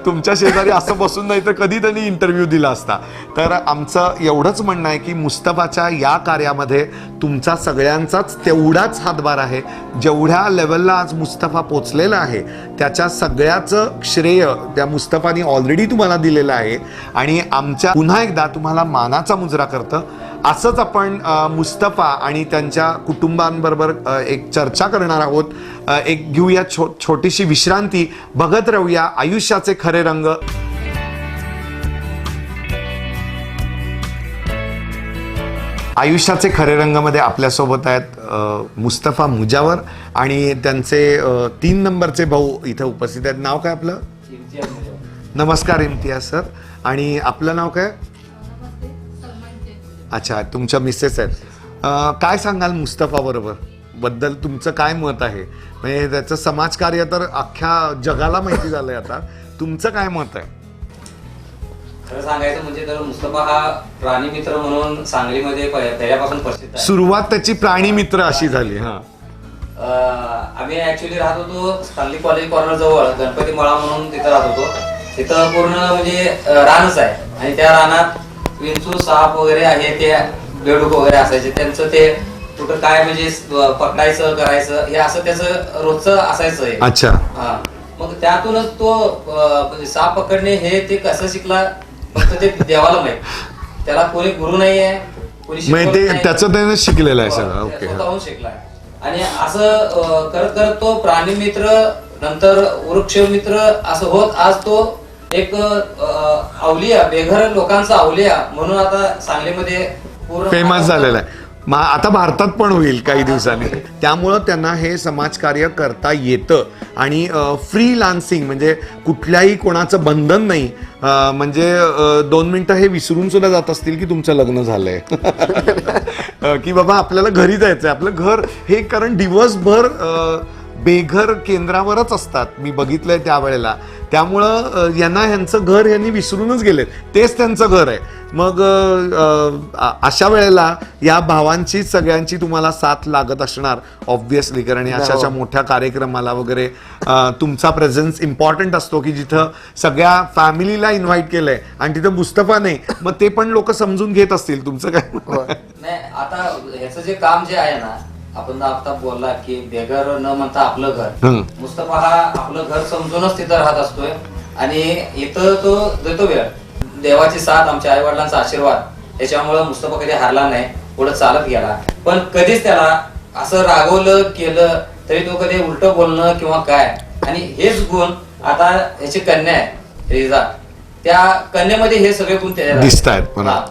तुमच्या शेजारी असं बसून नाही तर कधी त्यांनी इंटरव्ह्यू दिला असता. तर आमचं एवढंच म्हणणं आहे की मुस्तफाच्या या कार्यामध्ये तुमचा सगळ्यांचाच तेवढाच हातभार आहे. जेवढ्या लेवलला आज मुस्तफा पोचलेला आहे त्याच्या सगळ्याचं श्रेय त्या मुस्तफानी ऑलरेडी तुम्हाला दिलेलं आहे. आणि आमच्या पुन्हा एकदा तुम्हाला मानाचा मुजरा करतं. असंच आपण मुस्तफा आणि त्यांच्या कुटुंबांबरोबर एक चर्चा करणार आहोत. एक घेऊया छोटीशी विश्रांती, बघत राहूया आयुष्याचे खरे रंग. आयुष्याचे खरे रंगमध्ये आपल्यासोबत आहेत मुस्तफा मुजावर आणि त्यांचे 3 नंबरचे भाऊ इथं उपस्थित आहेत. नाव काय आपलं? नमस्कार इम्तियाज सर. आणि आपलं नाव काय? अच्छा, तुमच्या मिसेस आहेत. काय सांगाल मुस्तफा बद्दल तुमचं काय मत आहे? म्हणजे त्याचं समाजकार्य तर अख्ख्या जगाला माहिती झालंय आता, तुमचं काय मत आहे? खरं सांगायचं म्हणजे तर मुस्तफा हा प्राणी मित्र म्हणून सांगलीमध्ये पहिल्यापासून प्रसिद्ध आहे. सुरुवात त्याची प्राणी मित्र अशी झाली. हा, आम्ही ऍक्च्युली राहत होतो सांगली कॉलेज कॉर्नर जवळ गणपती मळा म्हणून तिथं राहत होतो. तिथं पूर्ण म्हणजे रानच आहे आणि त्या रानात विंचू साप वगैरे आहे, ते बेडूक वगैरे असायचे. त्यांचं ते कुठं काय म्हणजे पकडायचं करायचं हे असं त्याचं रोजचं असायचं. अच्छा. हा, मग त्यातूनच तो साप पकडणे हे ते कसं शिकला फक्त ते देवाला माहित. त्याला कोणी गुरु नाहीये, कोणी शिकवत ते नाही. त्याचं त्याने शिकलेलं आहे सगळं. ओके. स्वतःहून शिकलाय आणि असं करत करत तो प्राणी मित्र नंतर वृक्ष मित्र असं होत आज तो एक अवलिया, बेघर लोकांचा अवलिया म्हणून आता सांगलीमध्ये पूर्ण फेमस झालेला आहे. आता भारतात पण होईल काही दिवसांनी. त्यामुळं त्यांना हे समाजकार्य करता येतं आणि फ्रीलान्सिंग म्हणजे कुठल्याही कोणाचं बंधन नाही. म्हणजे 2 मिनिटं हे विसरून सुद्धा जात असतील की तुमचं लग्न झालंय की बाबा आपल्याला घरी जायचंय. आपलं घर हे कारण दिवसभर बेघर केंद्रावरच असतात, मी बघितलंय त्यावेळेला. त्यामुळं ह्यांचं घर यांनी विसरूनच गेलेत, तेच त्यांचं घर आहे. मग अशा वेळेला या भावांची सगळ्यांची तुम्हाला साथ लागत असणार ऑब्व्हियसली, कारण अशाच्या मोठ्या कार्यक्रमाला वगैरे तुमचा प्रेझेन्स इम्पॉर्टंट असतो की जिथं सगळ्या फॅमिलीला इन्व्हाइट केलंय आणि तिथं मुस्तफा नाही, मग ते पण लोक समजून घेत असतील. तुमचं काय? नाही, आता ह्याचं जे काम जे आहे ना, आपण आता बोलला की बेघर न म्हणता आपलं घर. मुस्तफा हा आपलं घर समजूनच तिथं राहत असतोय आणि इथं तो देतो वेळ. देवाची साथ, आमच्या आई वडिलांचा आशीर्वाद याच्यामुळे मुस्तफा कधी हारला नाही, पुढे चालत गेला. पण कधीच त्याला असं रागवलं केलं तरी तो कधी उलट बोलणं किंवा काय. आणि हेच गुण आता ह्याची कन्या आहे रिजा, त्या कन्यामध्ये हे सगळे गुण दिसतायत.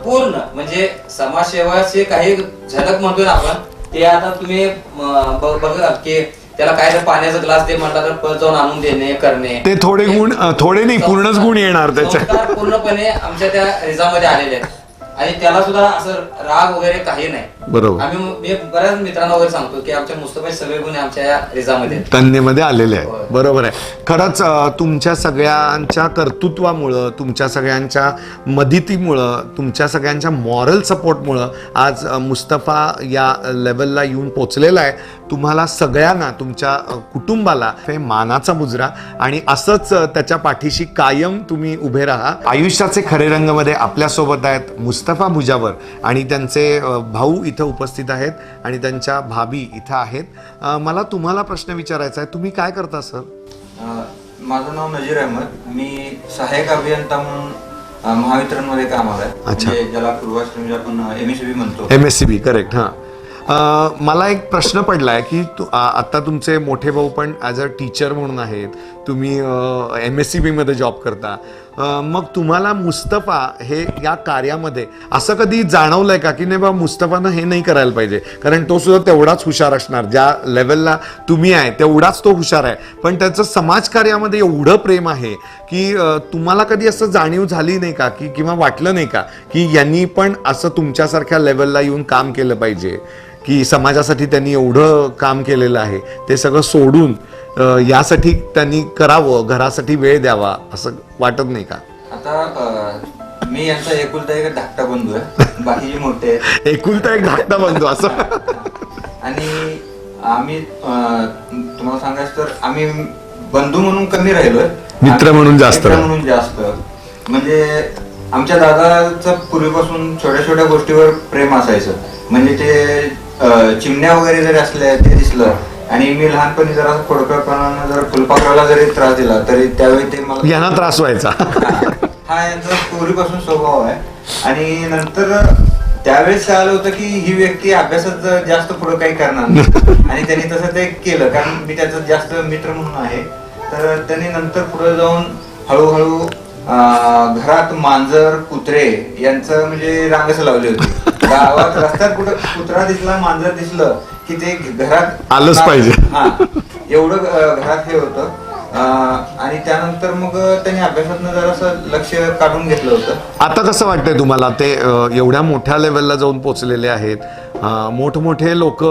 पूर्ण म्हणजे समाजसेवाचे काही झलक म्हणतोय आपण ते आता तुम्ही बघा की त्याला काय तर पाण्याचा ग्लास दे म्हटला तर परत जाऊन आणून देणे करणे. ते थोडे गुण, थोडे नाही पूर्णच गुण येणार त्याच्या. पूर्णपणे आमच्या त्या रिजामध्ये आलेले आहेत आणि त्याला सुद्धा असं राग वगैरे काही नाही. बरोबर. मी बऱ्याच मित्रांना वगैरे सांगतो की आमच्या मुस्तफा सगळे गुण आमच्या या रिजामध्ये कन्येमध्ये आलेले आहेत. बरोबर आहे. खरंच तुमच्या सगळ्यांच्या कर्तृत्वामुळं, तुमच्या सगळ्यांच्या मदतीमुळं, तुमच्या सगळ्यांच्या मॉरल सपोर्टमुळं आज मुस्तफा या लेवलला येऊन पोचलेला आहे. तुम्हाला सगळ्यांना, तुमच्या कुटुंबाला हे मानाचा मुजरा आणि असंच त्याच्या पाठीशी कायम तुम्ही उभे राहा. आयुष्याचे खरे रंगमध्ये आपल्यासोबत आहेत मुस्तफा मुजावर आणि त्यांचे भाऊ इथं उपस्थित आहेत आणि त्यांच्या भाभी इथं आहेत. मला तुम्हाला प्रश्न विचारायचा आहे, तुम्ही काय करता सर? माझं नाव नजीर अहमद. मी सहाय्यक अभियंता म्हणून महावितरणमध्ये कामाला आहे. अच्छा. ज्याला पूर्वाश्रमी आपण MSCB म्हणतो. MSCB, correct. हां, मला एक प्रश्न पडलाय की आता तुमचे मोठे भाऊ पण ॲज अ टीचर म्हणून आहेत, तुम्ही MSCB मध्ये जॉब करता. मग तुम्हाला मुस्तफा हे या कार्यामध्ये असं कधी जाणवलंय का की नाही बा मुस्तफानं हे नाही करायला पाहिजे, कारण तो सुद्धा तेवढाच हुशार असणार, ज्या लेवलला तुम्ही आहे तेवढाच तो हुशार आहे, पण त्याचं समाजकार्यामध्ये एवढं प्रेम आहे की तुम्हाला कधी असं जाणीव झाली नाही का की किंवा वाटलं नाही का की यांनी पण असं तुमच्यासारख्या लेवलला येऊन काम केलं पाहिजे, की समाजासाठी त्यांनी एवढं काम केलेलं आहे ते सगळं सोडून यासाठी त्यांनी करावं, घरासाठी वेळ द्यावा, असं वाटत नाही का? आता मी यांचा एकुलता एक धाकटा बंधू आहे, बाकीचे मोठे आहेत. एकुलता एक धाकटा बंधू असं. आणि आम्ही तुम्हाला सांगायचं तर आम्ही बंधू म्हणून कमी राहिलोय, मित्र म्हणून जास्त. म्हणजे आमच्या दादाचं पूर्वीपासून छोट्या छोट्या गोष्टीवर प्रेम असायचं. म्हणजे ते चिमण्या वगैरे जरी असल्या ते दिसलं आणि मी लहानपणी जरा खोडकरपणानं जर फुलपाखराला जरी त्रास दिला तरी त्यावेळी ते मला यांना त्रास व्हायचा. हा यांचा पूर्वीपासून स्वभाव आहे. आणि नंतर त्यावेळेस कळालं होतं की ही व्यक्ती अभ्यासात जास्त पुढे काही करणार नाही आणि त्यांनी तसं ते केलं, कारण मी त्याचा जास्त मित्र म्हणून आहे. तर त्यांनी नंतर पुढे जाऊन हळूहळू घरात मांजर कुत्रे यांचं म्हणजे रांगच लावली होती. गावात रस्त्यात कुठं कुत्रा दिसला, मांजर दिसलं की ते घरात आलंच पाहिजे. हा, एवढं घरात हे होतं. आणि त्यानंतर मग त्यांनी अभ्यासातनं जरासं लक्ष काढून घेतलं होतं. आता कसं वाटतंय तुम्हाला ते एवढ्या मोठ्या लेवलला जाऊन पोचलेले आहेत, मोठमोठे लोक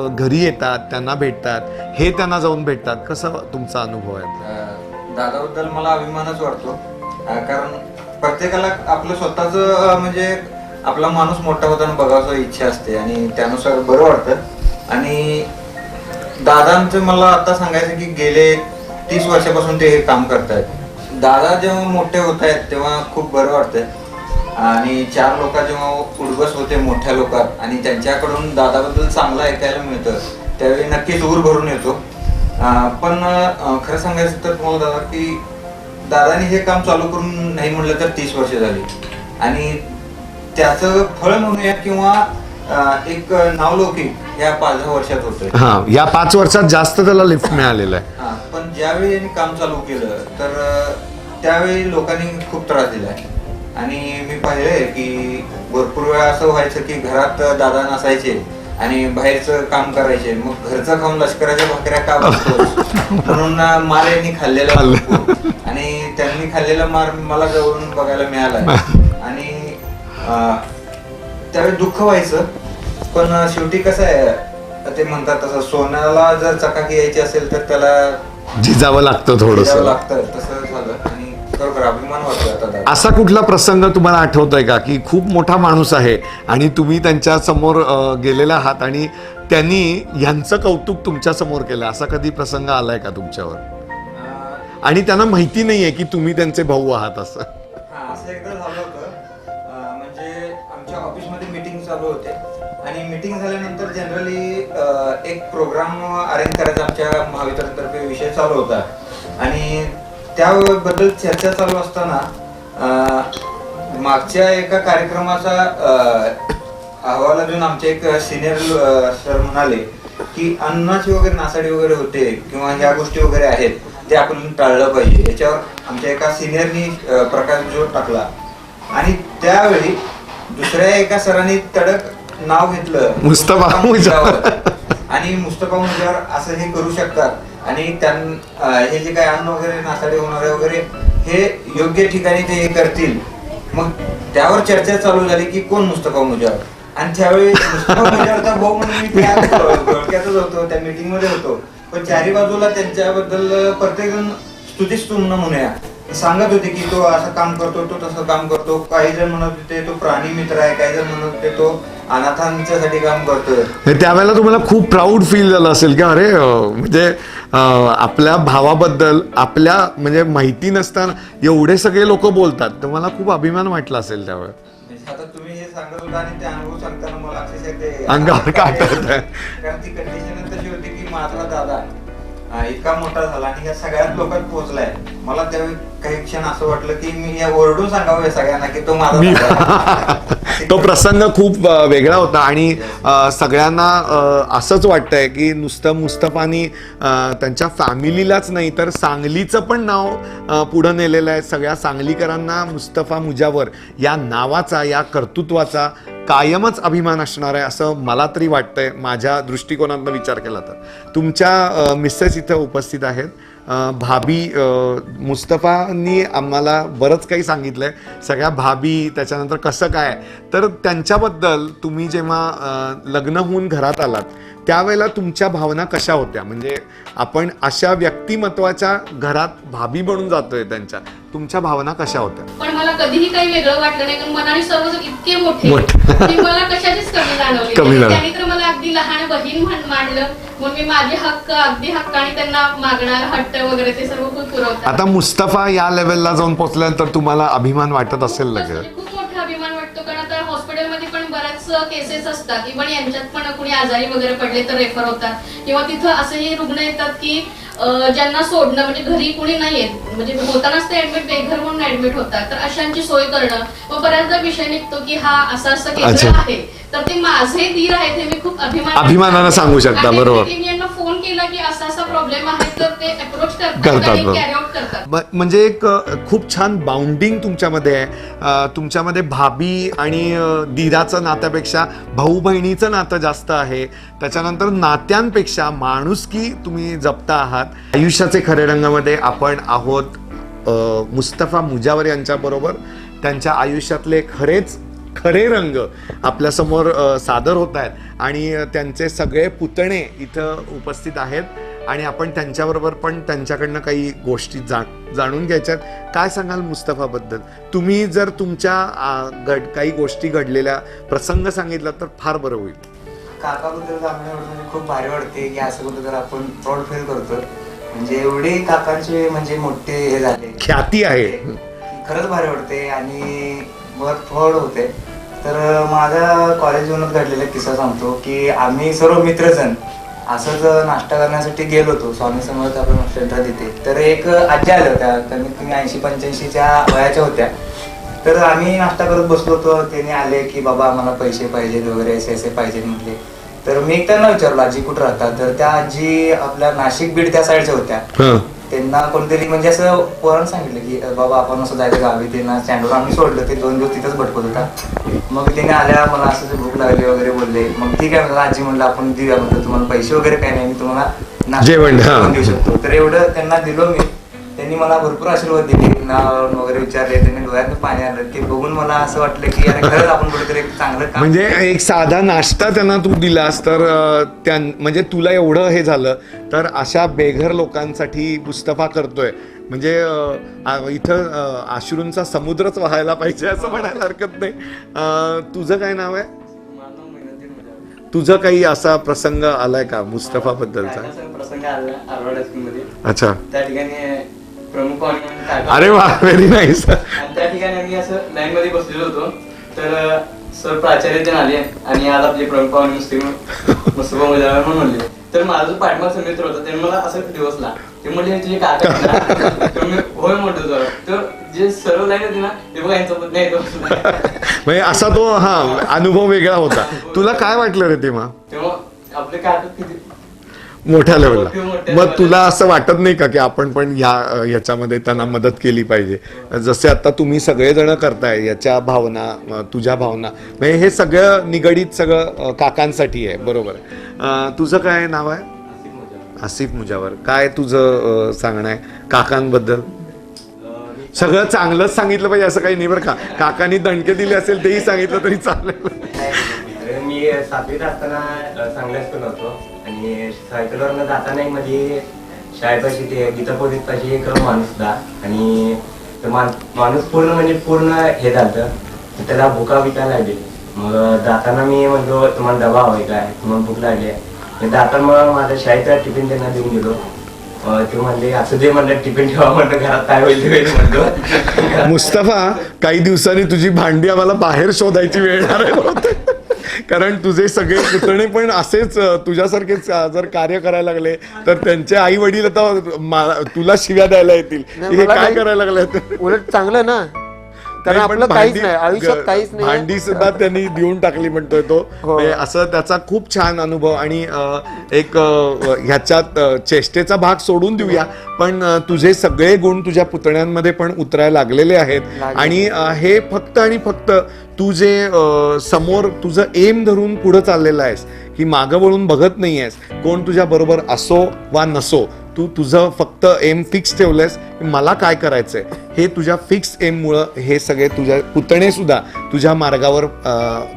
घरी येतात, त्यांना भेटतात, हे त्यांना जाऊन भेटतात, कसा तुमचा अनुभव आहे? दादाबद्दल मला अभिमानच वाटतो. कारण प्रत्येकाला आपलं स्वतःच म्हणजे आपला माणूस मोठा होताना बघायची इच्छा असते आणि त्यानुसार बरं वाटतं. आणि दादांचं मला आता सांगायचं की गेले 30 वर्षापासून ते हे काम करतायत. दादा जेव्हा मोठे होत आहेत तेव्हा खूप बरं वाटतंय. आणि 4 लोक जेव्हा उडबस होते मोठ्या लोकात आणि त्यांच्याकडून दादाबद्दल चांगलं ऐकायला मिळतं, त्यावेळी नक्कीच ऊर भरून येतो. पण खरं सांगायचं तर तुम्हाला दादा की दादानी हे काम चालू करून नाही म्हणलं तर 30 वर्ष झाली. आणि त्याचं फळ म्हणूया किंवा एक नावलौकिक या 5 वर्षात होतंय. हा, या 5 वर्षात जास्त त्याला लिफ्ट मिळालेलं आहे. पण ज्यावेळी यांनी काम चालू केलं तर त्यावेळी लोकांनी खूप त्रास दिलाय. आणि मी पाहिलंय की भरपूर वेळा असं व्हायचं की घरात दादा नसायचे आणि बाहेरचं काम करायचे. मग घरचं खाऊन लष्कराच्या भाकऱ्या का बसतोस म्हणून मार यांनी खाल्लेला भरपूर. आणि त्यांनी खाल्लेला मार मला जवळून बघायला मिळाला. आणि त्यावेळी दुःख व्हायचं. पण शेवटी कसं आहे, ते म्हणतात तसं सोन्याला जर चकाकी यायची असेल तर त्याला झिजावं लागतं थोडंसं. लागतं. तसं झालं आणि खरोखर अभिमान वाटतो आता दादा. असा कुठला प्रसंग तुम्हाला आठवतोय का की खूप मोठा माणूस आहे आणि तुम्ही त्यांच्या समोर गेलेला आहात आणि त्यांनी ह्यांचं कौतुक तुमच्या समोर केलं, असा कधी प्रसंग आलाय का तुमच्यावर? आणि त्यांना माहिती नाहीये की तुम्ही त्यांचे भाऊ आहात असं? असं एकदा झालं होतं. म्हणजे आमच्या ऑफिसमध्ये मीटिंग चालू होते आणि मीटिंग झाल्यानंतर जनरली एक प्रोग्राम अरेंज करायचा आमच्या महावितरणतर्फे विषय चालू होता. आणि त्याबद्दल चर्चा चालू असताना मागच्या एका कार्यक्रमाचा अहवाल देऊन आमचे एक सिनियर सर म्हणाले की अन्नाची वगैरे नासाडी वगैरे होते किंवा ह्या गोष्टी वगैरे आहेत ते आपण टाळलं पाहिजे. याच्यावर आमच्या एका सिनियरनी प्रकाशझोत टाकला. आणि त्यावेळी दुसऱ्या एका सरांनी तडक नाव घेतलं मुस्तफा मुजावर. आणि मुस्तफा मुजावर असं हे करू शकतात आणि हे जे काय अन्न वगैरे नासाडे होणारे वगैरे हे योग्य ठिकाणी ते हे करतील. मग त्यावर चर्चा चालू झाली की कोण मुस्तफा मुजावर. आणि त्यावेळी मुस्तफा मुजावरचा भाऊ म्हणून मी त्या घोळक्यातच होतो, त्या मीटिंग मध्ये होतो. पण चारी बाजूला त्यांच्याबद्दल प्रत्येकजण स्तुतीस्तुमन म्हणूया सांगत होते की तो असं काम करतो, तो तसं काम करतो. काही जण म्हणत होते तो प्राणी मित्र आहे, काही जण म्हणत होते तो अनाथांच्यासाठी काम करतोय. त्यावेळेला तुम्हाला खूप प्राऊड फील झालं असेल की अरे म्हणजे आपल्या भावाबद्दल आपल्या म्हणजे माहिती नसताना एवढे सगळे लोक बोलतात, तर मला खूप अभिमान वाटला असेल त्यावेळेस. आता तुम्ही हे सांगत होता आणि ते अनुभव सांगताना मला अक्षरशः ते अंगावर काटा येत आहे. कारण ती कंडिशन तशी होती की माझा दादा इतका मोठा झाला आणि या सगळ्याच लोकांत पोहोचलाय. मला त्यावेळी काही क्षण असं वाटलं की मी या ओरडून सांगावं सगळ्यांना की तो माझा दादा. तो प्रसंग खूप वेगळा होता आणि सगळ्यांना असंच वाटतंय की नुसतं मुस्तफानी त्यांच्या फॅमिलीलाच नाही तर सांगलीचं पण नाव पुढं नेलेलं आहे. सगळ्या सांगलीकरांना मुस्तफा मुजावर या नावाचा, या कर्तृत्वाचा कायमच अभिमान असणार आहे असं मला तरी वाटतंय. माझ्या दृष्टिकोनातून विचार केला तर तुमच्या मिसेस इथं उपस्थित आहेत. भाभी मुस्तफांनी आम्हाला बरंच काही सांगितलंय, सगळ्या भाभी, त्याच्यानंतर कसं काय, तर त्यांच्याबद्दल तुम्ही जेव्हा लग्न होऊन घरात आलात त्यावेळेला तुमच्या भावना कशा होत्या? म्हणजे आपण अशा व्यक्तिमत्वाच्या घरात भाभी बनून जातोय त्यांच्या, तुमच्या भावना कशा होत्या? पण मला कधीही काही वेगळं वाटलं नाही, कारण मनाने सर्वजण इतके मोठे की मला कशाचीच कमी जाणवली. त्यांनी तर मला अगदी लहान बहीण मांडलं म्हणून मी माझे हक्क अगदी हक्काने त्यांना मागणार, हट्ट वगैरे ते सर्व खूप पुरवतात. आता मुस्तफा या लेवलला जाऊन पोहोचल्यानंतर तुम्हाला अभिमान वाटत असेल लगेच? खूप मोठा अभिमान वाटतो, कारण आता हॉस्पिटलमध्ये पण बऱ्याच केसेस असतात. इव्हन यांच्यात पण कुणी आजारी वगैरे पडले तर रेफर होतात, किंवा तिथं असेही रुग्ण येतात की ज्यांना सोडणं म्हणजे घरी कुणी नाही येत, म्हणजे होतानाच ते ऍडमिट बेघर म्हणून ऍडमिट होतात, तर अशांची सोय करणं. मग बऱ्याचदा विषय निघतो की हा असं केस आहे तर ते माझे दीर आहेत हे मी खूप अभिमानानं सांगू शकता, आणि बरोबर. मी यांना फोन केला की असा असा प्रॉब्लेम आहे तर ते अप्रोच करतात करतात, आणि बरोबर. कॅरी आउट करतात. म्हणजे एक खूप छान बाउंडिंग तुमच्यामध्ये आहे. तुमच्यामध्ये भाभी आणि दीराचं नात्यापेक्षा भाऊ बहिणीचं नातं जास्त आहे. त्याच्यानंतर नात्यांपेक्षा माणुसकी तुम्ही जपता आहात. आयुष्याचे खरे रंगामध्ये आपण आहोत मुस्तफा मुजावर यांच्याबरोबर. त्यांच्या आयुष्यातले खरे रंग आपल्यासमोर सादर होत आहेत आणि त्यांचे सगळे पुतणे इथं उपस्थित आहेत आणि आपण त्यांच्याबरोबर पण त्यांच्याकडनं काही गोष्टी जाणून घ्यायच्यात. काय सांगाल मुस्तफाबद्दल? तुम्ही जर तुमच्या काही गोष्टी घडलेल्या प्रसंग सांगितला तर फार बरं होईल. काकाबद्दल सांगण्यावर म्हणजे खूप भारी वाटते की असं कुठं तर आपण प्राऊड फील करतो. म्हणजे एवढे काकांचे म्हणजे मोठे हे झाले, ख्याती आहे, खरंच भारी वाटते आणि बहुत प्राऊड होते. तर माझ्या कॉलेज जीवनात घडलेला किस्सा सांगतो की आम्ही सर्व मित्रजण असंच नाश्ता करण्यासाठी गेलो होतो स्वामी समर्थ आपण सेंटर तिथे. तर एक आजी आल्या होत्या, कमीत कमी 80-85च्या वयाच्या होत्या. तर आम्ही नाश्ता करत बसलो होतो. त्याने आले की बाबा आम्हाला पैसे पाहिजेत वगैरे असे पाहिजेत म्हटले. तर मी त्यांना विचारलो आजी कुठं राहतात. तर त्या आजी आपल्या नाशिक बीड त्या साईडच्या होत्या. त्यांना कोणतरी म्हणजे असं पोरानं सांगितलं की बाबा आपण असं जायचं गावी. त्यांना स्टँडवर आम्ही सोडलं. ते 2 दिवस तिथंच भटकत होता. मग त्याने आल्या मला असं भूक लागली वगैरे बोलले. मग ठीक आहे म्हणलं आजी म्हणलं आपण देऊया म्हणलं तुम्हाला पैसे वगैरे काही नाही मी तुम्हाला जेवण देऊ शकतो. तर एवढं त्यांना दिलो मी. त्यांनी मला भरपूर आशीर्वाद दिले, नाव वगैरे विचारले. त्यांनी डोळ्यात पाणी आलं. ते बघून मला असं वाटलं की अरे खरंच आपण कुठेतरी एक चांगलं काम. म्हणजे एक साधा नाश्ता त्यांना तू दिलास तर म्हणजे तुला एवढं हे झालं तर अशा बेघर लोकांसाठी मुस्तफा करतोय म्हणजे इथं अश्रूंचा समुद्रच वाहायला पाहिजे असं म्हणायला हरकत नाही. तुझं काय नाव आहे? तुझं काही असा प्रसंग आलाय का मुस्तफा बद्दलचा? प्रसंग आला आरवाड स्कूलमध्ये. अच्छा. त्या ठिकाणी प्रमुख पाहुणे अरे वा, व्हेरी नाईस. आणि त्या ठिकाणी आम्ही असं लाईन मध्ये बसलेलो होतो. तर सर प्राचार्य ते आले आणि आज आपले प्रमुख पाहुणे मुस्तफा मुजावर म्हणून म्हणले. तर माझा जो पाठमागचा मित्र होता त्याने मला असं दिवसला ते म्हणले तुझे काका तर मी होय म्हणतो जरा. तर जे सर्व लाईन होती ना ते बघा यांचं नाही म्हणजे असा तो अनुभव वेगळा होता. तुला काय वाटलं रे तेव्हा आपले काका किती मोठ्या लेवलला? मग तुला असं वाटत नाही का की आपण पण ह्याच्यामध्ये त्यांना मदत केली पाहिजे? जसे आता तुम्ही सगळेजण करताय याच्या भावना, तुझ्या भावना, म्हणजे हे सगळं निगडीत सगळं काकांसाठी आहे, बरोबर? तुझं काय नाव आहे? आसिफ मुजावर. काय तुझं सांगणं आहे काकांबद्दल? सगळं चांगलंच सांगितलं पाहिजे असं काही नाही बरं का. काकांनी दणके दिले असेल तेही सांगितलं तरी चालेल. मी 7वीत असताना चांगल्या स्कूल होतो आणि सायकलवरनं जाताना एक मध्ये शाळेपाशी ते गीतापोलीस पाशी एक माणूस होता आणि माणूस पूर्ण हे झालं. त्याला भुका बिका लागली. मग जाताना मी म्हणलो तुम्हाला डबा हवाय काय, तुम्हाला भूक लागली. जाताना मग माझ्या शाळेचा टिफिन त्यांना देऊन गेलो. ते म्हणले असं दे म्हणलं टिफिन ठेवा म्हणलं घरात काय होईल म्हणलो. मुस्तफा, काही दिवसांनी तुझी भांडी आम्हाला बाहेर शोधायची वेळ येणार आहे कारण तुझे सगळे पुतणे पण असेच तुझ्यासारखेच जर कार्य करायला लागले तर त्यांचे आई वडील आता तुला शिव्या द्यायला येतील. हे काय करायला लागले? उलट चांगलं ना, कारण आपलं काहीच नाही आयुष्यात, काहीच नाही. भांडी सुद्धा त्यांनी देऊन टाकली म्हणतोय तो. असं त्याचा खूप छान अनुभव आणि एक ह्याच्यात चेष्टेचा भाग सोडून देऊया, पण तुझे सगळे गुण तुझ्या पुतण्यांमध्ये पण उतरायला लागलेले आहेत आणि हे फक्त आणि फक्त तू जे समोर तुझं एम धरून पुढे चाललेलं आहेस की मागं वळून बघत नाही आहेस. कोण तुझ्या बरोबर असो वा नसो, तू तुझं फक्त एम फिक्स ठेवलंयस की मला काय करायचंय. हे तुझ्या फिक्स एम मुळे हे सगळे तुझ्या पुतणे सुद्धा तुझ्या मार्गावर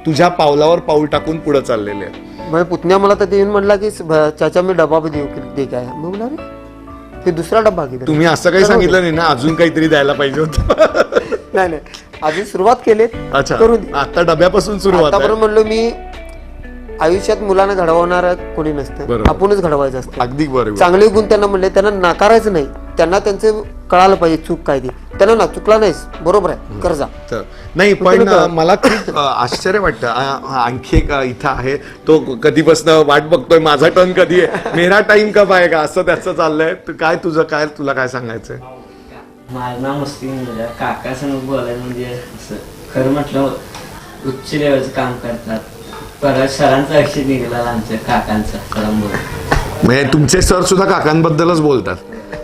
तुझ्या पावलावर पाऊल टाकून पुढे चाललेले आहेत. म्हणजे पुतण्या मला तर येऊन म्हटला की चाचा मी डबा देऊ दे काय. मग बोला रे ते दुसरा डबा घे. तुम्ही असं काही सांगितलं नाही ना, अजून काहीतरी द्यायला पाहिजे होतं? नाही नाही, अजून सुरुवात केलीत. अच्छा, करून आता डब्यापासून सुरुवात. आतापर्यंत म्हणलो मी आयुष्यात मुलांना घडवणार कोणी नसतं, आपणच घडवायचं असतं. अगदी बरोबर. चांगले गुण त्यांना म्हणले, त्यांना नाकारायचं नाही. त्यांना त्यांचं कळालं पाहिजे चूक काय ती. त्यांना ना चुकला नाहीस बरोबर आहे कर्जा नाही. पण मला खूप आश्चर्य वाटतं. आणखी एक इथं आहे, तो कधीपासून वाट बघतोय माझा टर्न कधी आहे, मेरा टाइम कब आएगा असं त्याचं चाललंय. काय तुझं काय, तुला काय सांगायचंय? माझं नाव मुस्लिम काका संग बोलायला म्हणजे असं खरं म्हटलं उच्च लेवलचं काम करतात. परत सरांचा अक्षर निघाला आमच्या काकांचा सरांमुळे. म्हणजे तुमचे सर सुद्धा काकांबद्दलच बोलतात.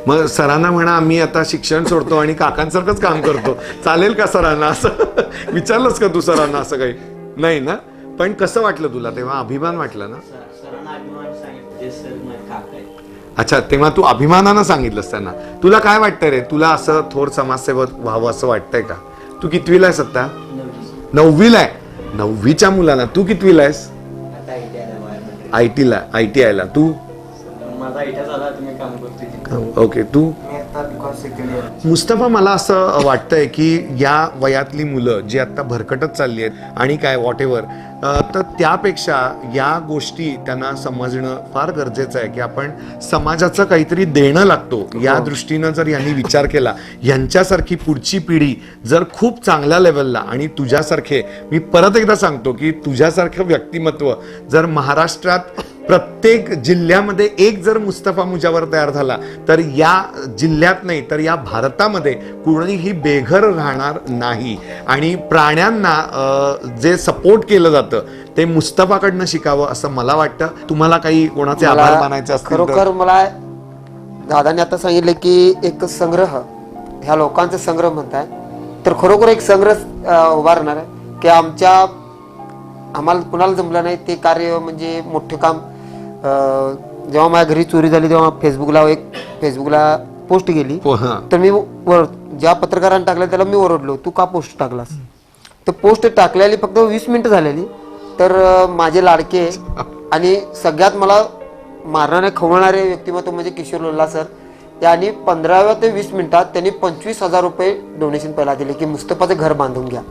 मग सरांना म्हणा आम्ही आता शिक्षण सोडतो आणि काकांसारखंच काम करतो, चालेल का सरांना? असं विचारलंस का तू सरांना? असं काही नाही ना. पण कसं वाटलं तुला तेव्हा? अभिमान वाटला ना? सरांना अभिमान सांगितले सर माझे काका आहेत. अच्छा, तेव्हा तू अभिमानानं सांगितलंस त्यांना. तुला काय वाटतं रे? तुला असं थोर समाजसेवक व्हावं असं वाटतंय का? तू कितवीला आहेस आता? 9वीला आहे. 9वीच्या मुलांना तू कितवीला आहेस? ITI ला. तू? माझा ITI झाला, तुम्ही काम करतोय. ओके, तू? मुस्तफा, मला असं वाटतंय की या वयातली मुलं जी आता भरकटत चालली आहेत आणि काय व्हॉट एव्हर, तर त्यापेक्षा या गोष्टी त्यांना समजणं फार गरजेचं आहे की आपण समाजाचं काहीतरी देणं लागतो. या दृष्टीनं जर यांनी विचार केला, यांच्यासारखी पुढची पिढी जर खूप चांगल्या लेवलला, आणि तुझ्यासारखे, मी परत एकदा सांगतो की तुझ्यासारखं व्यक्तिमत्व जर महाराष्ट्रात प्रत्येक जिल्ह्यामध्ये एक जर मुस्तफा मुजावर तयार झाला तर या जिल्ह्यात नाही तर या भारतामध्ये कुणीही बेघर राहणार नाही. आणि प्राण्यांना जे सपोर्ट केलं जातं ते मुस्तफाकडनं शिकावं असं मला वाटतं. तुम्हाला काही कोणाचे आभार मानायचे असतील? खरोखर मला दादाने आता सांगितलं की एक संग्रह, ह्या लोकांचा संग्रह म्हणताय, तर खरोखर एक संग्रह उभारणार आहे की आम्हाला कुणाला जमलं नाही ते कार्य, म्हणजे मोठं काम. जेव्हा माझ्या घरी चोरी झाली तेव्हा फेसबुकला पोस्ट गेली, तर मी ज्या पत्रकारांनी टाकलं त्याला मी ओरडलो, तू का पोस्ट टाकलास? तर पोस्ट टाकलेली फक्त 20 मिनिटं झालेली, तर माझे लाडके आणि सगळ्यात मला मारणारे खवळणारे व्यक्तिमत्व म्हणजे किशोर लोल्ला सर यांनी 15 ते 20 मिनिटात त्यांनी 25,000 रुपये डोनेशन पहिला दिले की मुस्तफाचं घर बांधून घ्या.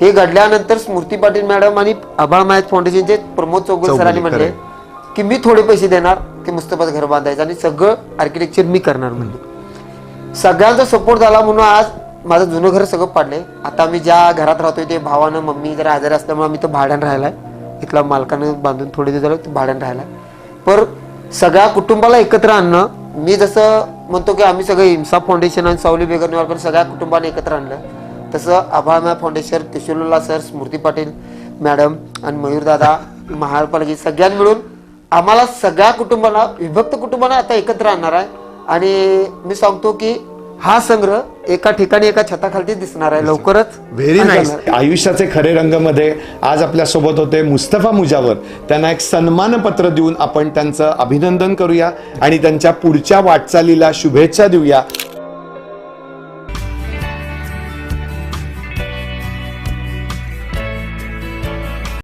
हे घडल्यानंतर स्मृती पाटील मॅडम आणि आभाळ मायत फाउंडेशनचे प्रमोद चौगुले सरांनी म्हणले की मी थोडे पैसे देणार की मुस्तफाचं घर बांधायचं आणि सगळं आर्किटेक्चर मी करणार म्हणले. सगळ्यांचा सपोर्ट झाला म्हणून आज माझं जुनं घर सगळं पाडलंय. आता मी ज्या घरात राहतोय ते भावानं, मम्मी जरा आजारी असल्यामुळे मी तो भाड्यानं राहिलाय. इथला मालकानं बांधून थोडे दिवस झालं तो भाड्यानं राहिलाय. पण सगळ्या कुटुंबाला एकत्र आणणं, मी जसं म्हणतो की आम्ही सगळे हिमसा फाउंडेशन आणि सावली बेगर निवारकर सगळ्या कुटुंबाने एकत्र आणलं, तसं आभाळ फाउंडेशन, किशोर लोल्ला सर, स्मृती पाटील मॅडम आणि मयूरदादा, महापालिका सगळ्यांनी मिळून आम्हाला सगळ्या कुटुंबाला, विभक्त कुटुंबाला आता एकत्र आणणार आहे. आणि मी सांगतो की हा संग्रह एका ठिकाणी एका छताखाली दिसणार आहे लवकरच. Very nice. आयुष्याचे खरे रंग मध्ये आज आपल्या सोबत होते मुस्तफा मुजावर. त्यांना एक सन्मानपत्र देऊन आपण त्यांचं अभिनंदन करूया आणि त्यांच्या पुढच्या वाटचालीला शुभेच्छा देऊया.